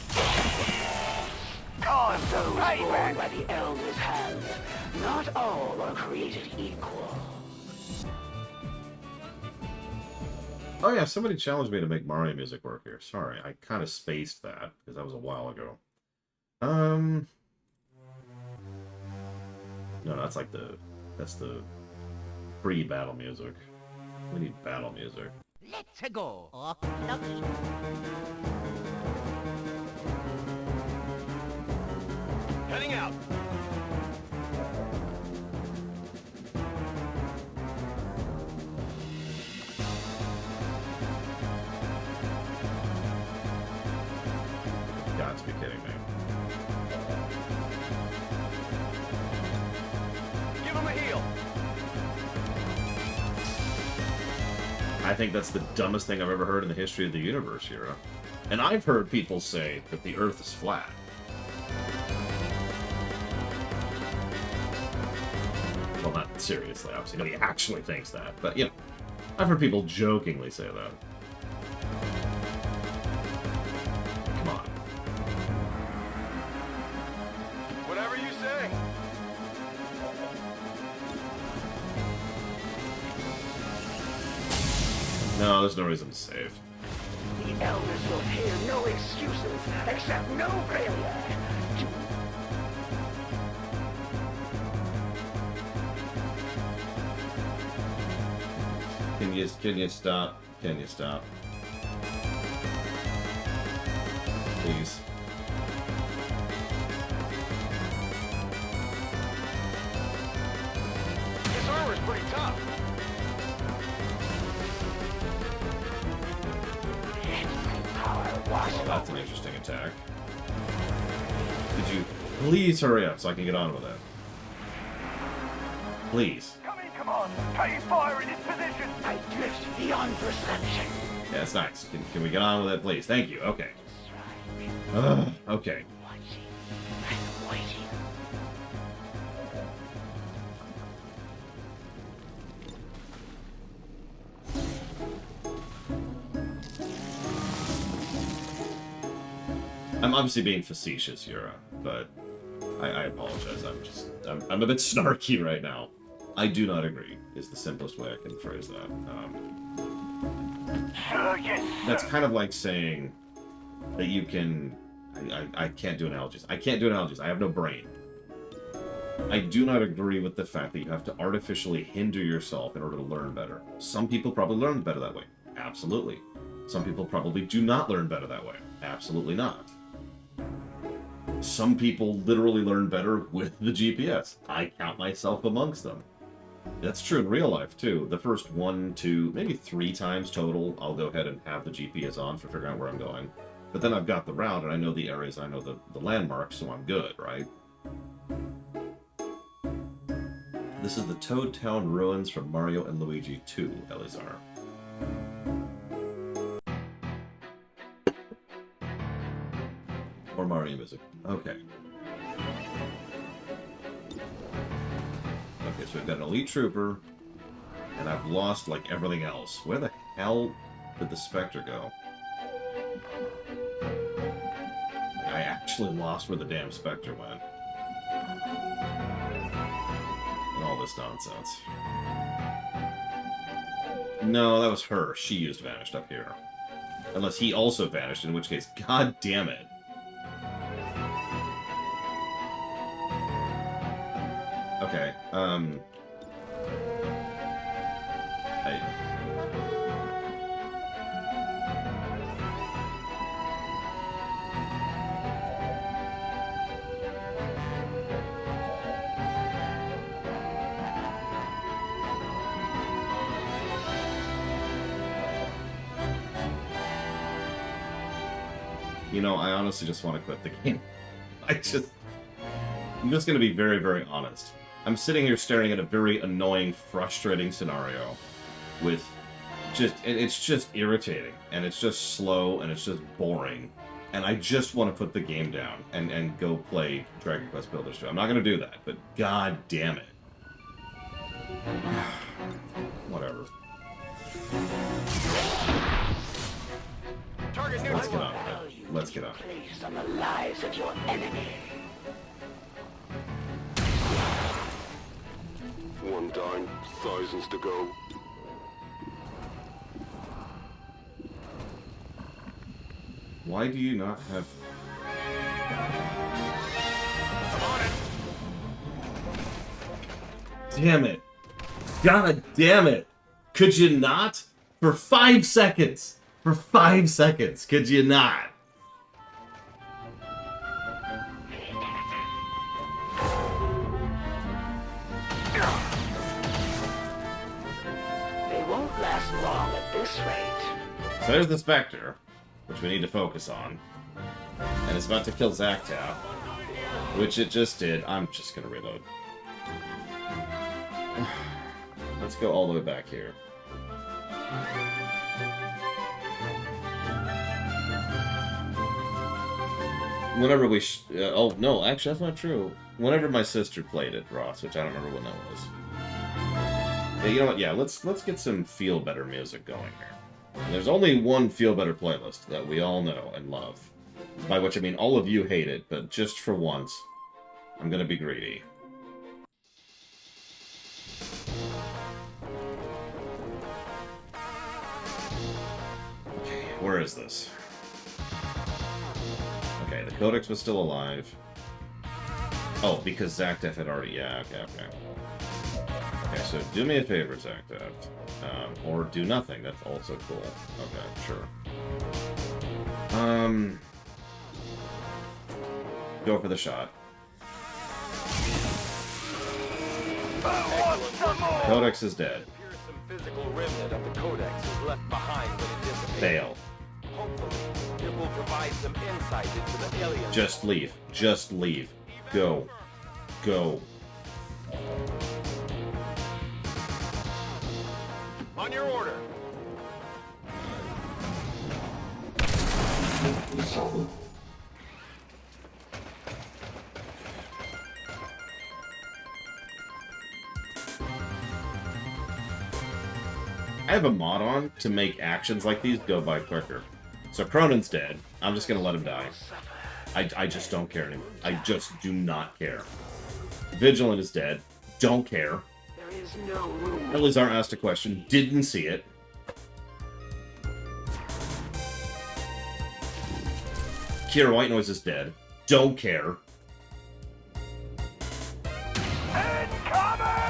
Time to Those pay born back. by the Elder's hand, not all are created equal. Oh yeah, somebody challenged me to make Mario music work here. Sorry, I kind of spaced that, because that was a while ago. No, that's like that's the pre-battle music. We need battle music. Let's go. Lucky. Heading out. Got to be kidding me. Give him a heel. I think that's the dumbest thing I've ever heard in the history of the universe, Hero. And I've heard people say that the Earth is flat. Well, not seriously, obviously. Nobody actually thinks that. But, you know, I've heard people jokingly say that. Come on. Whatever you say. No, there's no reason to save. The Elders will hear no excuses except no failure. Can you stop? Can you stop? Please. This armor's pretty tough. Oh, that's an interesting attack. Could you please hurry up so I can get on with it? Please. Come on. Take fire in this position. I drift beyond perception. Yeah, that's nice. Can we get on with it, please? Thank you. Okay. Okay. I'm obviously being facetious, Yura, but I apologize. I'm a bit snarky right now. I do not agree, is the simplest way I can phrase that. That's kind of like saying that you can... I can't do analogies. I can't do analogies. I have no brain. I do not agree with the fact that you have to artificially hinder yourself in order to learn better. Some people probably learn better that way. Absolutely. Some people probably do not learn better that way. Absolutely not. Some people literally learn better with the GPS. I count myself amongst them. That's true in real life, too. The first 1, 2, maybe 3 times total, I'll go ahead and have the GPS on for figuring out where I'm going. But then I've got the route, and I know the areas, I know the landmarks, so I'm good, right? This is the Toad Town ruins from Mario and Luigi 2, Elizar. Or Mario music. Okay. Okay, so we've got an elite trooper, and I've lost, like, everything else. Where the hell did the Spectre go? I actually lost where the damn Spectre went. And all this nonsense. No, that was her. She used vanished up here. Unless he also vanished, in which case, god damn it. Okay, You know, I honestly just want to quit the game. I'm just going to be very, very honest. I'm sitting here staring at a very annoying, frustrating scenario with it's just irritating, and it's just slow, and it's just boring, and I just want to put the game down and go play Dragon Quest Builders 2. I'm not going to do that, but god damn it. Whatever. Let's get on with it. Let's get on. Place on the lives of your enemy. One down, thousands to go. Why do you not have... Damn it. God damn it. Could you not? For 5 seconds. For 5 seconds. Could you not? They won't last long at this rate. So there's the Spectre, which we need to focus on. And it's about to kill Zactap, which it just did. I'm just gonna reload. Let's go all the way back here. Whenever we... oh, no, actually, that's not true. Whenever my sister played it, Ross, which I don't remember when that was. Yeah, you know what? Yeah, let's get some Feel Better music going here. There's only one Feel Better playlist that we all know and love. By which I mean all of you hate it, but just for once, I'm gonna be greedy. Okay, where is this? Okay, the Codex was still alive. Oh, because Zactef had already... yeah, okay. Okay, so do me a favor, Zactef. Or do nothing, that's also cool. Okay, sure. Go for the shot. Codex is dead. Physical remnant of the Codex is left behind when it dissipates. Fail. Hopefully, it will provide some insight into the aliens. Just leave. Just leave. Go. Go. On your order. I have a mod on to make actions like these go by quicker. So Cronin's dead. I'm just gonna let him die. I just don't care anymore. I just do not care. Vigilant is dead. Don't care. There is no room. Elizar asked a question. Didn't see it. Kira White Noise is dead. Don't care. Incoming!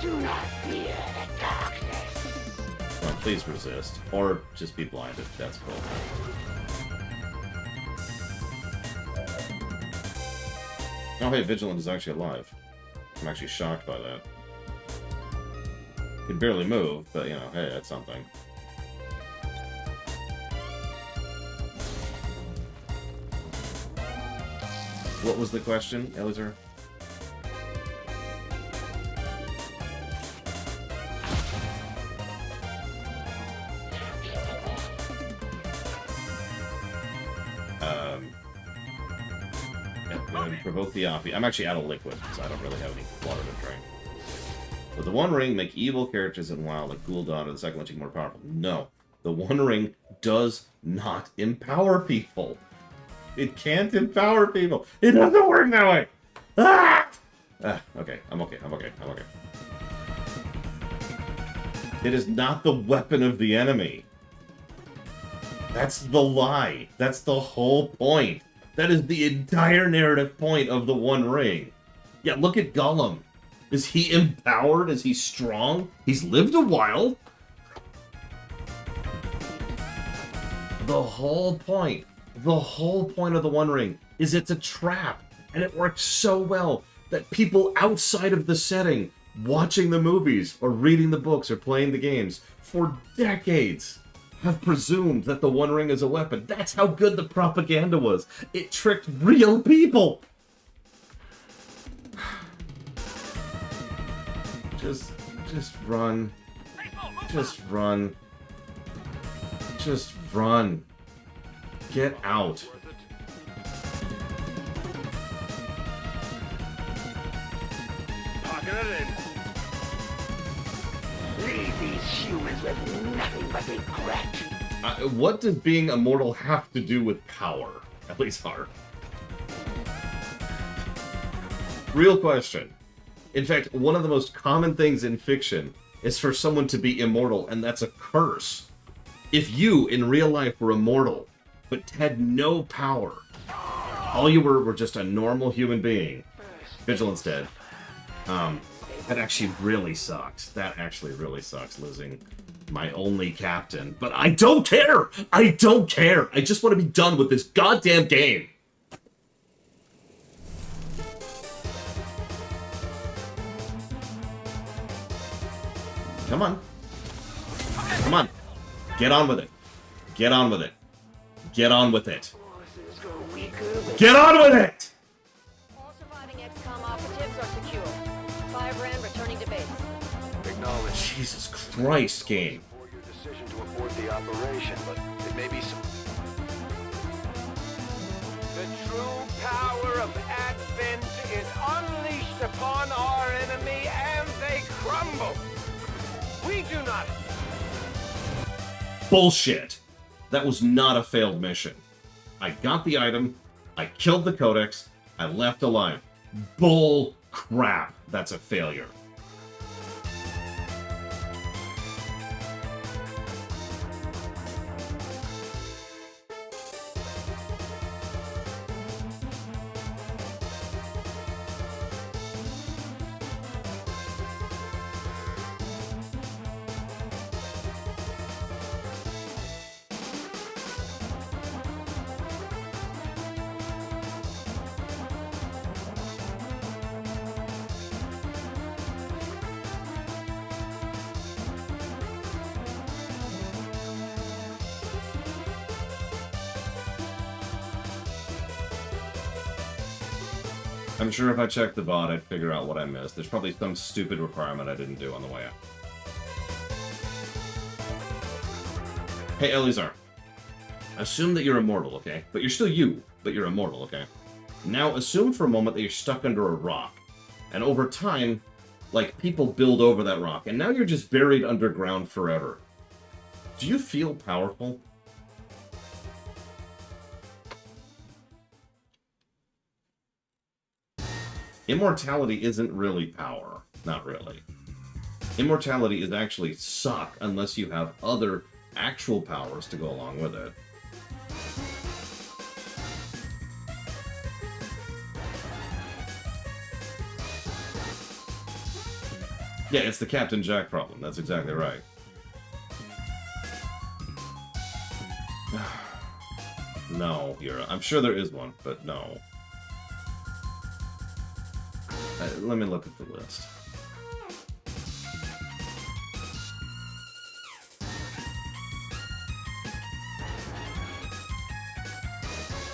Do not fear the darkness. Well, please resist. Or just be blinded. That's cool. Oh, hey, Vigilant is actually alive. I'm actually shocked by that. Can barely move, but, you know, hey, that's something. What was the question, Elizar? Provoke the Oppie. I'm actually out of liquid, so I don't really have any water to drink. With the One Ring, make evil characters in WoW like Gul'dan or the second one more powerful. No. The One Ring does not empower people. It can't empower people. It doesn't work that way. Ah! Okay. I'm okay. It is not the weapon of the enemy. That's the lie. That's the whole point. That is the entire narrative point of the One Ring. Yeah, look at Gollum. Is he empowered? Is he strong? He's lived a while. The whole point of the One Ring is it's a trap. And it works so well that people outside of the setting watching the movies or reading the books or playing the games for decades have presumed that the One Ring is a weapon. That's how good the propaganda was. It tricked real people. Just run. Just run. Just run. Get out. Pocket it in. Leave these humans with nothing but regret. What does being immortal have to do with power? At least hard. Real question. In fact, one of the most common things in fiction is for someone to be immortal, and that's a curse. If you, in real life, were immortal, but had no power, all you were just a normal human being, Vigilance dead, that actually really sucks. That actually really sucks, losing my only captain. But I don't care! I don't care! I just want to be done with this goddamn game! Come on. Come on. Get on with it. Get on with it. Get on with it. Get on with it! All surviving XCOM operatives are secure. 5 Rand returning to base. Acknowledge. Jesus Christ, game. For your decision to abort the operation, but it may be some... The true power of Advent is unleashed upon our enemy, and they crumble. We do not. Bullshit. That was not a failed mission. I got the item, I killed the Codex, I left alive. Bull crap. That's a failure. I'm sure if I checked the bot, I'd figure out what I missed. There's probably some stupid requirement I didn't do on the way out. Hey, Eleazar. Assume that you're immortal, okay? But you're still you, but you're immortal, okay? Now, assume for a moment that you're stuck under a rock. And over time, like, people build over that rock. And now you're just buried underground forever. Do you feel powerful? Immortality isn't really power. Not really. Immortality is actually suck unless you have other actual powers to go along with it. Yeah, it's the Captain Jack problem. That's exactly right. No, I'm sure there is one, but no. Let me look at the list.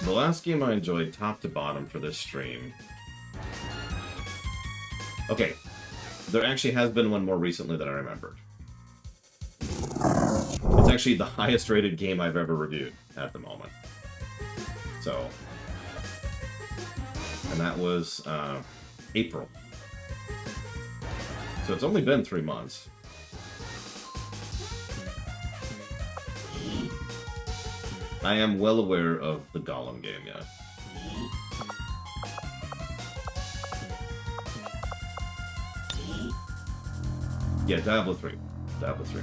The last game I enjoyed top to bottom for this stream... Okay, there actually has been one more recently that I remembered. It's actually the highest rated game I've ever reviewed at the moment. So... And that was, April. So it's only been 3 months. I am well aware of the Gollum game, yeah. Yeah, Diablo 3. Diablo 3.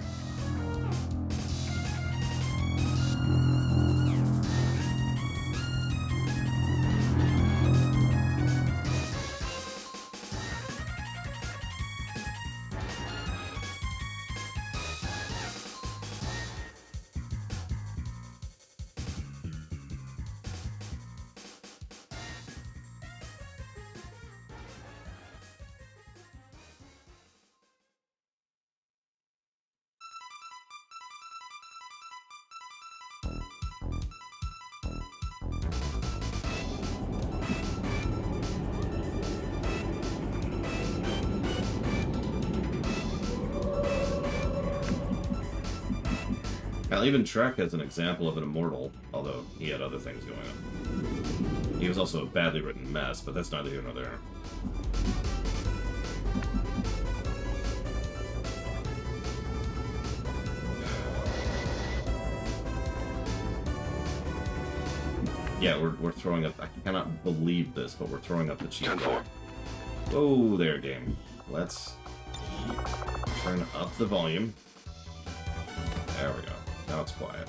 I'll even Trek as an example of an immortal, although he had other things going on. He was also a badly written mess, but that's neither here nor there. Yeah, we're throwing up. I cannot believe this, but we're throwing up the cheat code. Whoa there, game. Let's turn up the volume. There we go. Now it's quiet.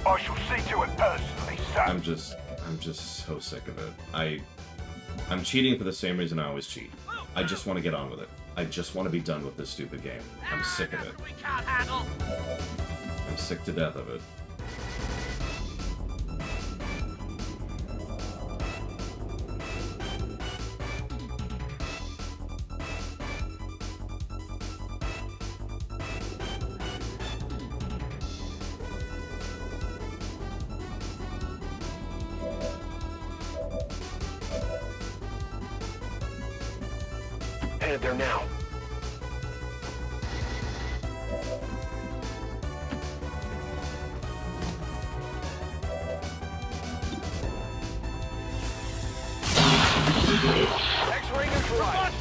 I shall see to it personally, sir. I'm just so sick of it. I'm cheating for the same reason I always cheat. I just want to get on with it. I just want to be done with this stupid game. I'm sick of it. I'm sick to death of it. Headed there now. X-ray neutralized.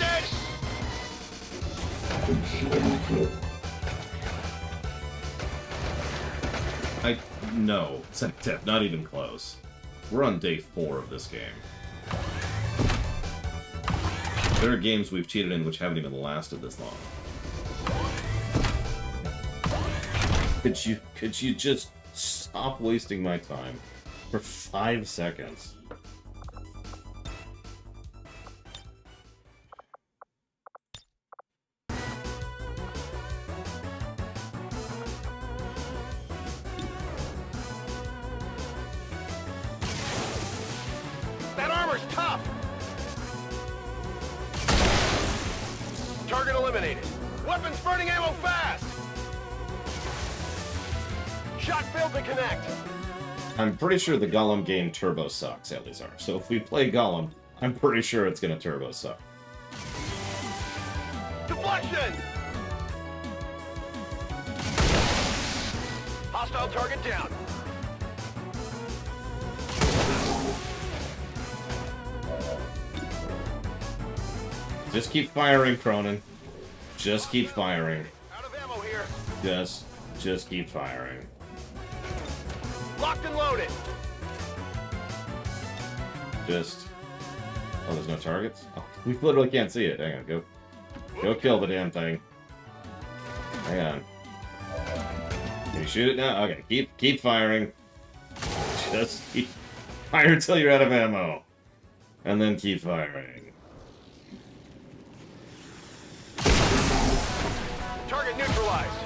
No, Tech, not even close. We're on day 4 of this game. There are games we've cheated in which haven't even lasted this long. Could you just stop wasting my time for 5 seconds? That armor's tough! Target eliminated. Weapons burning ammo fast! Shot failed to connect. I'm pretty sure the Gollum game turbo sucks, Elizar. So if we play Gollum, I'm pretty sure it's gonna turbo suck. Deflection! Hostile target down. Just keep firing, Cronin. Just keep firing. Out of ammo here. Just keep firing. Locked and loaded. Just... Oh, there's no targets? Oh, we literally can't see it. Hang on, go kill the damn thing. Hang on. Can you shoot it now? Okay, keep firing. Just keep fire until you're out of ammo. And then keep firing. Target neutralized.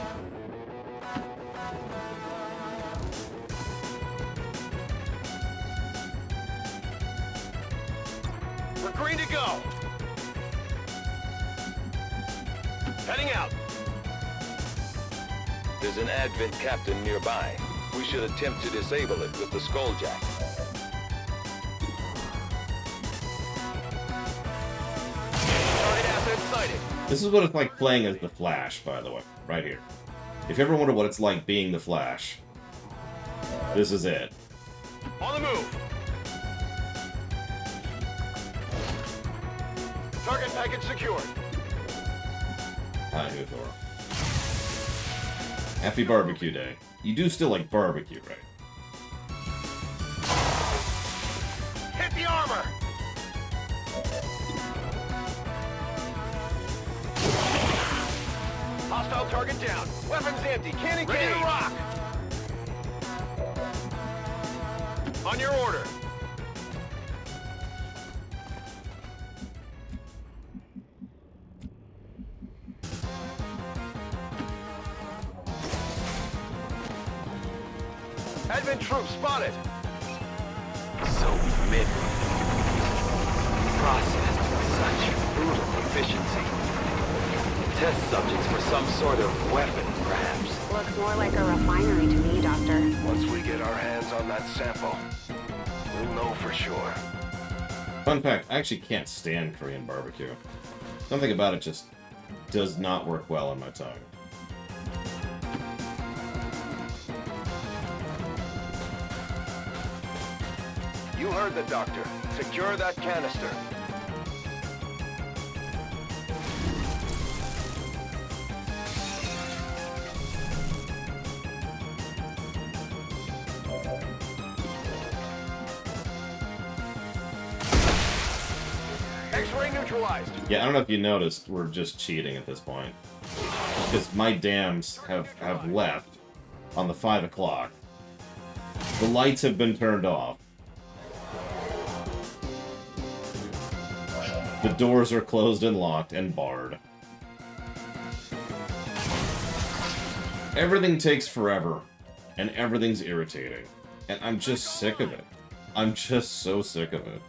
We're green to go. Heading out. There's an Advent captain nearby. We should attempt to disable it with the Skulljack. Target asset sighted. This is what it's like playing as the Flash, by the way, right here. If you ever wonder what it's like being the Flash, this is it. On the move. Target package secured. Hi, Uthor. Happy Barbecue Day. You do still like barbecue, right? Hit the armor. Hostile target down. Weapons empty. Cannon ready to rock. On your order. Advent troops spotted. So many. Processed with such brutal efficiency. Test subjects for some sort of weapon, perhaps. Looks more like a refinery to me, Doctor. Once we get our hands on that sample, we'll know for sure. Fun fact, I actually can't stand Korean barbecue. Something about it just does not work well on my tongue. You heard the doctor. Secure that canister. X-ray neutralized. Yeah, I don't know if you noticed, we're just cheating at this point. Because my dams have left on the 5 o'clock. The lights have been turned off. The doors are closed and locked and barred. Everything takes forever, and everything's irritating. And I'm just sick of it. I'm just so sick of it.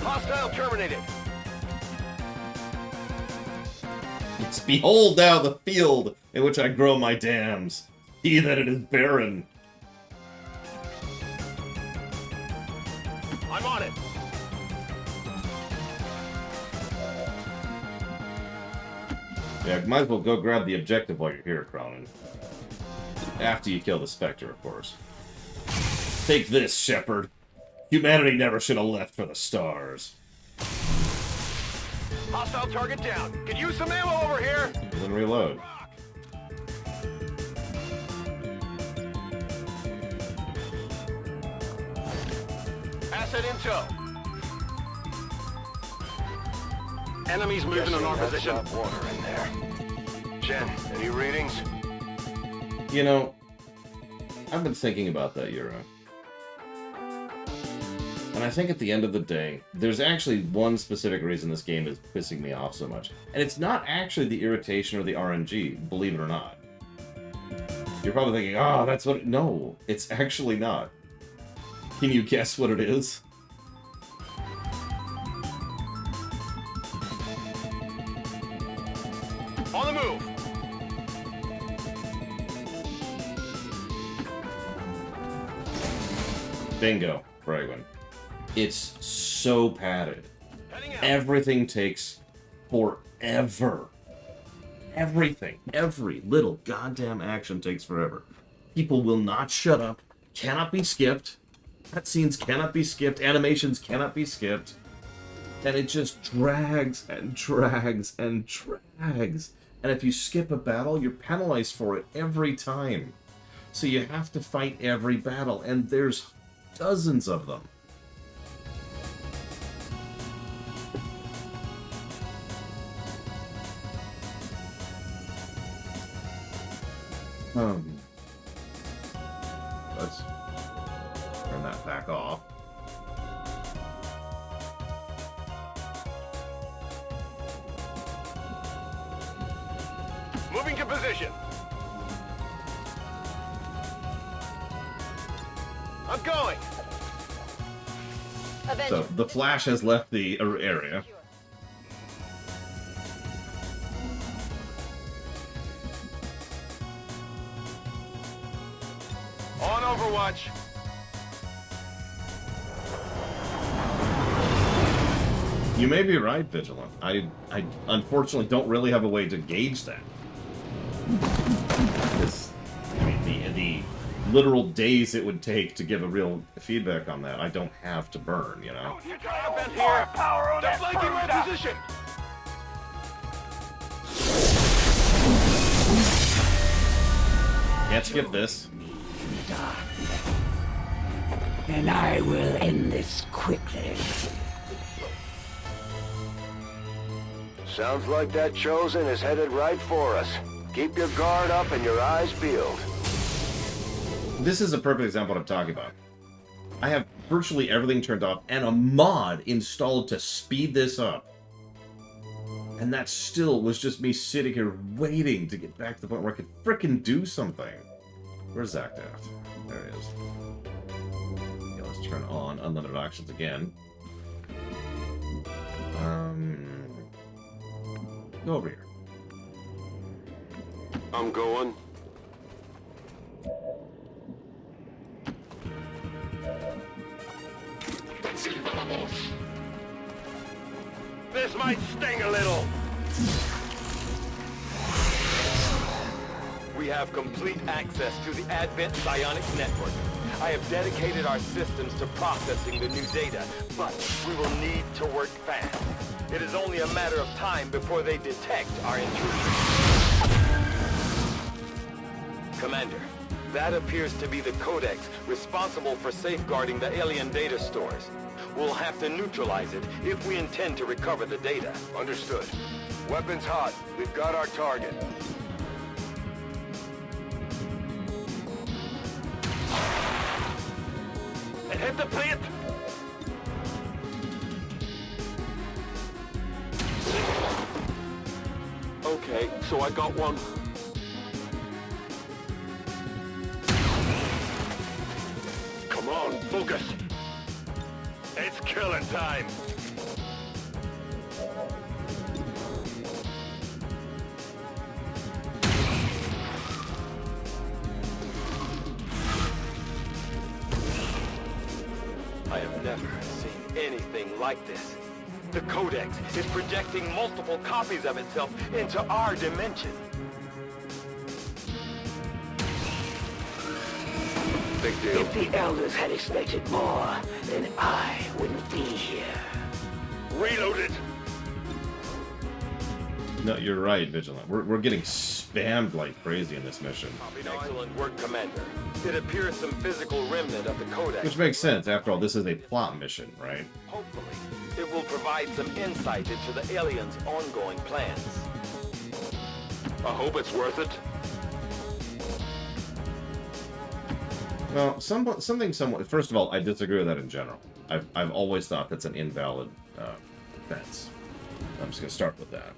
Hostile terminated. Yes, behold now the field in which I grow my dams. See that it is barren. I'm on it. Yeah, might as well go grab the objective while you're here, Cronin. After you kill the Spectre, of course. Take this, Shepard. Humanity never should have left for the stars. Hostile target down. Could use some ammo over here. Then reload. Asset in tow. Enemies moving in our position. Water in there. Jen, any readings? You know, I've been thinking about that, Euro. And I think at the end of the day, there's actually one specific reason this game is pissing me off so much. And it's not actually the irritation or the RNG, believe it or not. You're probably thinking, oh, that's what... No, it's actually not. Can you guess what it is? On the move. Bingo, Fragwin. It's so padded. Everything takes forever. Everything. Every little goddamn action takes forever. People will not shut up. Cannot be skipped. Cutscenes cannot be skipped. Animations cannot be skipped. And it just drags and drags and drags. And if you skip a battle, you're penalized for it every time. So you have to fight every battle, and there's dozens of them. Let's turn that back off. Moving to position. I'm going. So the Flash has left the area. On Overwatch. You may be right, Vigilant. I unfortunately don't really have a way to gauge that. I mean, the literal days it would take to give a real feedback on that, I don't have to burn, you know? Power on that flanking right position. Can't skip this. And I will end this quickly. Sounds like that Chosen is headed right for us. Keep your guard up and your eyes peeled. This is a perfect example of what I'm talking about. I have virtually everything turned off and a mod installed to speed this up. And that still was just me sitting here waiting to get back to the point where I could frickin' do something. Where's Zactaft? There he is. Okay, let's turn on unlimited options again. Go over here. I'm going. This might sting a little. We have complete access to the Advent Psionic Network. I have dedicated our systems to processing the new data, but we will need to work fast. It is only a matter of time before they detect our intrusion. Commander, that appears to be the Codex responsible for safeguarding the alien data stores. We'll have to neutralize it if we intend to recover the data. Understood. Weapons hot. We've got our target. And hit the plate! Okay, so I got one. Come on, focus. It's killing time. I have never seen anything like this. The Codex is projecting multiple copies of itself into our dimension. Big deal. If the Elders had expected more, then I wouldn't be here. Reload it. No, you're right, Vigilant. We're getting spammed like crazy in this mission. Excellent work, Commander. It appears some physical remnant of the Codex. Which makes sense. After all, this is a plot mission, right? Hopefully, it will provide some insight into the aliens' ongoing plans. I hope it's worth it. Well, something somewhat... First of all, I disagree with that in general. I've always thought that's an invalid defense. I'm just going to start with that.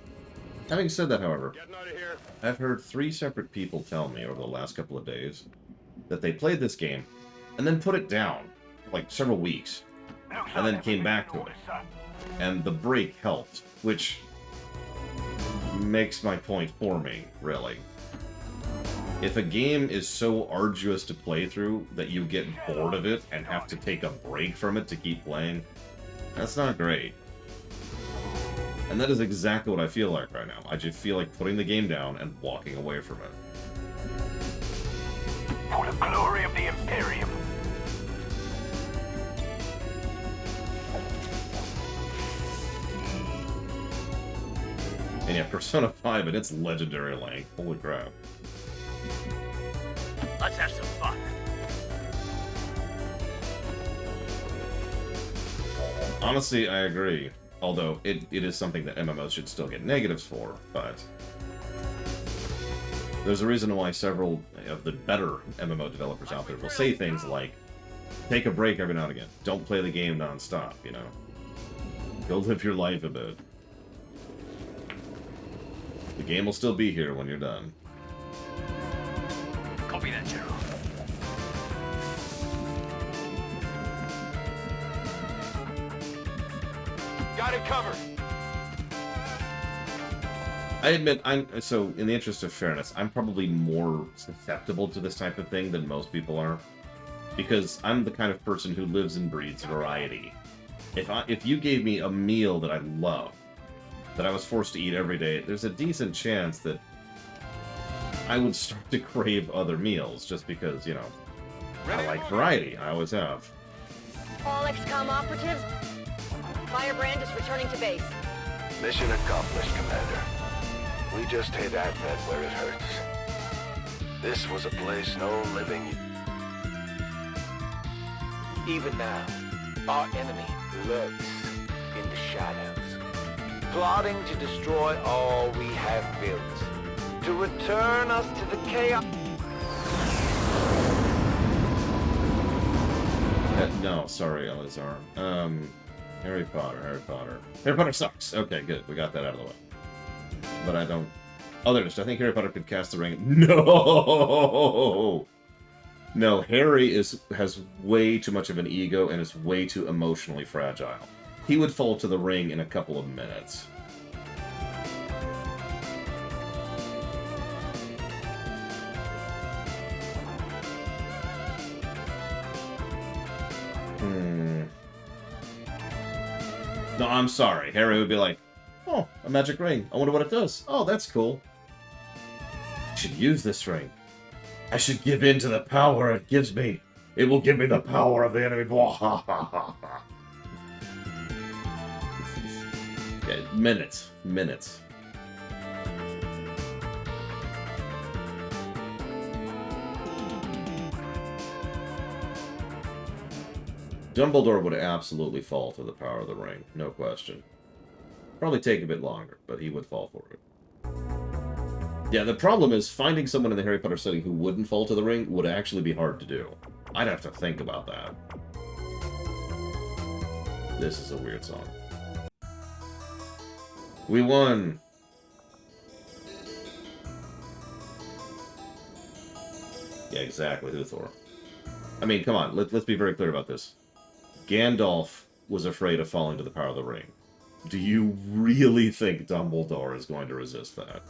Having said that, however, I've heard 3 separate people tell me over the last couple of days that they played this game and then put it down for like several weeks and then came back to it. And the break helped, which makes my point for me, really. If a game is so arduous to play through that you get bored of it and have to take a break from it to keep playing, that's not great. And that is exactly what I feel like right now. I just feel like putting the game down and walking away from it. For the glory of the Imperium. And yeah, Persona 5 and its legendary length. Holy crap. Let's have some fun. Honestly, I agree. Although, it is something that MMOs should still get negatives for, but... There's a reason why several of the better MMO developers out there will say things like, take a break every now and again. Don't play the game non-stop, you know? Go live your life a bit. The game will still be here when you're done. Copy that, General. Got it covered. I admit, so in the interest of fairness, I'm probably more susceptible to this type of thing than most people are. Because I'm the kind of person who lives and breathes variety. If you gave me a meal that I love, that I was forced to eat every day, there's a decent chance that I would start to crave other meals, just because, you know, I like variety. I always have. All XCOM operatives, Firebrand is returning to base. Mission accomplished, Commander. We just hit Advent where it hurts. This was a place no living... Even now, our enemy lurks in the shadows, plotting to destroy all we have built, to return us to the chaos... No, sorry, Elazar. Harry Potter. Harry Potter sucks. Okay, good. We got that out of the way. But I don't... Oh, there it is. I think Harry Potter could cast the ring. No! No, Harry has way too much of an ego and is way too emotionally fragile. He would fall to the ring in a couple of minutes. No, I'm sorry. Harry would be like, Oh, a magic ring. I wonder what it does. Oh, that's cool. I should use this ring. I should give in to the power it gives me. It will give me the power of the enemy. Yeah, minutes. Minutes. Dumbledore would absolutely fall to the power of the ring, no question. Probably take a bit longer, but he would fall for it. Yeah, the problem is finding someone in the Harry Potter setting who wouldn't fall to the ring would actually be hard to do. I'd have to think about that. This is a weird song. We won! Yeah, exactly, Luthor. I mean, come on, let's be very clear about this. Gandalf was afraid of falling to the power of the ring. Do you really think Dumbledore is going to resist that?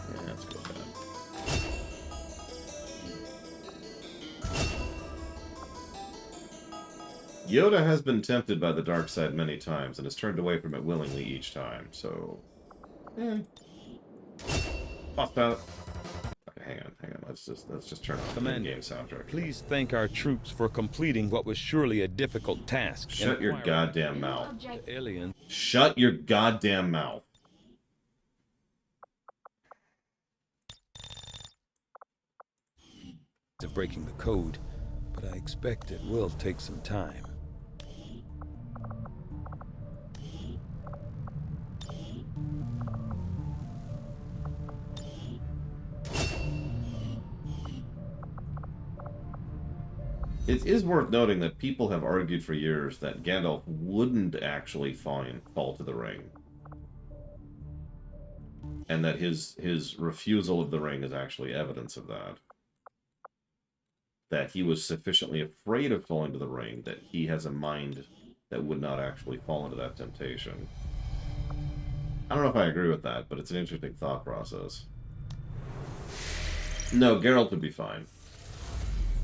Yeah, let's go with that. Yoda has been tempted by the dark side many times and has turned away from it willingly each time, so... Pop out. Okay, hang on. Let's just turn off the game soundtrack. Please thank our troops for completing what was surely a difficult task. Shut your goddamn mouth. Alien. Shut your goddamn mouth. Of breaking the code, but I expect it will take some time. It is worth noting that people have argued for years that Gandalf wouldn't actually fall to the ring. And that his refusal of the ring is actually evidence of that. That he was sufficiently afraid of falling to the ring that he has a mind that would not actually fall into that temptation. I don't know if I agree with that, but it's an interesting thought process. No, Geralt would be fine.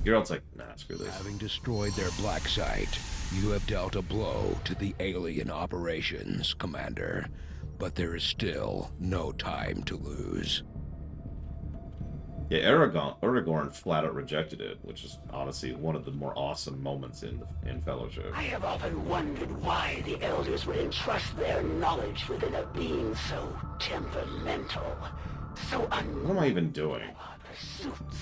Geralt's like, nah, screw this. Having destroyed their black site, you have dealt a blow to the alien operations, Commander. But there is still no time to lose. Yeah, Aragorn flat out rejected it, which is honestly one of the more awesome moments in Fellowship. I have often wondered why the Elders would entrust their knowledge within a being so temperamental, so What am I even doing? pursuits.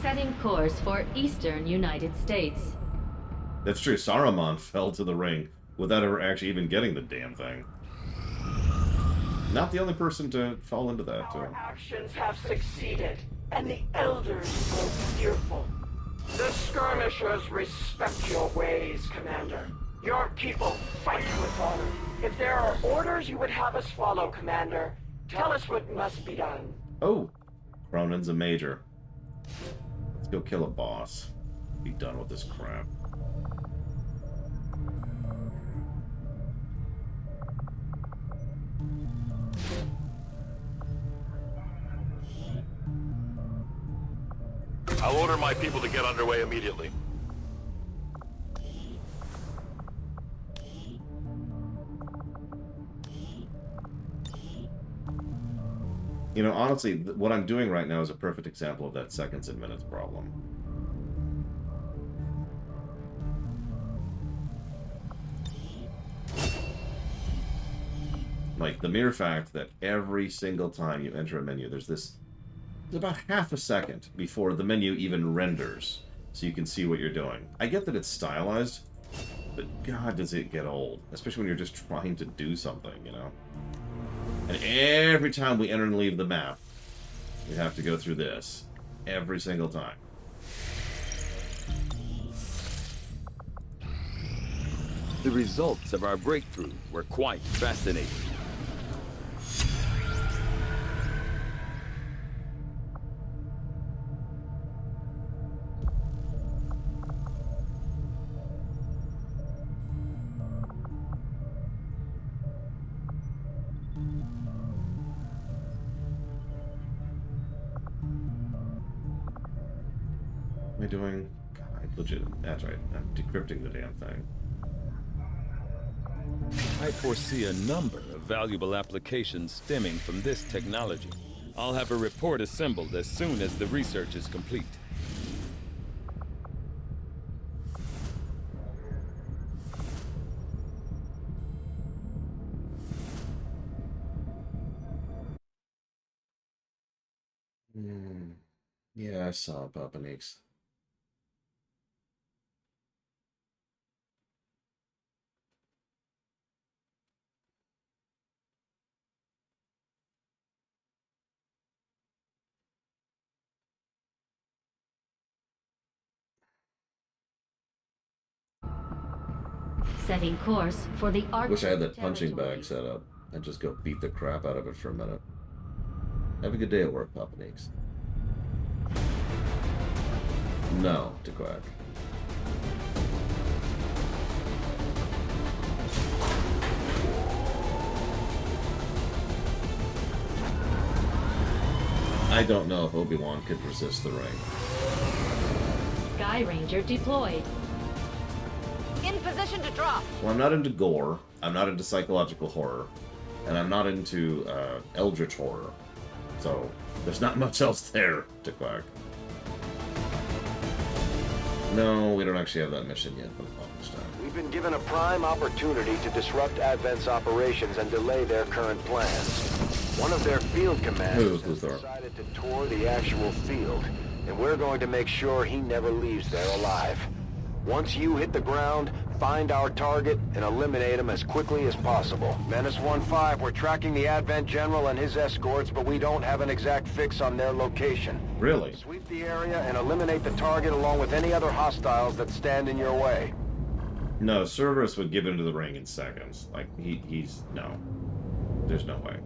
Setting course for Eastern United States. That's true, Saruman fell to the ring without ever actually even getting the damn thing. Not the only person to fall into that, too. Our actions have succeeded, and the Elders grow fearful. The skirmishers respect your ways, Commander. Your people fight with honor. If there are orders you would have us follow, Commander, tell us what must be done. Oh, Cronin's a major. Let's go kill a boss. Be done with this crap. I'll order my people to get underway immediately. You know, honestly, what I'm doing right now is a perfect example of that seconds and minutes problem. Like, the mere fact that every single time you enter a menu, there's about half a second before the menu even renders, so you can see what you're doing. I get that it's stylized, but God, does it get old. Especially when you're just trying to do something, you know? And every time we enter and leave the map, we have to go through this. Every single time. The results of our breakthrough were quite fascinating. doing? God, legit. That's right. I'm decrypting the damn thing. I foresee a number of valuable applications stemming from this technology. I'll have a report assembled as soon as the research is complete. Yeah, I saw Papa Neeks. Setting course for the Arctic Wish I had that punching territory. bag set up. I'd just go beat the crap out of it for a minute. Have a good day at work, Papa Neeks. No, to quack. I don't know if Obi-Wan could resist the ring. Sky Ranger deployed. In position to drop. Well, I'm not into gore, I'm not into psychological horror, and I'm not into eldritch horror. So, there's not much else there to quack. No, we don't actually have that mission yet, but this time. We've been given a prime opportunity to disrupt Advent's operations and delay their current plans. One of their field commanders has decided to tour the actual field, and we're going to make sure he never leaves there alive. Once you hit the ground, find our target and eliminate him as quickly as possible. Menace 1-5, we're tracking the Advent General and his escorts, but we don't have an exact fix on their location. Really? Sweep the area and eliminate the target along with any other hostiles that stand in your way. No, Cerberus would give into the ring in seconds. Like, he's... no. There's no way.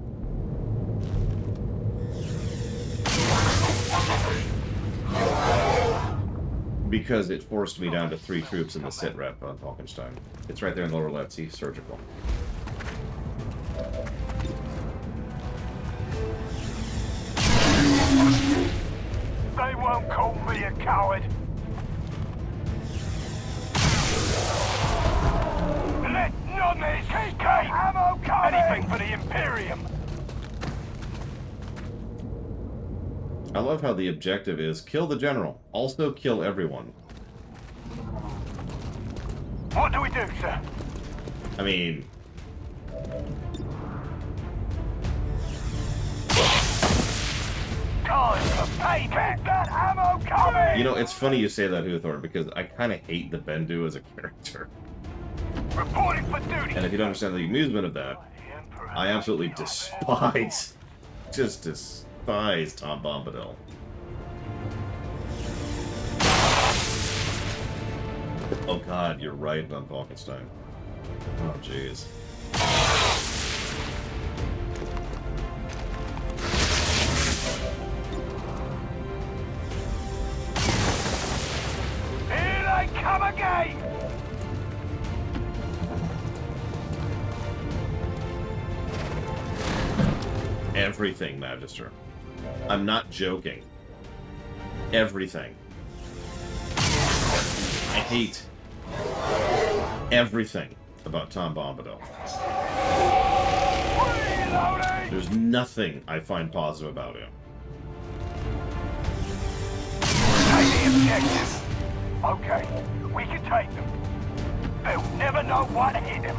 Because it forced me down to 3 troops in the sit rep on Falkenstein. It's right there in lower left, see? Surgical. They won't call me a coward. Let none escape! Ammo coming! Anything for the Imperium! I love how the objective is kill the general, also kill everyone. What do we do, sir? I mean... Time for payback! That ammo coming! You know, it's funny you say that, Huthor, because I kind of hate the Bendu as a character. Reporting for duty! And if you don't understand the amusement of that, I absolutely despise, just despise Tom Bombadil. Oh god, you're right on Falkenstein. Oh jeez. Here they come again! Everything, Magister. I'm not joking. Everything. I hate everything about Tom Bombadil. There's nothing I find positive about him. Take the objective. Okay, we can take them. They'll never know what hit them.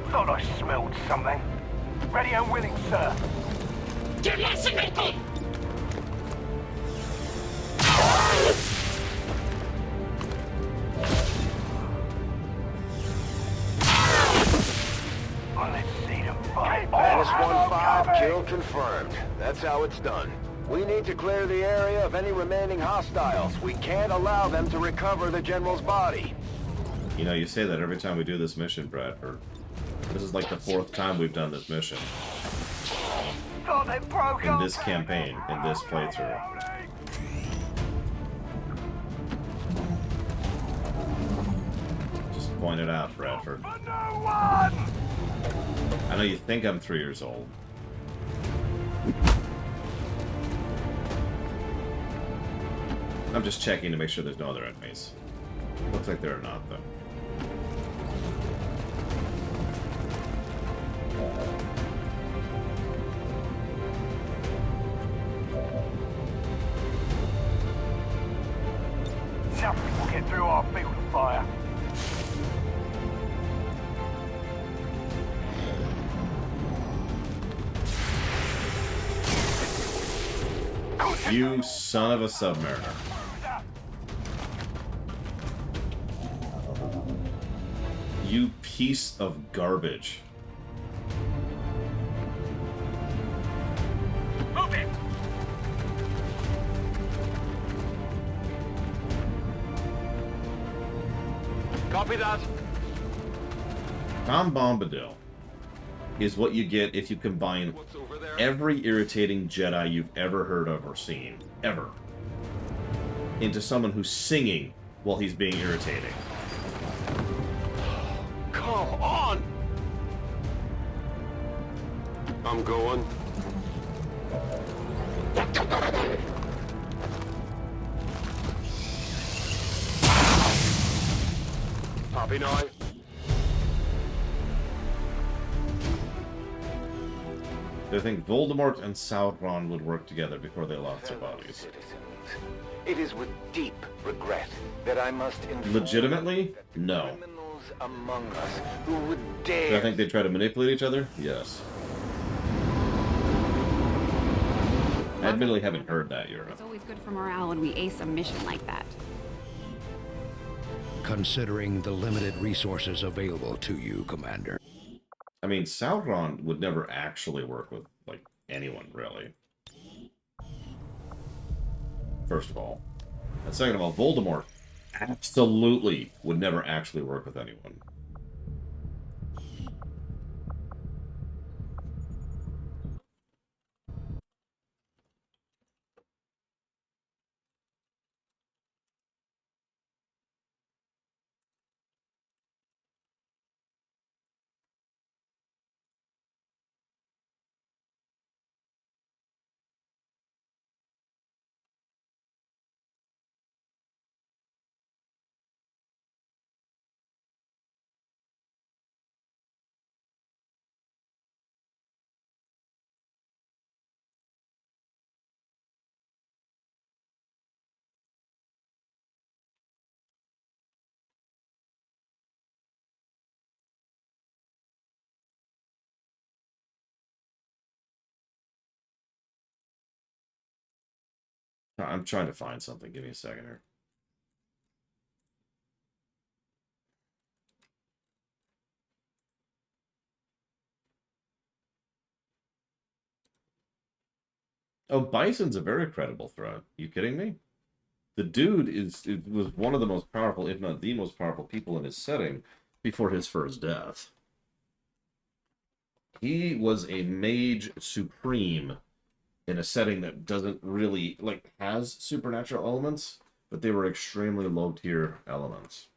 Thought I smelled something. Ready and willing, sir. Let's see them fight. Menace 1-5, kill confirmed. That's how it's done. We need to clear the area of any remaining hostiles. We can't allow them to recover the General's body. You know, you say that every time we do this mission, Bradford. This is like the 4th time we've done this mission. In this campaign, in this playthrough. Just point it out, Bradford. I know you think I'm 3 years old. I'm just checking to make sure there's no other enemies. Looks like there are not, though. Nothing will get through our field of fire. You son of a submariner. You piece of garbage. Move it! Copy that. Tom Bombadil is what you get if you combine every irritating Jedi you've ever heard of or seen, ever, into someone who's singing while he's being irritating. Come on! I'm going. Copy now. They think Voldemort and Sauron would work together before they lost their bodies. It is with deep regret that I must inform Legitimately? No. criminals among us who would Do dare I think they try to manipulate each other? Yes. I admittedly haven't heard that, Yura. It's always good for morale when we ace a mission like that. Considering the limited resources available to you, Commander. I mean, Sauron would never actually work with, like, anyone, really. First of all. And second of all, Voldemort absolutely would never actually work with anyone. I'm trying to find something. Give me a second here. Oh, Bison's a very credible threat. You kidding me? The dude was one of the most powerful, if not the most powerful people in his setting before his first death. He was a mage supreme in a setting that doesn't really, like, has supernatural elements, but they were extremely low-tier elements.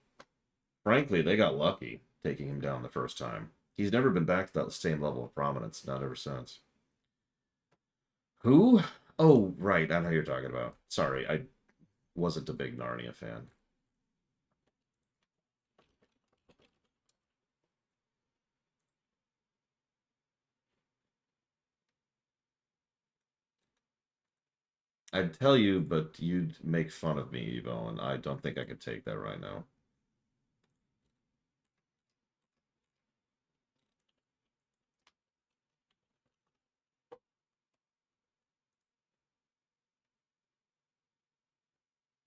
Frankly, they got lucky taking him down the first time. He's never been back to that same level of prominence, not ever since. Who? Oh, right, I know who you're talking about. Sorry, I wasn't a big Narnia fan. I'd tell you, but you'd make fun of me, Evo, and I don't think I could take that right now.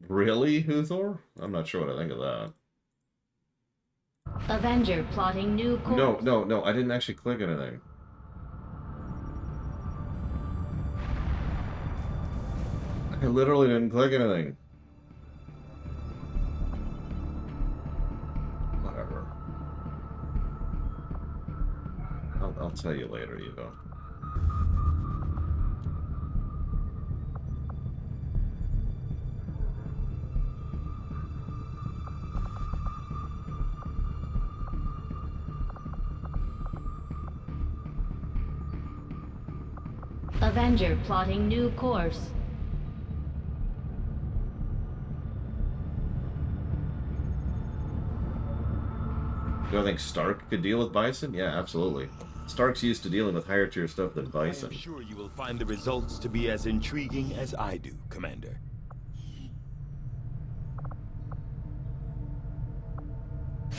Really, Huthor? I'm not sure what I think of that. Avenger plotting new course. No, I didn't actually click anything. I literally didn't click anything. Whatever. I'll tell you later, Evo. Avenger plotting new course. Do I think Stark could deal with Bison? Yeah, absolutely. Stark's used to dealing with higher tier stuff than Bison. I am sure you will find the results to be as intriguing as I do, Commander.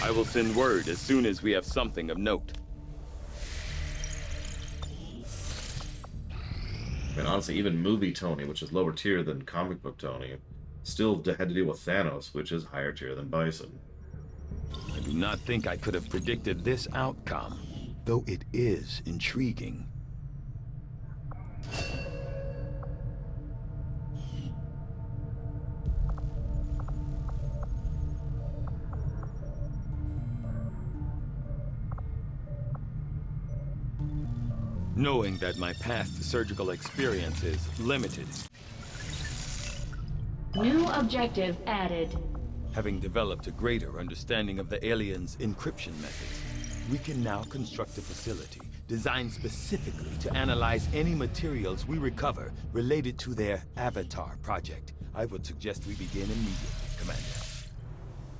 I will send word as soon as we have something of note. I mean, honestly, even movie Tony, which is lower tier than comic book Tony, still had to deal with Thanos, which is higher tier than Bison. I do not think I could have predicted this outcome, though it is intriguing. Knowing that my past surgical experience is limited. New objective added. Having developed a greater understanding of the aliens' encryption methods, we can now construct a facility designed specifically to analyze any materials we recover related to their Avatar project. I would suggest we begin immediately, Commander.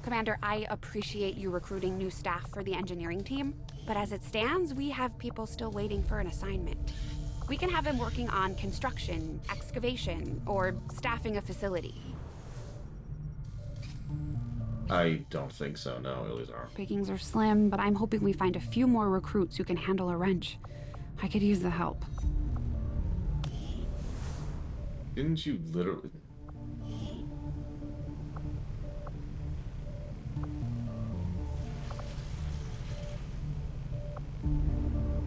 Commander, I appreciate you recruiting new staff for the engineering team, but as it stands, we have people still waiting for an assignment. We can have them working on construction, excavation, or staffing a facility. I don't think so, no, Elizar. Pickings are slim, but I'm hoping we find a few more recruits who can handle a wrench. I could use the help. Didn't you literally...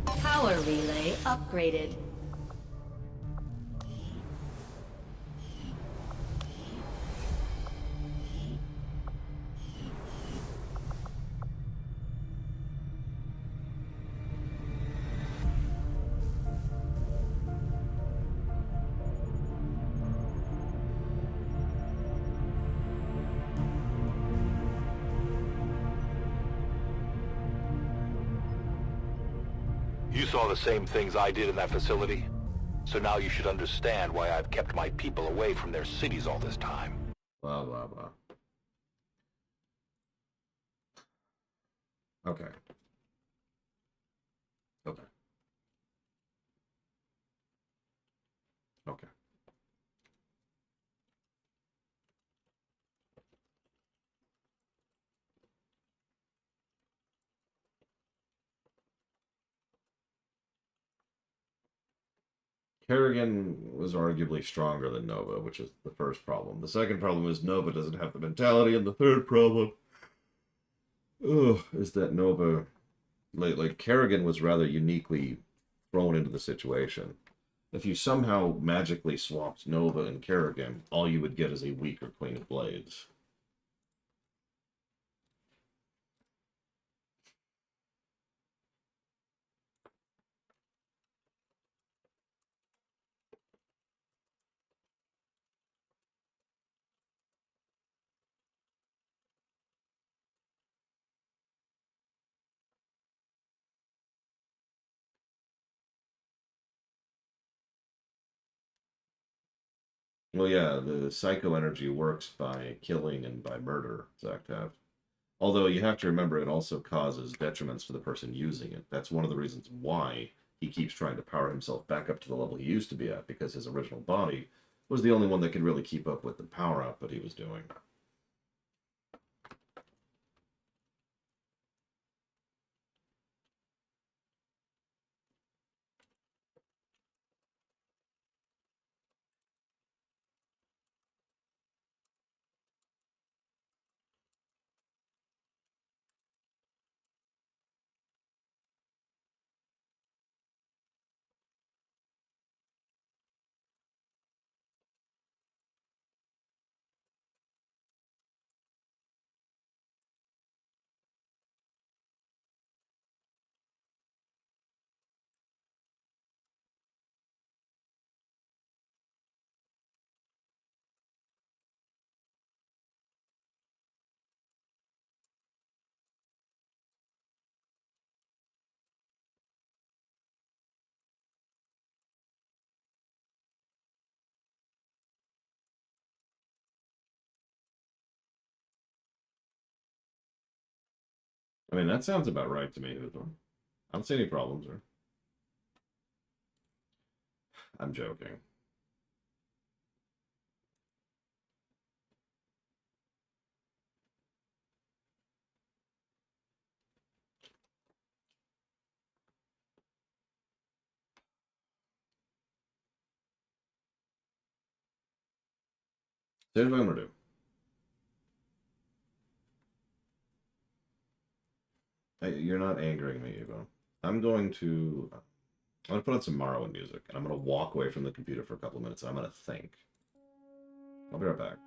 Power relay upgraded. You saw the same things I did in that facility. So now you should understand why I've kept my people away from their cities all this time. Blah, blah, blah. Okay. Okay. Okay. Kerrigan was arguably stronger than Nova, which is the first problem. The second problem is Nova doesn't have the mentality, and the third problem is that Nova, like Kerrigan was rather uniquely thrown into the situation. If you somehow magically swapped Nova and Kerrigan, all you would get is a weaker Queen of Blades. Well, yeah, the psycho energy works by killing and by murder, Zaktav. Although you have to remember it also causes detriments to the person using it. That's one of the reasons why he keeps trying to power himself back up to the level he used to be at, because his original body was the only one that could really keep up with the power output he was doing. I mean, that sounds about right to me. I don't see any problems. Or I'm joking. So here's what I'm gonna do. Hey, you're not angering me, Eva. I'm going to put on some Morrowind music, and I'm gonna walk away from the computer for a couple of minutes, and I'm gonna think. I'll be right back.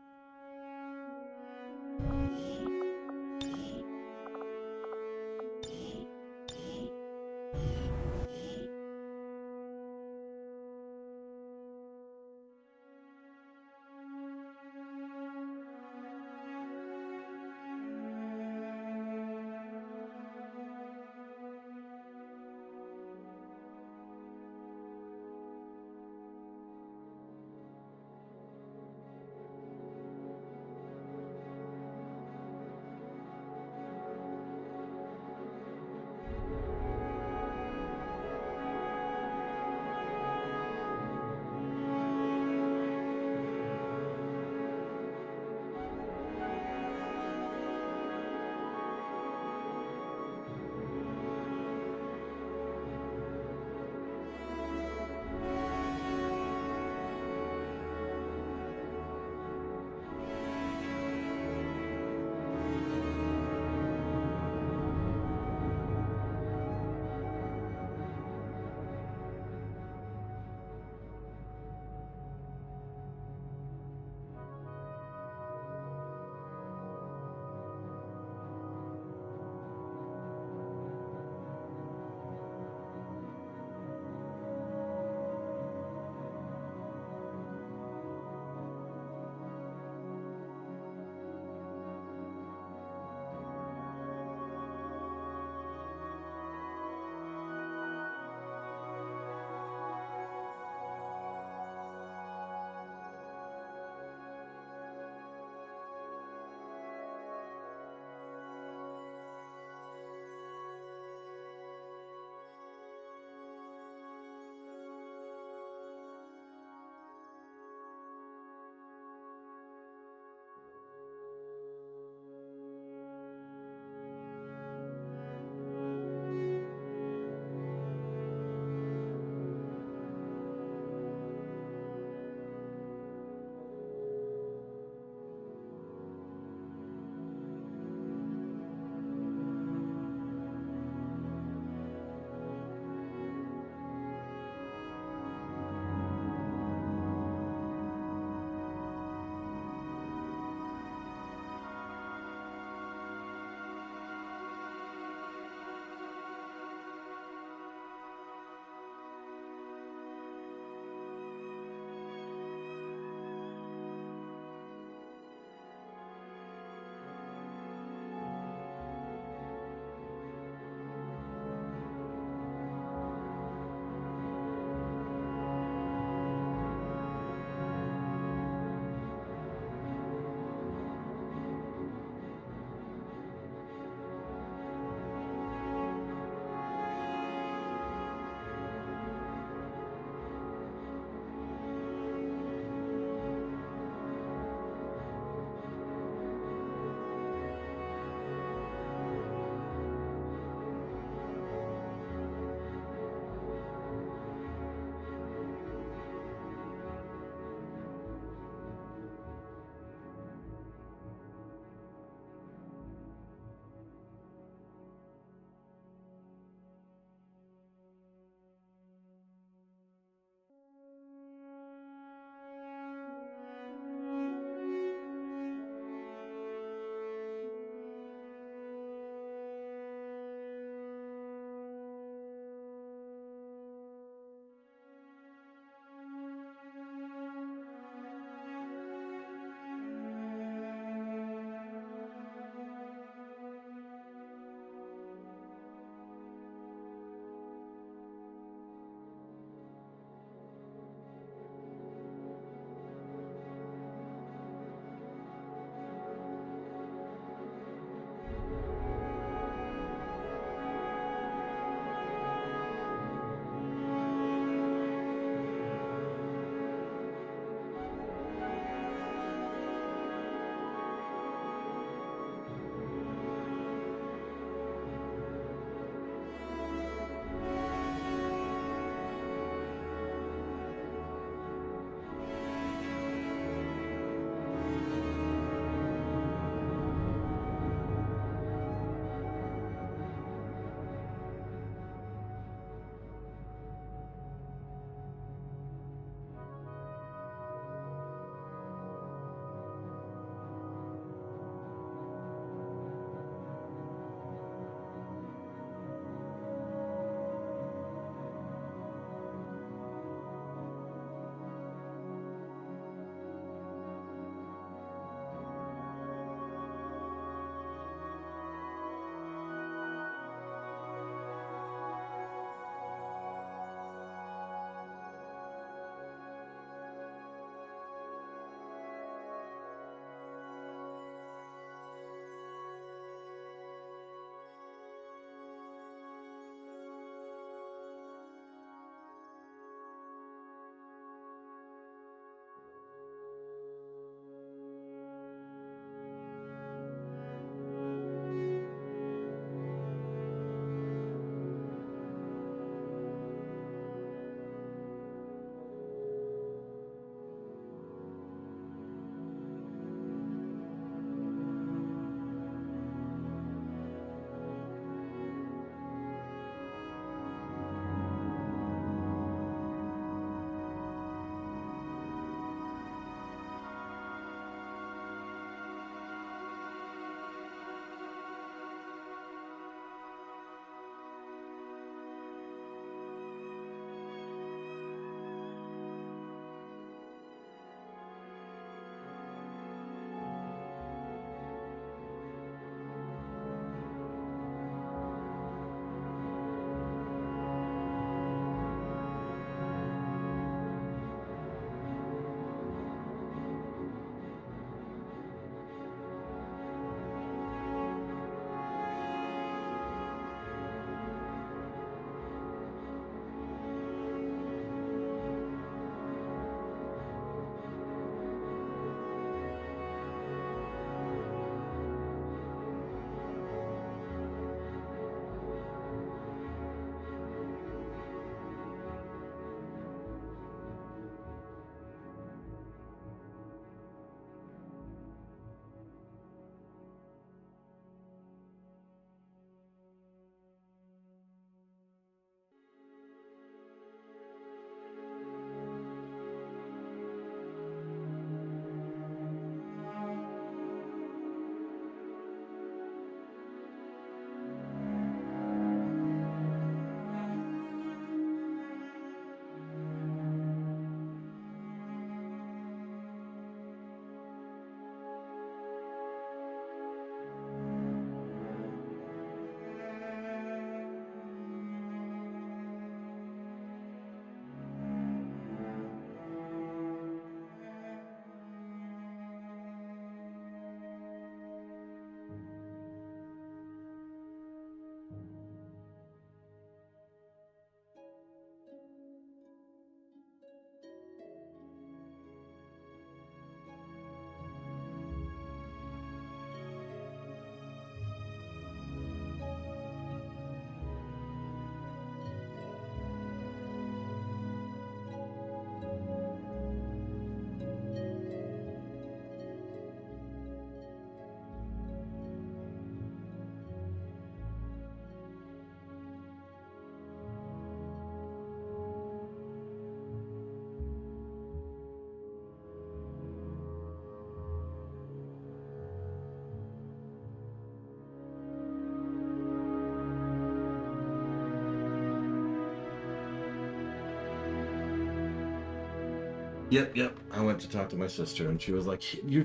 Yep. I went to talk to my sister, and she was like, you're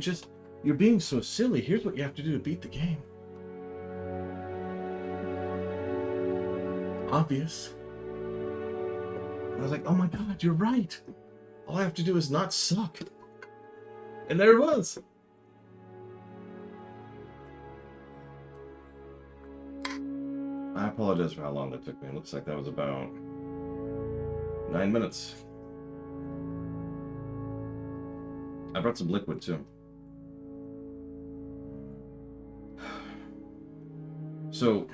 being so silly. Here's what you have to do to beat the game. Obvious. I was like, oh my god, you're right. All I have to do is not suck. And there it was. I apologize for how long that took me. It looks like that was about 9 minutes. I brought some liquid too. So,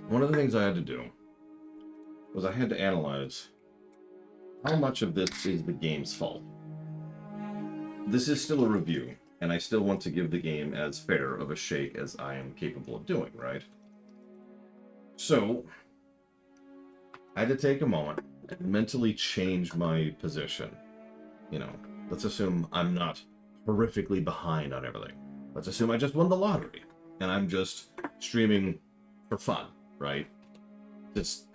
one of the things I had to do was I had to analyze how much of this is the game's fault. This is still a review, and I still want to give the game as fair of a shake as I am capable of doing, right? So, I had to take a moment and mentally change my position. You know, let's assume I'm not horrifically behind on everything. Let's assume I just won the lottery, and I'm just streaming for fun, right? Just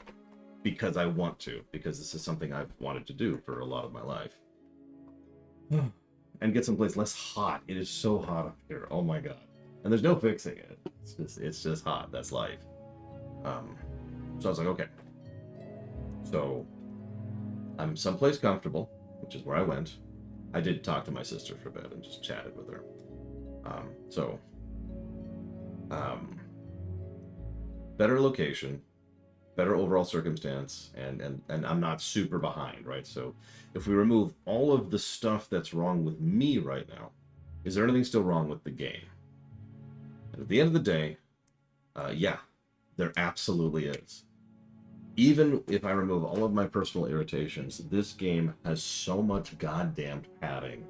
because I want to, because this is something I've wanted to do for a lot of my life. And get someplace less hot. It is so hot up here. Oh my god. And there's no fixing it. It's just hot. That's life. So I was like, okay. So I'm someplace comfortable, which is where I went. I did talk to my sister for a bit and just chatted with her. Better location, better overall circumstance, and I'm not super behind, right? So if we remove all of the stuff that's wrong with me right now, is there anything still wrong with the game? And at the end of the day, yeah, there absolutely is. Even if I remove all of my personal irritations, this game has so much goddamn padding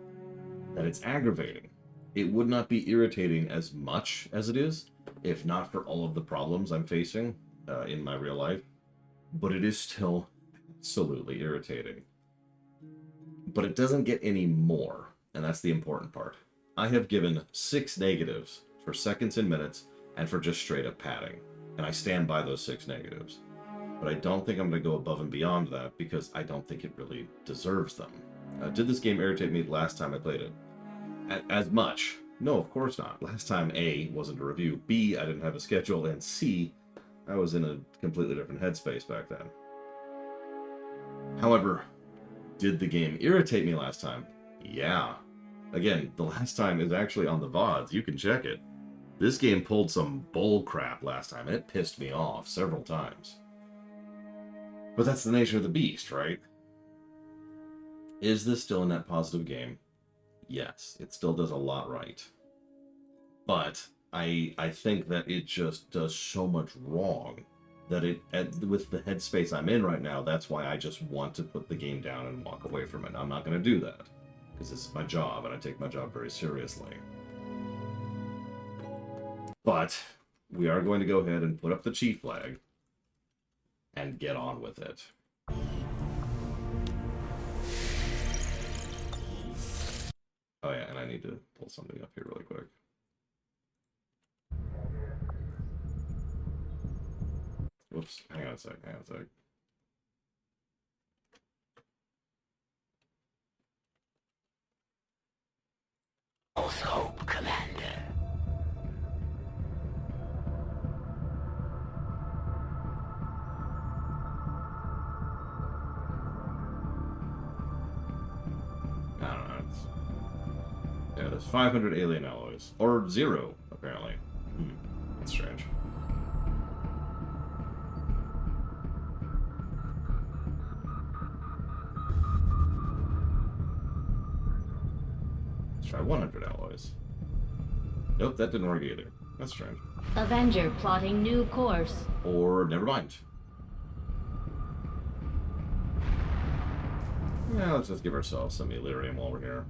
that it's aggravating. It would not be irritating as much as it is if not for all of the problems I'm facing in my real life, but it is still absolutely irritating. But it doesn't get any more, and that's the important part. I have given 6 negatives for seconds and minutes and for just straight up padding, and I stand by those 6 negatives. But I don't think I'm going to go above and beyond that because I don't think it really deserves them. Did this game irritate me last time I played it? As much? No, of course not. Last time, A, wasn't a review, B, I didn't have a schedule, and C, I was in a completely different headspace back then. However, did the game irritate me last time? Yeah. Again, the last time is actually on the VODs. You can check it. This game pulled some bull crap last time, and it pissed me off several times. But that's the nature of the beast, right? Is this still a net positive game? Yes, it still does a lot right. But I think that it just does so much wrong that with the headspace I'm in right now, that's why I just want to put the game down and walk away from it. I'm not going to do that because this is my job and I take my job very seriously. But we are going to go ahead and put up the cheat flag and get on with it. Oh yeah, and I need to pull something up here really quick. Whoops, hang on a sec. False hope, Commander. Yeah, there's 500 alien alloys. Or 0, apparently. That's strange. Let's try 100 alloys. Nope, that didn't work either. That's strange. Avenger plotting new course. Or never mind. Yeah, let's just give ourselves some Illyrium while we're here.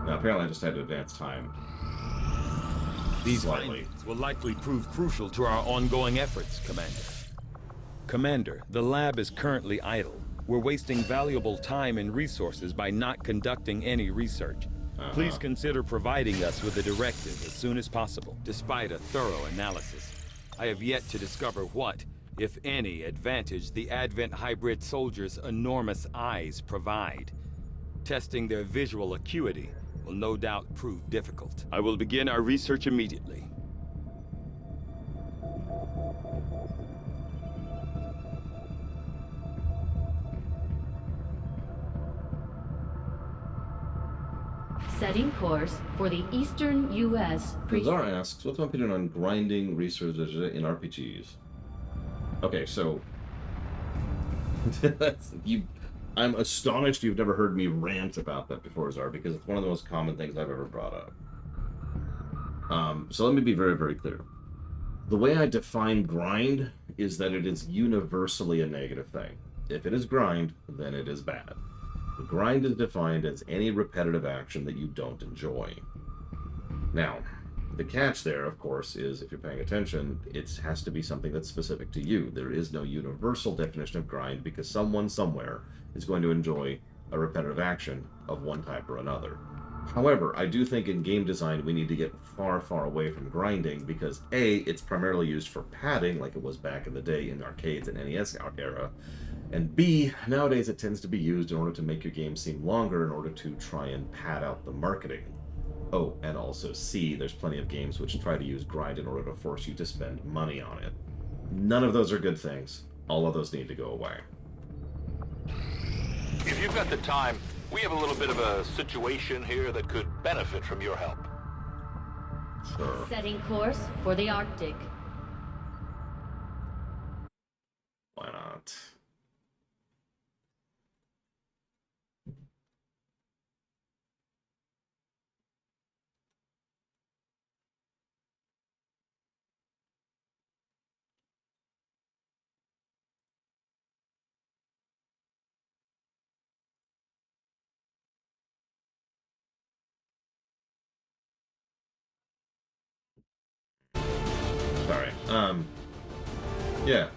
Now, apparently I just had to advance time. These slightly. findings will likely prove crucial to our ongoing efforts, Commander. Commander, the lab is currently idle. We're wasting valuable time and resources by not conducting any research. Please consider providing us with a directive as soon as possible, despite a thorough analysis. I have yet to discover what, if any, advantage the Advent hybrid soldiers' enormous eyes provide. Testing their visual acuity will no doubt prove difficult. I will begin our research immediately. Setting course for the Eastern U.S. Lazar asks, what's my opinion on grinding research in RPGs? Okay, so... I'm astonished you've never heard me rant about that before, Zar, because it's one of the most common things I've ever brought up. So let me be very, very clear. The way I define grind is that it is universally a negative thing. If it is grind, then it is bad. Grind is defined as any repetitive action that you don't enjoy. Now, the catch there, of course, is if you're paying attention, it has to be something that's specific to you. There is no universal definition of grind because someone somewhere is going to enjoy a repetitive action of one type or another. However, I do think in game design we need to get far, far away from grinding because A, it's primarily used for padding like it was back in the day in arcades and NES era, and B, nowadays it tends to be used in order to make your game seem longer in order to try and pad out the marketing. Oh, and also C, there's plenty of games which try to use grind in order to force you to spend money on it. None of those are good things. All of those need to go away. If you've got the time, we have a little bit of a situation here that could benefit from your help. Sure. Setting course for the Arctic. Why not? Sorry. Yeah.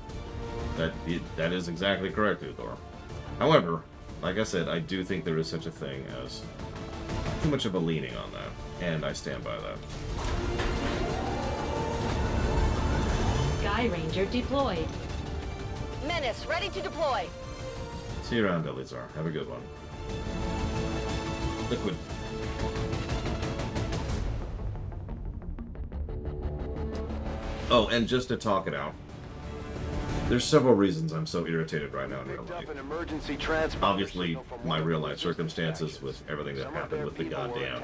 That is exactly correct, Uthor. However, like I said, I do think there is such a thing as too much of a leaning on that, and I stand by that. Sky Ranger deployed. Menace, ready to deploy. See you around, Elizar. Have a good one. Liquid. Oh, and just to talk it out, there's several reasons I'm so irritated right now in real life. Obviously, my real life circumstances with everything that happened with the goddamn...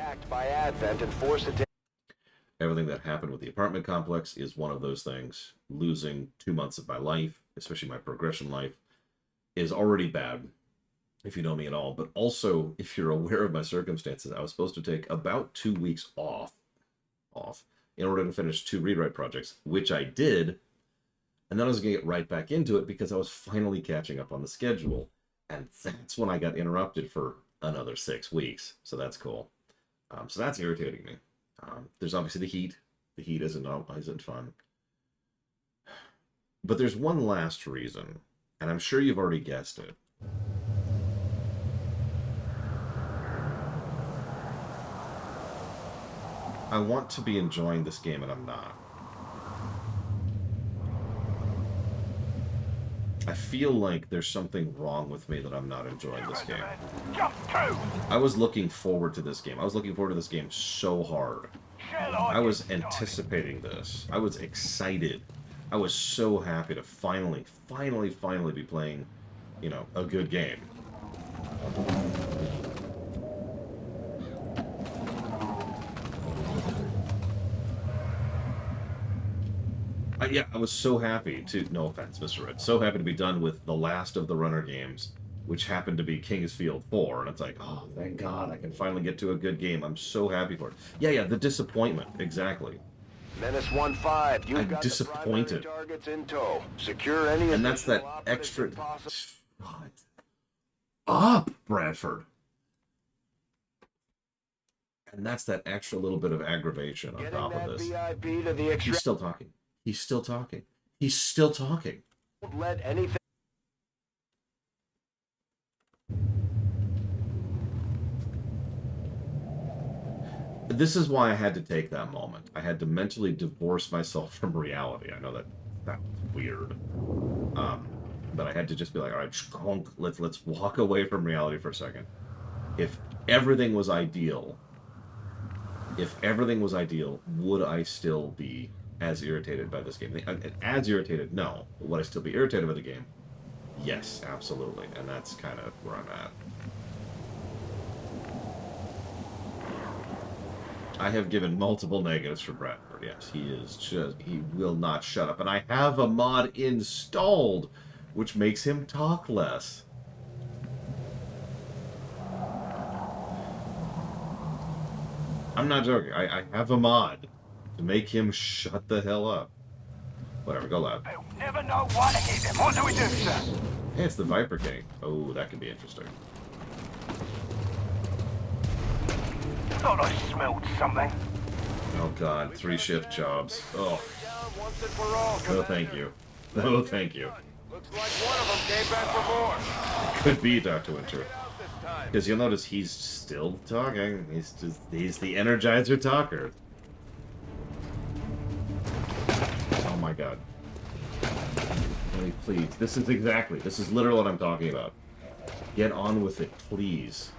Everything that happened with the apartment complex is one of those things. Losing 2 months of my life, especially my progression life, is already bad, if you know me at all. But also, if you're aware of my circumstances, I was supposed to take about 2 weeks off in order to finish 2 rewrite projects, which I did, and then I was going to get right back into it because I was finally catching up on the schedule, and that's when I got interrupted for another 6 weeks, so that's cool. So that's irritating me. There's obviously the heat. The heat isn't fun. But there's one last reason, and I'm sure you've already guessed it. I want to be enjoying this game, and I'm not. I feel like there's something wrong with me that I'm not enjoying this game. I was looking forward to this game. I was looking forward to this game so hard. I was anticipating this. I was excited. I was so happy to finally be playing, you know, a good game. Yeah, I was so happy to, no offense, Mr. Red, so happy to be done with the last of the runner games, which happened to be King's Field 4, and it's like, oh, thank God, I can finally get to a good game. I'm so happy for it. Yeah, the disappointment, exactly. Menace 1-5, you've got disappointed. The primary targets in tow. Secure any and that's that extra... God. Up, Bradford! And that's that extra little bit of aggravation on top of this. He's still talking. He's still talking. He's still talking. Don't let anything... This is why I had to take that moment. I had to mentally divorce myself from reality. I know that's weird. But I had to just be like, all right, shkonk, let's walk away from reality for a second. If everything was ideal, would I still be as irritated by this game? As irritated, no. But would I still be irritated by the game? Yes, absolutely. And that's kind of where I'm at. I have given multiple negatives for Bradford. Yes, he will not shut up. And I have a mod installed, which makes him talk less. I'm not joking. I have a mod to make him shut the hell up. Whatever, go loud. They'll never know what hit them. What do we do, sir? Hey, it's the Viper King. Oh, that could be interesting. Thought I smelled something. Oh god, 3 shift jobs. Oh. No, thank you. No, thank you. Looks like one of them came back for more. Could be Dr. Winter. Because you'll notice he's still talking. He's the Energizer talker. Oh my god. Please. This is literally what I'm talking about. Get on with it, please.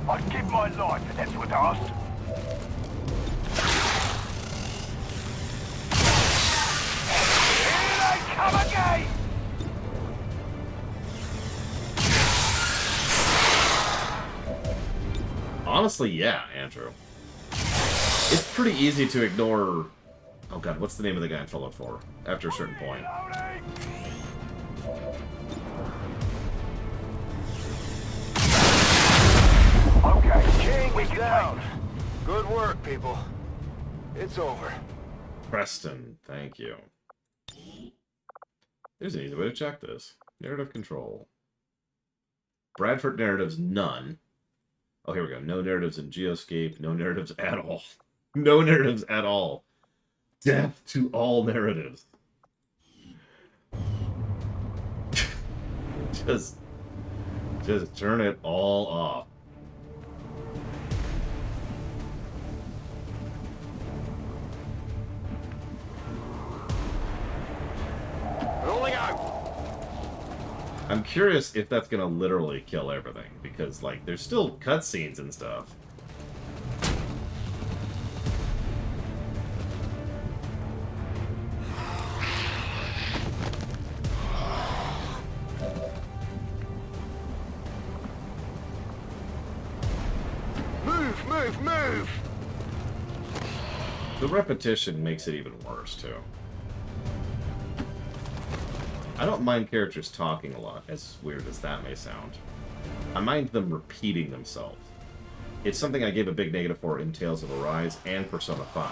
I'd give my life if that's what asked. Here they come again! Honestly, yeah, Andrew. It's pretty easy to ignore... Oh god, what's the name of the guy in Fallout 4? After a certain point. Okay, King is down. Good work, people. It's over. Preston, thank you. There's an easy way to check this. Narrative control. Bradford narratives, none. Oh, here we go. No narratives in Geoscape. No narratives at all. No narratives at all. Death to all narratives. Just turn it all off. Rolling out. I'm curious if that's gonna literally kill everything, because, like, there's still cutscenes and stuff. Move! The repetition makes it even worse, too. I don't mind characters talking a lot, as weird as that may sound. I mind them repeating themselves. It's something I gave a big negative for in Tales of Arise and Persona 5.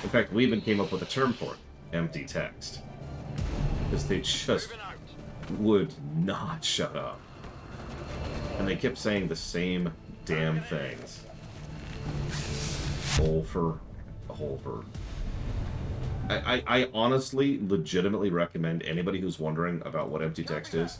In fact, we even came up with a term for it, empty text. Because they just would not shut up. And they kept saying the same damn things. Over. I honestly, legitimately recommend anybody who's wondering about what empty text is,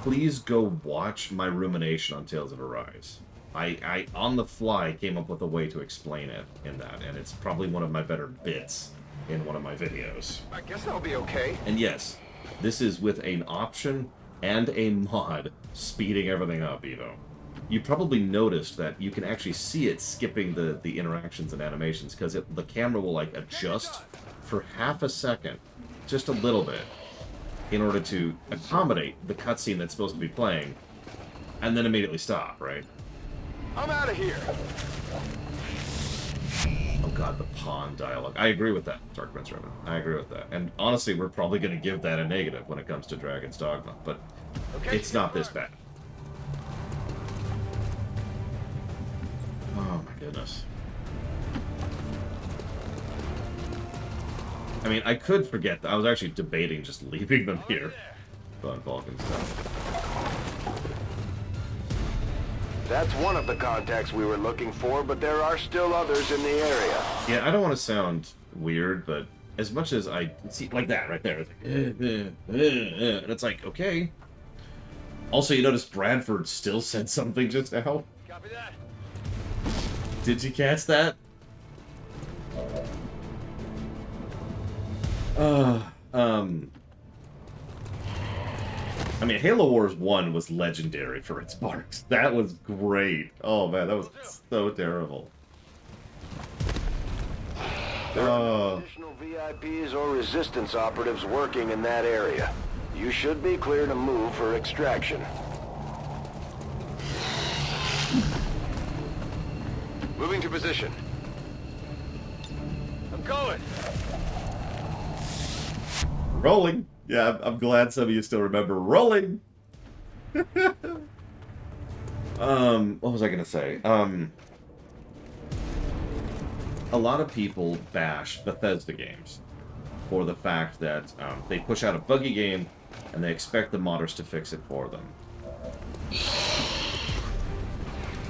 please go watch my rumination on Tales of Arise. I on the fly, came up with a way to explain it in that, and it's probably one of my better bits in one of my videos. I guess that'll be okay. And yes, this is with an option and a mod speeding everything up, Evo. You probably noticed that you can actually see it skipping the interactions and animations, because the camera will, like, adjust for half a second, just a little bit, in order to accommodate the cutscene that's supposed to be playing, and then immediately stop, right? I'm out of here. Oh god, the pawn dialogue. I agree with that, Dark Prince Revan. I agree with that. And honestly, we're probably going to give that a negative when it comes to Dragon's Dogma, but it's not this bad. Oh my goodness. I mean, I could forget that. I was actually debating just leaving them here. Von Vulcan stuff. That's one of the contacts we were looking for, but there are still others in the area. Yeah, I don't want to sound weird, but as much as I see like that right there, it's like, and it's like, okay. Also, you notice Bradford still said something just now. Copy that. Did you catch that? I mean, Halo Wars 1 was legendary for its barks. That was great. Oh man, that was so terrible. There are no additional VIPs or resistance operatives working in that area. You should be clear to move for extraction. Moving to position. I'm going. Rolling. Yeah, I'm glad some of you still remember rolling. What was I gonna say? A lot of people bash Bethesda games for the fact that they push out a buggy game and they expect the modders to fix it for them.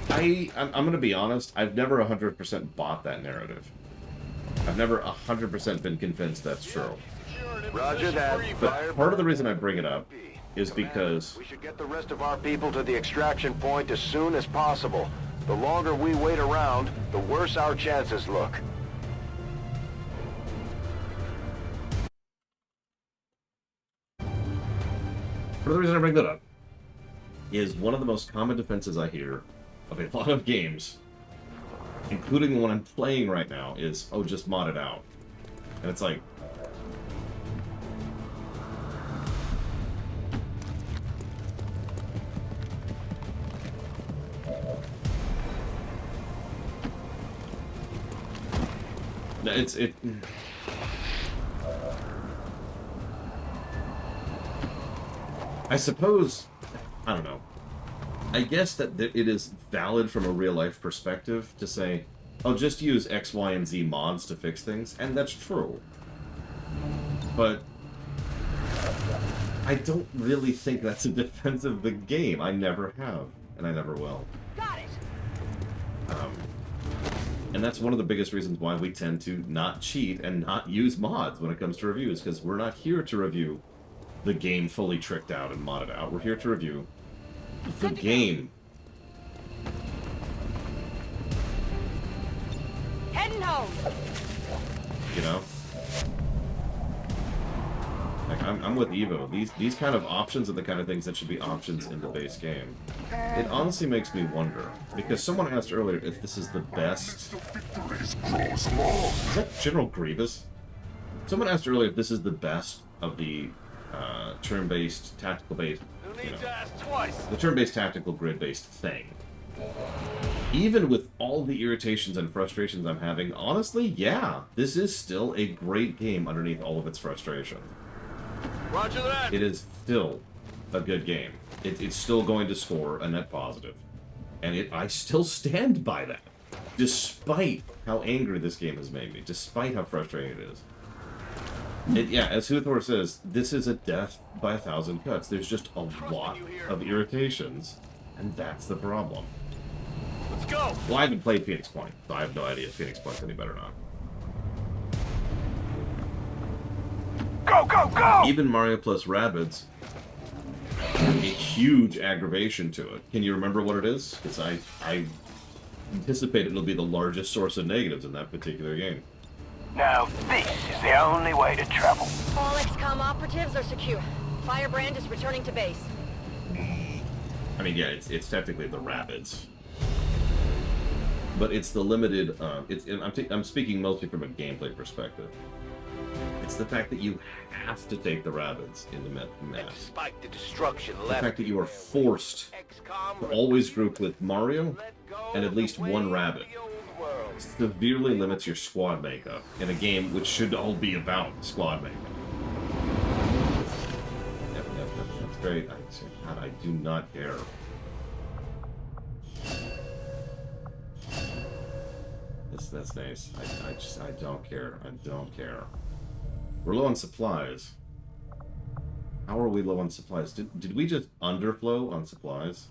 I'm gonna be honest, I've never 100% bought that narrative. I've never 100% been convinced that's true. Roger that. But part of the reason I bring it up is because we should get the rest of our people to the extraction point as soon as possible. The longer we wait around, the worse our chances look. part of the reason I bring that up is one of the most common defenses I hear of a lot of games, including the one I'm playing right now, is, oh, just mod it out. And it's like, it. I suppose, I don't know. I guess that it is valid from a real-life perspective to say, oh, just use X, Y, and Z mods to fix things, and that's true. But I don't really think that's a defense of the game. I never have, and I never will. Got it. And that's one of the biggest reasons why we tend to not cheat and not use mods when it comes to reviews, because we're not here to review the game fully tricked out and modded out. We're here to review the game. Heading home. You know? Like, I'm with Evo. These kind of options are the kind of things that should be options in the base game. It honestly makes me wonder, because someone asked earlier if this is the best... Is that General Grievous? Someone asked earlier if this is the best of the turn-based, tactical-based, you know, the turn-based, tactical, grid-based thing. Even with all the irritations and frustrations I'm having, honestly, yeah, this is still a great game underneath all of its frustration. Roger that. It is still a good game. It's still going to score a net positive. And I still stand by that. Despite how angry this game has made me. Despite how frustrating it is. Yeah, as Huthor says, this is a death by 1,000 cuts. There's just a lot of irritations. And that's the problem. Let's go. Well, I haven't played Phoenix Point, so I have no idea if Phoenix Point's any better or not. Go, go, go! Even Mario plus Rabbids, a huge aggravation to it. Can you remember what it is? Because I anticipate it'll be the largest source of negatives in that particular game. Now this is the only way to travel. All XCOM operatives are secure. Firebrand is returning to base. I mean, yeah, it's technically the Rabbids. But it's the limited, I'm speaking mostly from a gameplay perspective. It's the fact that you have to take the Rabbids in the mess. Despite the destruction The left, fact that you are forced to always group with Mario and at least one Rabbit severely limits your squad makeup in a game which should all be about squad makeup. Yep, that's great. I do not care. That's nice. I don't care. I don't care. We're low on supplies. How are we low on supplies? Did we just underflow on supplies?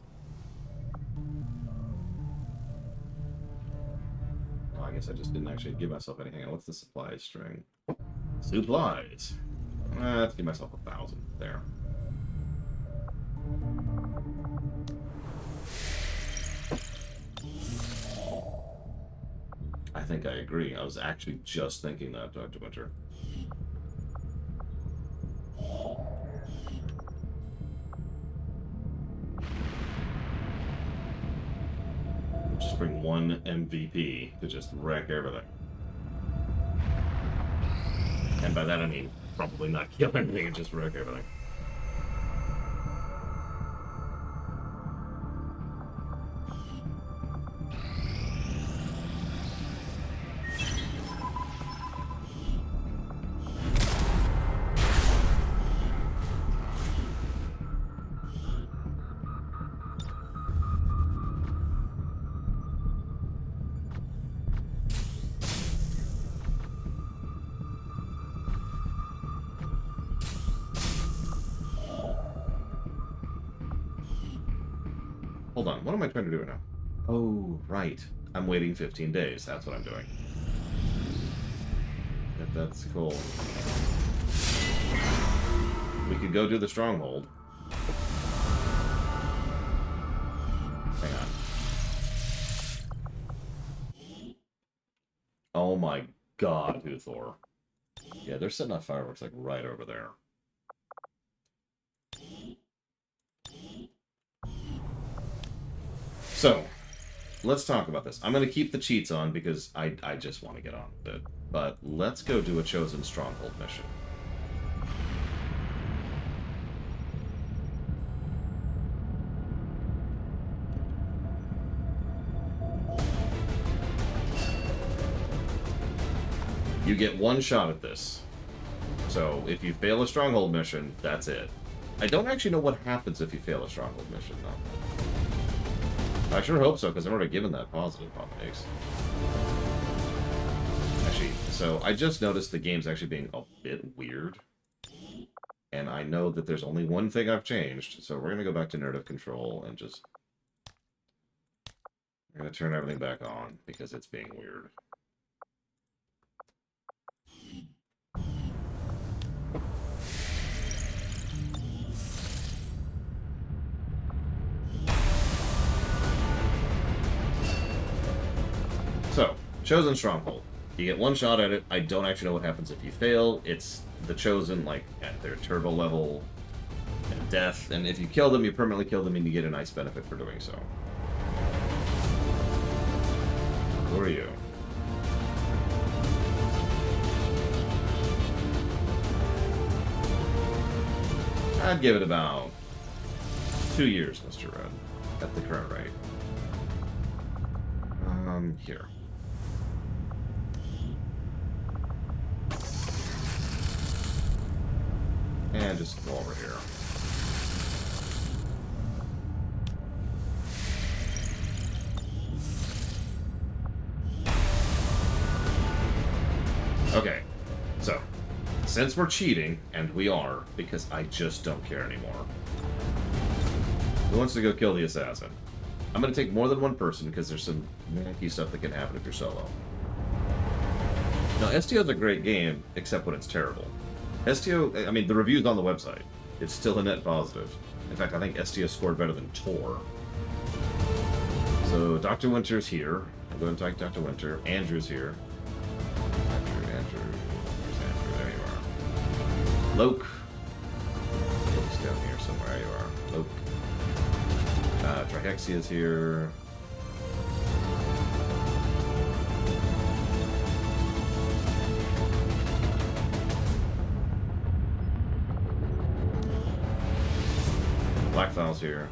Oh, I guess I just didn't actually give myself any. Hang on, what's the supplies string? Supplies. Let's give myself 1,000 there. I think I agree. I was actually just thinking that, Dr. Winter. Just bring one MVP to just wreck everything. And by that I mean probably not kill anything and just wreck everything. Hold on, what am I trying to do right now? Oh, right. I'm waiting 15 days. That's what I'm doing. That's cool. We could go do the stronghold. Hang on. Oh my god, Huthor. Yeah, they're setting off fireworks like right over there. So, let's talk about this. I'm going to keep the cheats on because I just want to get on with it. But let's go do a Chosen Stronghold mission. You get one shot at this. So, if you fail a Stronghold mission, that's it. I don't actually know what happens if you fail a Stronghold mission, though. I sure hope so, because I'm already given that positive on X. Actually, so I just noticed the game's actually being a bit weird. And I know that there's only one thing I've changed, so we're going to go back to narrative control and just... We're going to turn everything back on, because it's being weird. So, Chosen Stronghold. You get one shot at it. I don't actually know what happens if you fail. It's the Chosen, like, at their turbo level and death. And if you kill them, you permanently kill them and you get a nice benefit for doing so. Who are you? I'd give it about 2 years, Mr. Red, at the current rate. Here. And just go over here. Okay, so, since we're cheating, and we are, because I just don't care anymore, who wants to go kill the assassin? I'm going to take more than one person, because there's some wacky stuff that can happen if you're solo. Now, STO is a great game, except when it's terrible. STO, I mean, the review's on the website. It's still a net positive. In fact, I think STO scored better than Tor. So, Dr. Winter's here. I'm going to talk to Dr. Winter. Andrew's here. Andrew. Where's Andrew? There you are. Loke. Loke's down here somewhere. There you are. Loke. Trihexia's here. Black File's here.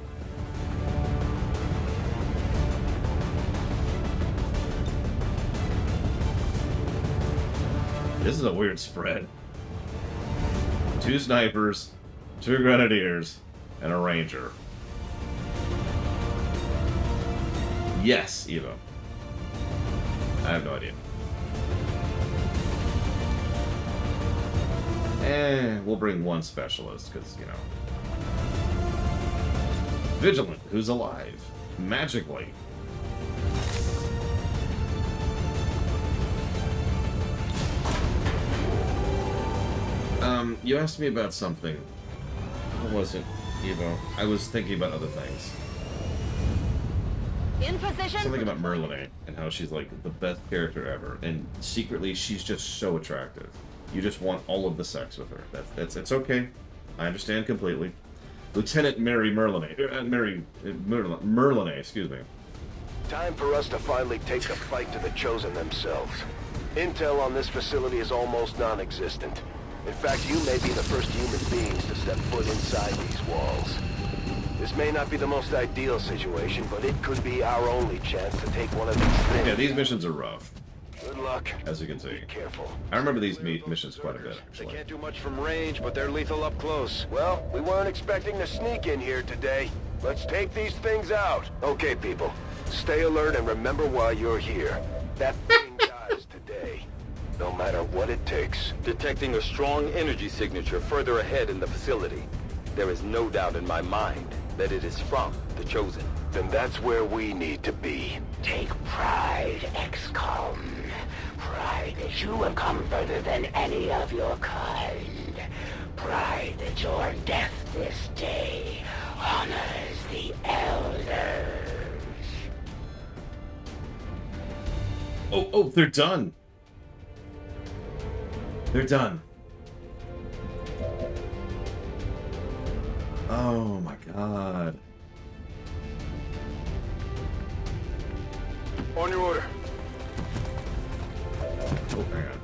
This is a weird spread. 2 snipers, 2 grenadiers, and a ranger. Yes, Eva. I have no idea. We'll bring one specialist, because, you know. Vigilant, who's alive. Magically. You asked me about something. What was it, Evo? I was thinking about other things. In position. Something about Merlinae and how she's like the best character ever, and secretly she's just so attractive. You just want all of the sex with her. It's okay. I understand completely. Lieutenant Mary Merlinae, Merlinae, excuse me. Time for us to finally take the fight to the Chosen themselves. Intel on this facility is almost non-existent. In fact, you may be the first human beings to step foot inside these walls. This may not be the most ideal situation, but it could be our only chance to take one of these things. Yeah, these missions are rough. Good luck. As you can see. Be careful. I remember these missions quite a bit, They actually. can't do much from range, but they're lethal up close. Well, we weren't expecting to sneak in here today. Let's take these things out. Okay, people. Stay alert and remember why you're here. That thing dies today. No matter what it takes. Detecting a strong energy signature further ahead in the facility. There is no doubt in my mind that it is from the Chosen. Then that's where we need to be. Take pride, XCOM. Pride that you have come further than any of your kind. Pride that your death this day honors the Elders. Oh, they're done. They're done. Oh my god. On your order. Oh, hang on.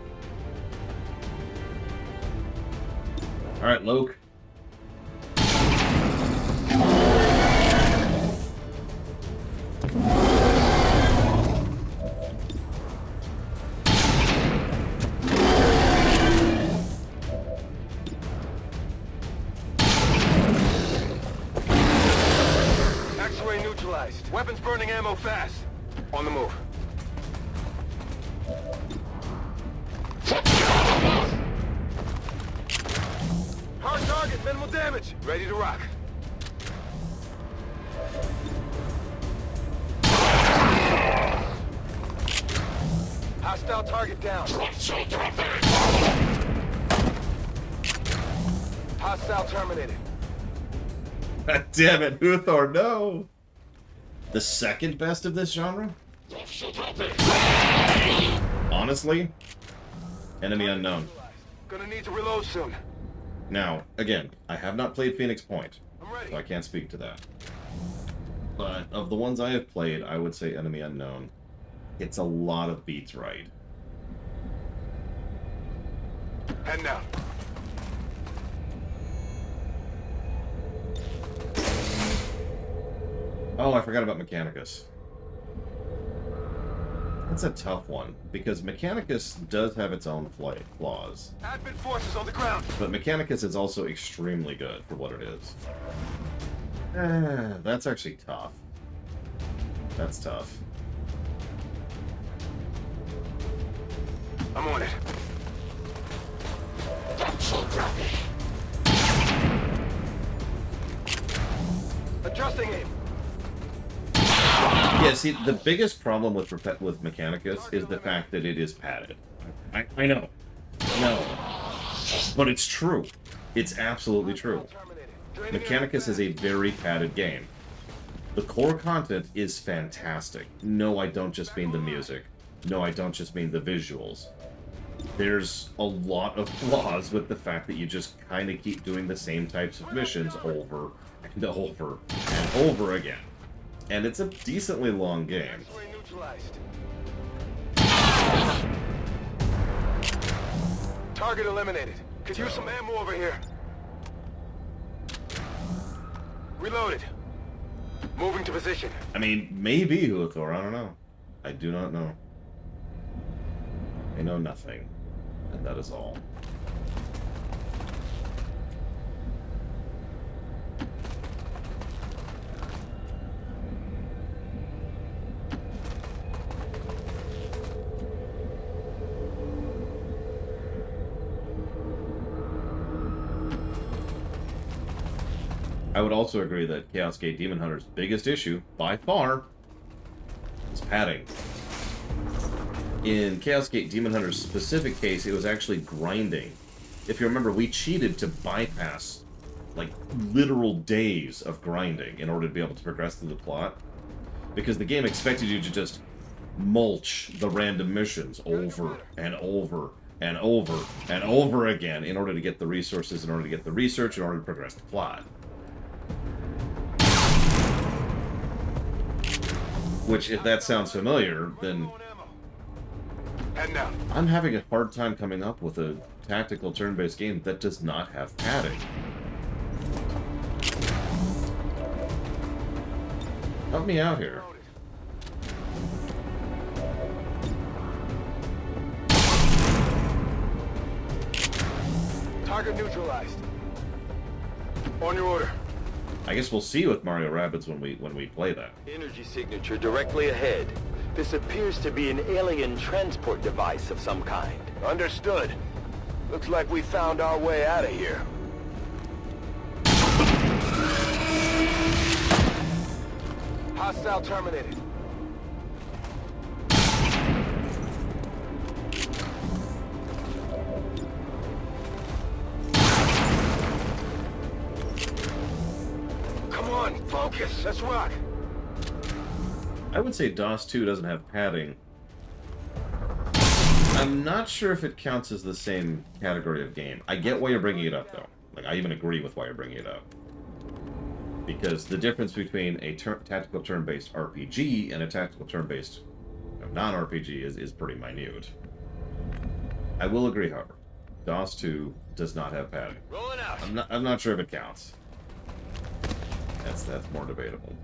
Alright, Loke. X-ray neutralized. Weapons burning ammo fast. On the move. Hard target, minimal damage. Ready to rock. Hostile target down. Hostile terminated. God damn it, Uthor, no! The second best of this genre? Honestly? Enemy unknown. Gonna need to reload soon. Now, again, I have not played Phoenix Point, so I can't speak to that. But of the ones I have played, I would say Enemy Unknown. It's a lot of beats right. Head now. Oh, I forgot about Mechanicus. That's a tough one, because Mechanicus does have its own flaws. Advent forces on the ground. But Mechanicus is also extremely good for what it is. That's actually tough. That's tough. I'm on it. Adjusting aim. Yeah, see, the biggest problem with Mechanicus is the fact that it is padded. I know. No. But it's true. It's absolutely true. Mechanicus is a very padded game. The core content is fantastic. No, I don't just mean the music. No, I don't just mean the visuals. There's a lot of flaws with the fact that you just kind of keep doing the same types of missions over and over and over again. And it's a decently long game. Target eliminated. Could use some ammo over here. Reloaded. Moving to position. I mean, maybe Uthor, I don't know. I do not know. I know nothing. And that is all. I would also agree that Chaos Gate Demon Hunter's biggest issue, by far, is padding. In Chaos Gate Demon Hunter's specific case, it was actually grinding. if you remember, we cheated to bypass, like, literal days of grinding in order to be able to progress through the plot. Because the game expected you to just mulch the random missions over and over and over and over again in order to get the resources, in order to get the research, in order to progress the plot. Which, if that sounds familiar, then I'm having a hard time coming up with a tactical turn-based game that does not have padding. Help me out here. Target neutralized. On your order. I guess we'll see with Mario Rabbids when we play that. Energy signature directly ahead. This appears to be an alien transport device of some kind. Understood. Looks like we found our way out of here. Hostile terminated. Come on, focus. Let's rock. I would say DOS 2 doesn't have padding. I'm not sure if it counts as the same category of game. I get why you're bringing it up, though. Like, I even agree with why you're bringing it up. Because the difference between a tactical turn-based RPG and a tactical turn-based non-RPG is pretty minute. I will agree, however. DOS 2 does not have padding. Rolling out. I'm not sure if it counts. That's more debatable.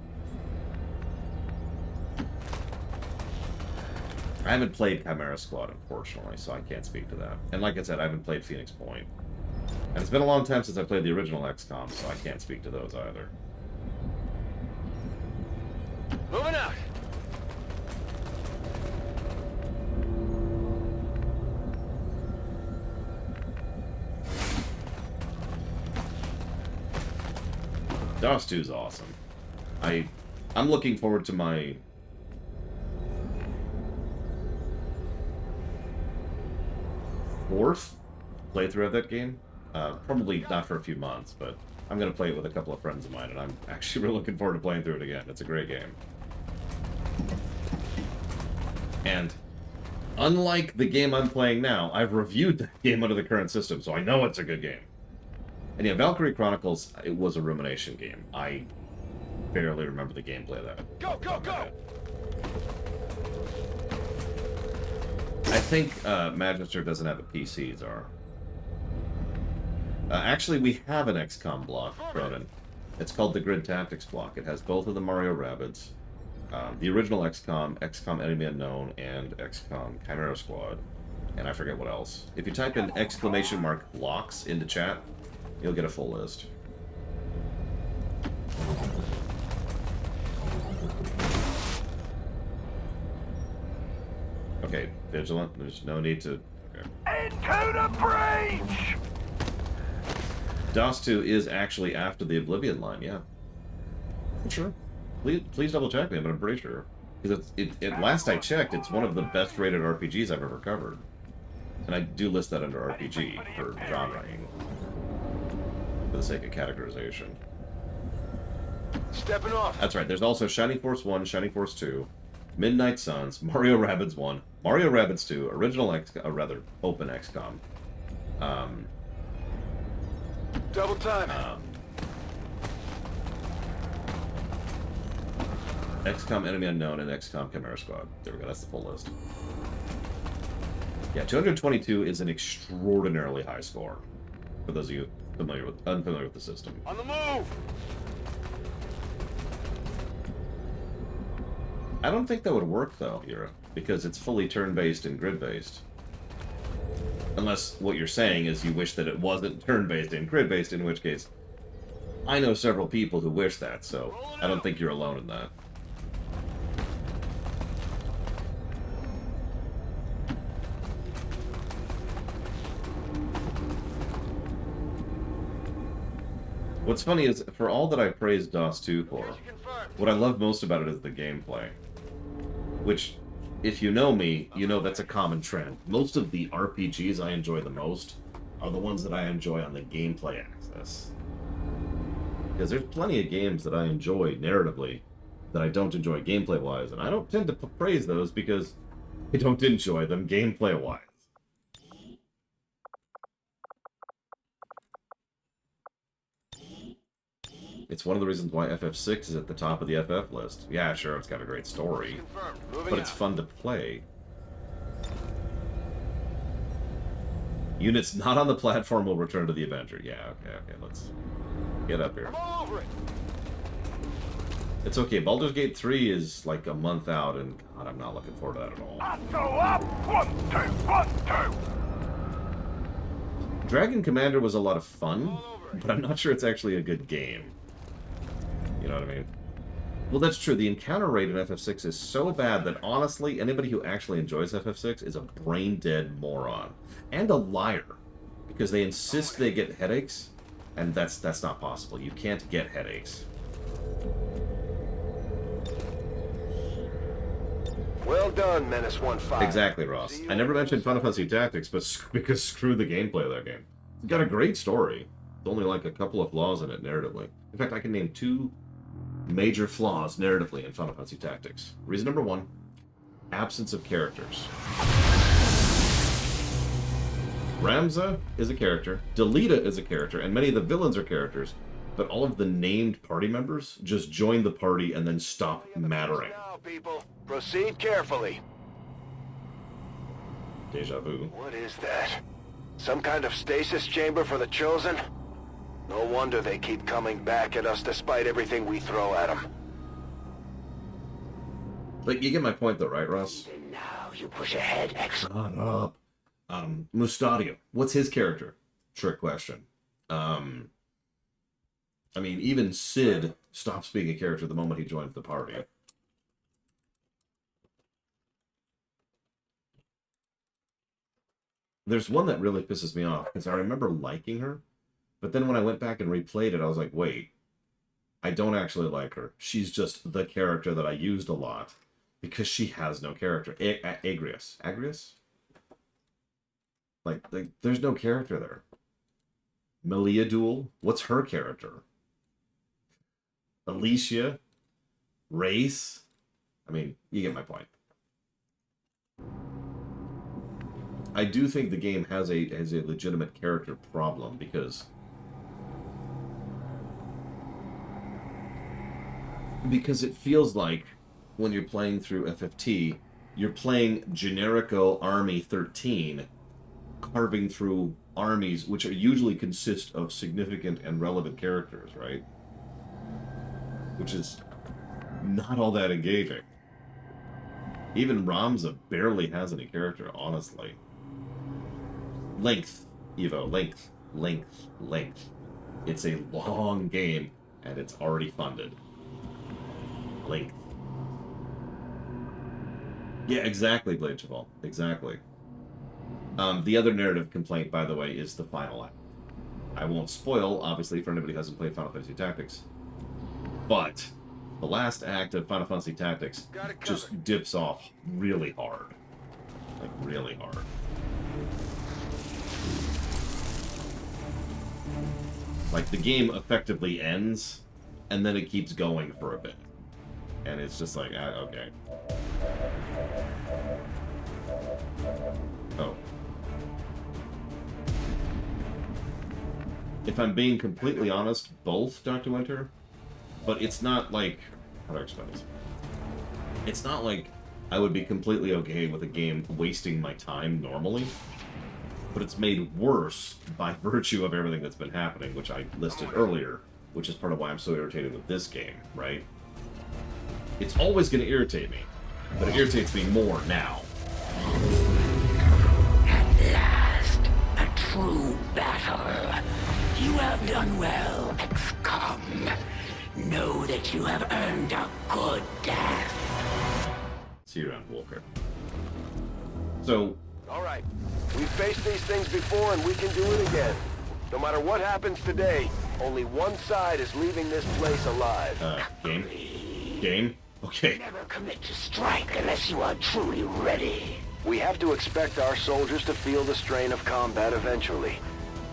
I haven't played Chimera Squad, unfortunately, so I can't speak to that. And like I said, I haven't played Phoenix Point. And it's been a long time since I played the original XCOM, so I can't speak to those either. Moving out. DOS 2 is awesome. I'm looking forward to my fourth playthrough of that game. Probably not for a few months, but I'm going to play it with a couple of friends of mine, and I'm actually really looking forward to playing through it again. It's a great game. And unlike the game I'm playing now, I've reviewed the game under the current system, so I know it's a good game. And yeah, Valkyrie Chronicles, it was a rumination game. I barely remember the gameplay of that. Go, go, go! I think Magister doesn't have a PC, Czar. Actually, we have an XCOM block, Cronin. It's called the Grid Tactics block. It has both of the Mario Rabbids, the original XCOM, XCOM Enemy Unknown, and XCOM Chimera Squad. And I forget what else. If you type in !blocks into chat, you'll get a full list. Okay, Vigilant, there's no need to... Okay. Into the breach! DOS 2 is actually after the Oblivion line, yeah. Sure. Please double check me, but I'm pretty sure. Because last I checked, it's one of the best rated RPGs I've ever covered. And I do list that under RPG for genreing. For the sake of categorization. Stepping off. That's right, there's also Shining Force 1, Shining Force 2, Midnight Suns, Mario Rabbids 1, Mario Rabbids 2, original open XCOM. Double time. XCOM Enemy Unknown and XCOM Chimera Squad. There we go, that's the full list. Yeah, 222 is an extraordinarily high score. For those of you unfamiliar with the system. On the move! I don't think that would work, though, Hira, because it's fully turn-based and grid-based. Unless what you're saying is you wish that it wasn't turn-based and grid-based, in which case, I know several people who wish that, so I don't think you're alone in that. What's funny is, for all that I praise DOS 2 for, what I love most about it is the gameplay. Which, if you know me, you know that's a common trend. Most of the RPGs I enjoy the most are the ones that I enjoy on the gameplay axis. Because there's plenty of games that I enjoy narratively that I don't enjoy gameplay-wise, and I don't tend to praise those because I don't enjoy them gameplay-wise. It's one of the reasons why FF6 is at the top of the FF list. Yeah, sure, it's got a great story, but it's fun to play. Units not on the platform will return to the Avenger. Yeah, okay, let's get up here. I'm all over it. It's okay, Baldur's Gate 3 is like a month out, and God, I'm not looking forward to that at all. Go up! 1, 2, 1, 2! Dragon Commander was a lot of fun, but I'm not sure it's actually a good game. You know what I mean? Well, that's true. The encounter rate in FF6 is so bad that, honestly, anybody who actually enjoys FF6 is a brain-dead moron. And a liar. Because they insist they get headaches, and that's not possible. You can't get headaches. Well done, Menace 1-5. Exactly, Ross. I never mentioned Final Fantasy Tactics, but because screw the gameplay of that game. It's got a great story. There's only like a couple of flaws in it narratively. In fact, I can name 2 major flaws narratively in Final Fantasy Tactics. Reason number 1, absence of characters. Ramza is a character, Delita is a character, and many of the villains are characters, but all of the named party members just join the party and then stop mattering. Now, people, proceed carefully. Deja vu. What is that? Some kind of stasis chamber for the Chosen? No wonder they keep coming back at us despite everything we throw at them. But you get my point though, right, Ross? And now you push ahead, Shut up. Mustadio. What's his character? Trick question. I mean, even Sid stops being a character the moment he joins the party. There's one that really pisses me off, because I remember liking her, but then when I went back and replayed it, I was like, wait, I don't actually like her. She's just the character that I used a lot, because she has no character. Agrias. Agrias? Like, there's no character there. Malia Duel? What's her character? Alicia? Race? I mean, you get my point. I do think the game has a legitimate character problem because it feels like when you're playing through FFT, you're playing Generico Army 13, carving through armies which are usually consist of significant and relevant characters, right? Which is not all that engaging. Even Ramza barely has any character, honestly. Length, Evo, length. It's a long game, and it's already funded. Length. Yeah, exactly, Blade Cheval. Exactly. The other narrative complaint, by the way, is the final act. I won't spoil, obviously, for anybody who hasn't played Final Fantasy Tactics. But the last act of Final Fantasy Tactics just dips off really hard. Like, really hard. Like, the game effectively ends, and then it keeps going for a bit. And it's just like, okay. Oh. If I'm being completely honest, both, Dr. Winter, but it's not like... How do I explain this? It's not like I would be completely okay with a game wasting my time normally, but it's made worse by virtue of everything that's been happening, which I listed earlier, which is part of why I'm so irritated with this game, right? It's always going to irritate me, but it irritates me more now. At last, a true battle. You have done well, XCOM. Know that you have earned a good death. See you around, Walker. So... Alright, we've faced these things before and we can do it again. No matter what happens today, only one side is leaving this place alive. Game? Game? Okay. Never commit to strike unless you are truly ready. We have to expect our soldiers to feel the strain of combat eventually.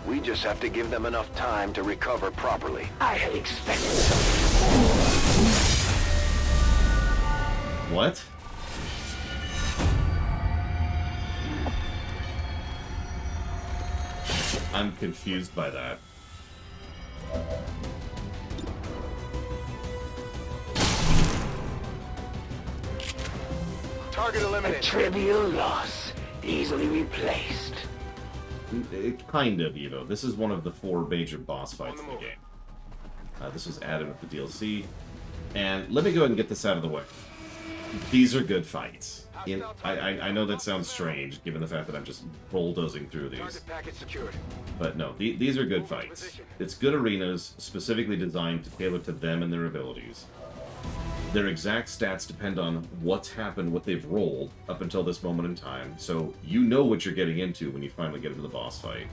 We just have to give them enough time to recover properly. I had expected something more. What? I'm confused by that. Target eliminated. A trivial loss, easily replaced. Kind of, Evo. This is one of the 4 major boss fights in the game. This was added with the DLC. And let me go ahead and get this out of the way. These are good fights. I know that sounds strange, given the fact that I'm just bulldozing through these. But no, these are good fights. It's good arenas, specifically designed to tailor to them and their abilities. Their exact stats depend on what's happened, what they've rolled up until this moment in time, so you know what you're getting into when you finally get into the boss fight.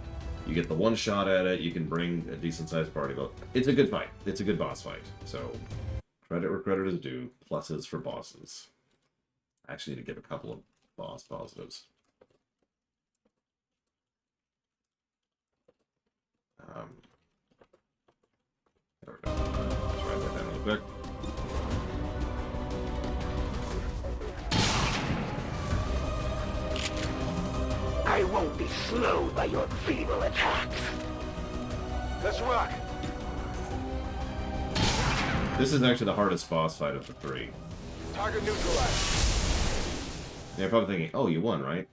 You get the one shot at it, you can bring a decent-sized party, but it's a good fight. It's a good boss fight, so credit where credit is due. Pluses for bosses. I actually need to give a couple of boss positives. There we go. Let's write that down real quick. I won't be slowed by your feeble attacks. Let's rock. This is actually the hardest boss fight of the 3. Target neutralized. You're probably thinking, oh, you won, right?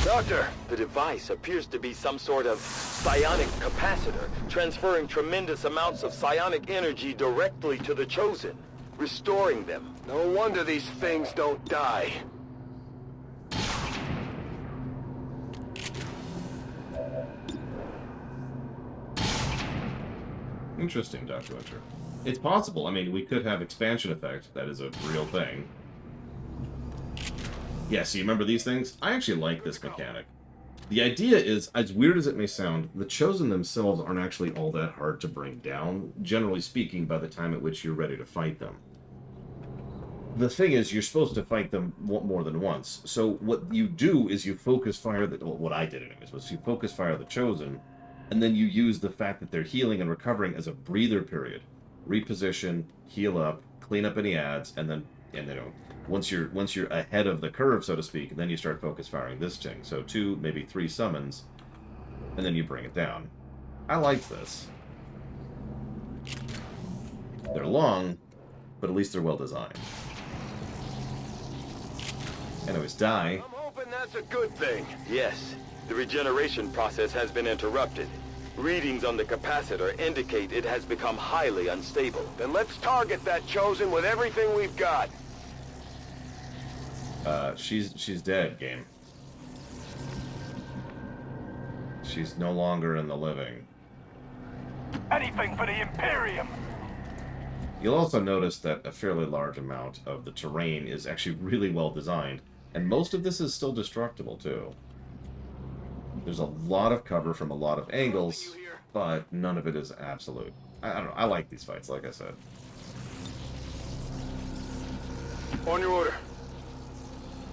Doctor, the device appears to be some sort of psionic capacitor, transferring tremendous amounts of psionic energy directly to the Chosen, restoring them. No wonder these things don't die. Interesting, Dr. Winter. It's possible. I mean, we could have expansion effect. That is a real thing. Yeah, so you remember these things? I actually like this mechanic. The idea is, as weird as it may sound, the Chosen themselves aren't actually all that hard to bring down, generally speaking, by the time at which you're ready to fight them. The thing is, you're supposed to fight them more than once. So what you do is you focus fire, well, what I did anyways, was you focus fire the Chosen, and then you use the fact that they're healing and recovering as a breather period. Reposition, heal up, clean up any ads, and then, once you're ahead of the curve, so to speak, then you start focus firing this thing. So 2, maybe 3 summons, and then you bring it down. I like this. They're long, but at least they're well designed. Anyways, die. I'm hoping that's a good thing. Yes, the regeneration process has been interrupted. Readings on the capacitor indicate it has become highly unstable. Then let's target that Chosen with everything we've got. She's dead, game. She's no longer in the living. Anything for the Imperium! You'll also notice that a fairly large amount of the terrain is actually really well designed, and most of this is still destructible, too. There's a lot of cover from a lot of angles, but none of it is absolute. I don't know, I like these fights, like I said. On your order.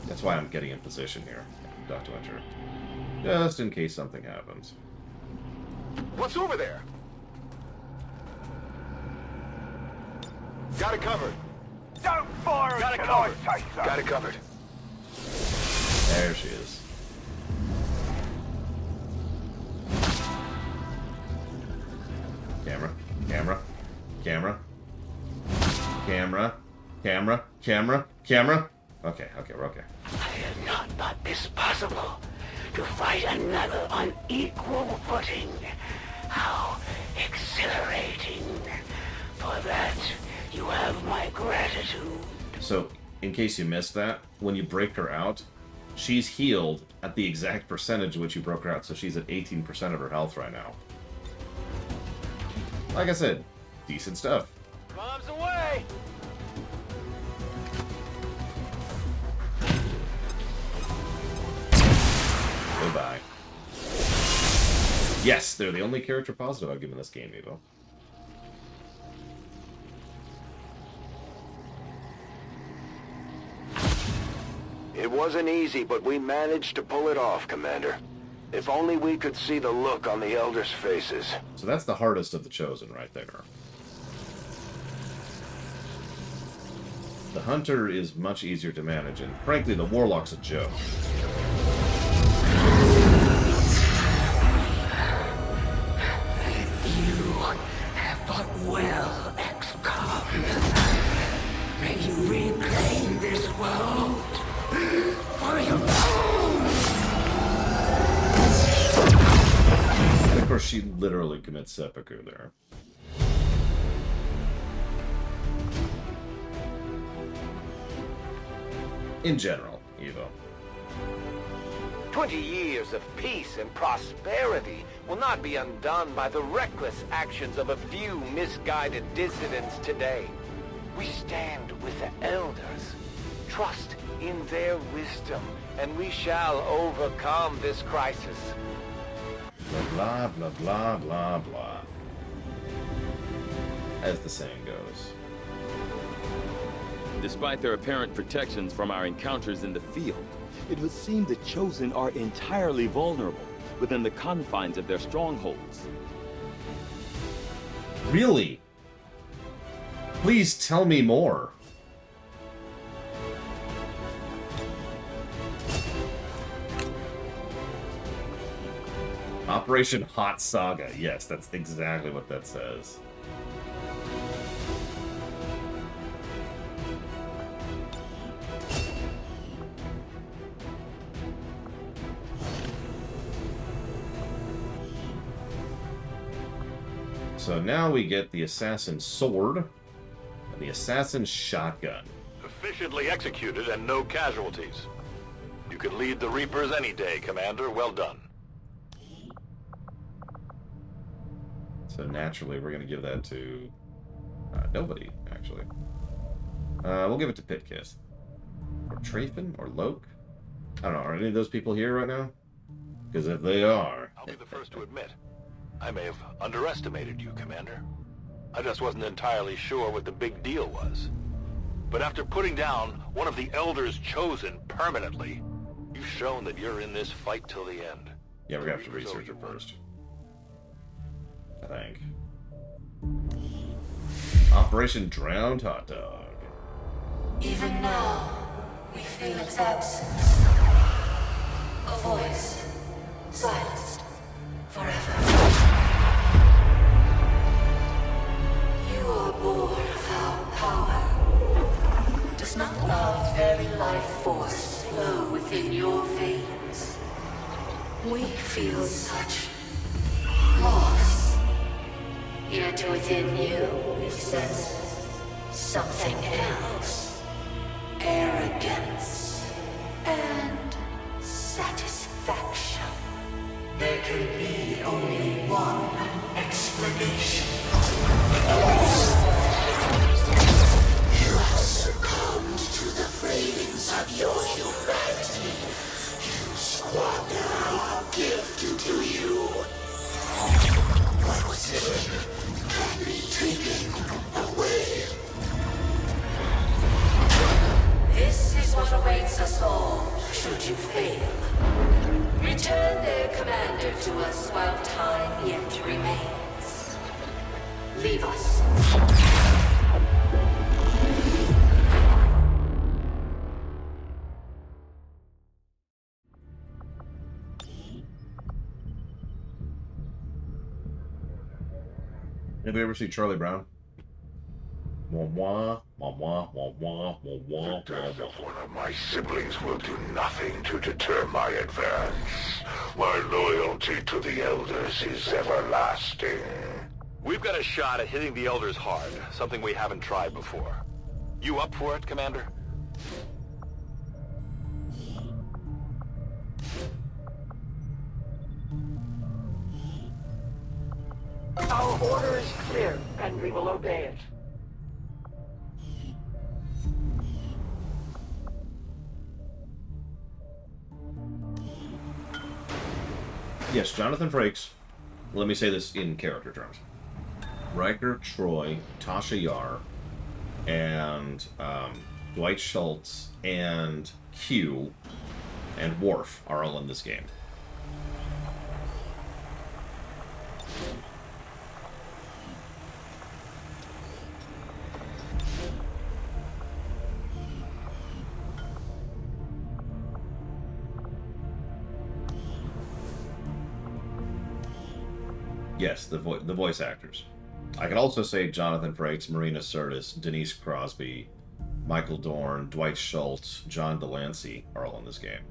That's why I'm getting in position here, Dr. Winter. Just in case something happens. What's over there? Got it covered. Don't fire Got it until I covered. say so. Got it covered. There she is. Camera, camera, camera, camera, camera, camera, camera. Okay, we're okay. I had not thought this possible. To fight another on equal footing. How exhilarating. For that, you have my gratitude. So, in case you missed that, when you break her out, she's healed at the exact percentage which you broke her out, so she's at 18% of her health right now. Like I said, decent stuff. Bombs away! Goodbye. Yes, they're the only character positive I've given this game, Evo. It wasn't easy, but we managed to pull it off, Commander. If only we could see the look on the Elders' faces. So that's the hardest of the Chosen right there. The Hunter is much easier to manage, and frankly, the Warlock's a joke. You have fought well, XCOM. May you reclaim this world for your own. And of course, she literally commits seppuku there. In general, Evo. 20 years of peace and prosperity will not be undone by the reckless actions of a few misguided dissidents today. We stand with the Elders. Trust in their wisdom, and we shall overcome this crisis. Blah, blah, blah, blah, blah. As the saying goes. Despite their apparent protections from our encounters in the field, it would seem the Chosen are entirely vulnerable within the confines of their strongholds. Really? Please tell me more. Operation Hot Saga. Yes, that's exactly what that says. So now we get the Assassin's Sword and the Assassin's Shotgun. Efficiently executed and no casualties. You can lead the Reapers any day, Commander. Well done. So naturally, we're going to give that to nobody, actually. We'll give it to Pitkiss. Or Trafin, or Loke. I don't know, are any of those people here right now? Because if they are... I'll be the first to admit, I may have underestimated you, Commander. I just wasn't entirely sure what the big deal was. But after putting down one of the Elders Chosen permanently, you've shown that you're in this fight till the end. Yeah, we're going to have to research it first. I think. Operation Drowned Hot Dog. Even now, we feel its absence. A voice, silenced forever. You are born of our power. Does not our very life force flow within your veins? We feel such loss. Yet within you we sense something else. Arrogance and satisfaction. There can be only one explanation. You have succumbed to the cravings of your humanity. You squander our gift to you. What was it can be taken away. This is what awaits us all, should you fail. Return their commander to us while time yet remains. Leave us. Have you ever seen Charlie Brown? Wah wah, wah wah, wah wah, wah wah. The death of one of my siblings will do nothing to deter my advance. My loyalty to the Elders is everlasting. We've got a shot at hitting the Elders hard, something we haven't tried before. You up for it, Commander? Our order is clear, and we will obey it. Yes, Jonathan Frakes. Let me say this in character terms. Riker, Troy, Tasha Yar, and Dwight Schultz, and Q, and Worf are all in this game. Yes, the voice actors. I can also say Jonathan Frakes, Marina Sirtis, Denise Crosby, Michael Dorn, Dwight Schultz, John Delancey are all in this game.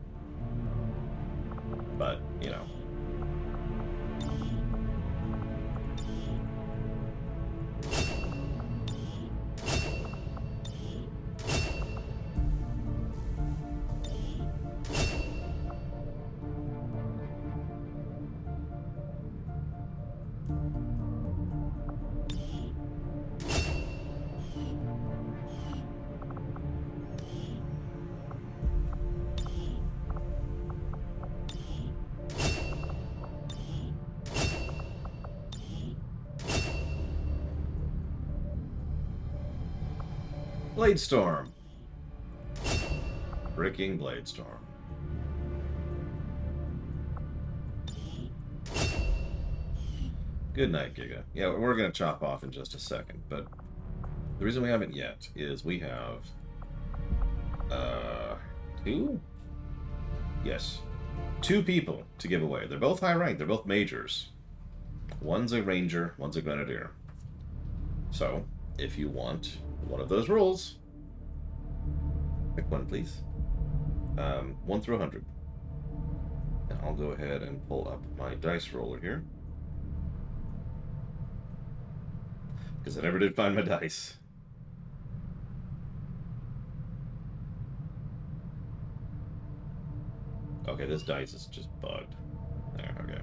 But, you know. Bladestorm. Breaking Bladestorm. Good night, Giga. Yeah, we're going to chop off in just a second, but the reason we haven't yet is we have... two? Yes. 2 people to give away. They're both high rank. They're both majors. One's a ranger, one's a grenadier. So, if you want one of those roles, pick one, please. 1 through 100. And I'll go ahead and pull up my dice roller here. Because I never did find my dice. Okay, this dice is just bugged. There, okay.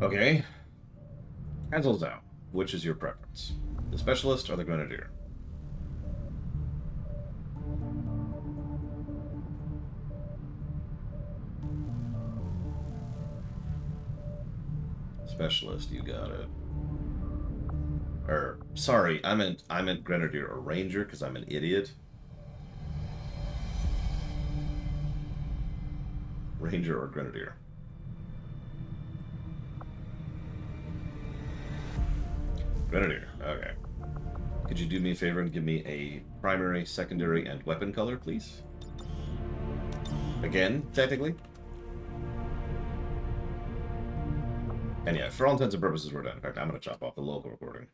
Okay. Pencils out. Which is your preference? The specialist or the grenadier? Specialist, you got it. Or sorry, I meant grenadier or ranger because I'm an idiot. Ranger or grenadier? Grenadier, okay. Could you do me a favor and give me a primary, secondary, and weapon color, please? Again, technically. And yeah, for all intents and purposes, we're done. In fact, I'm going to chop off the local recording.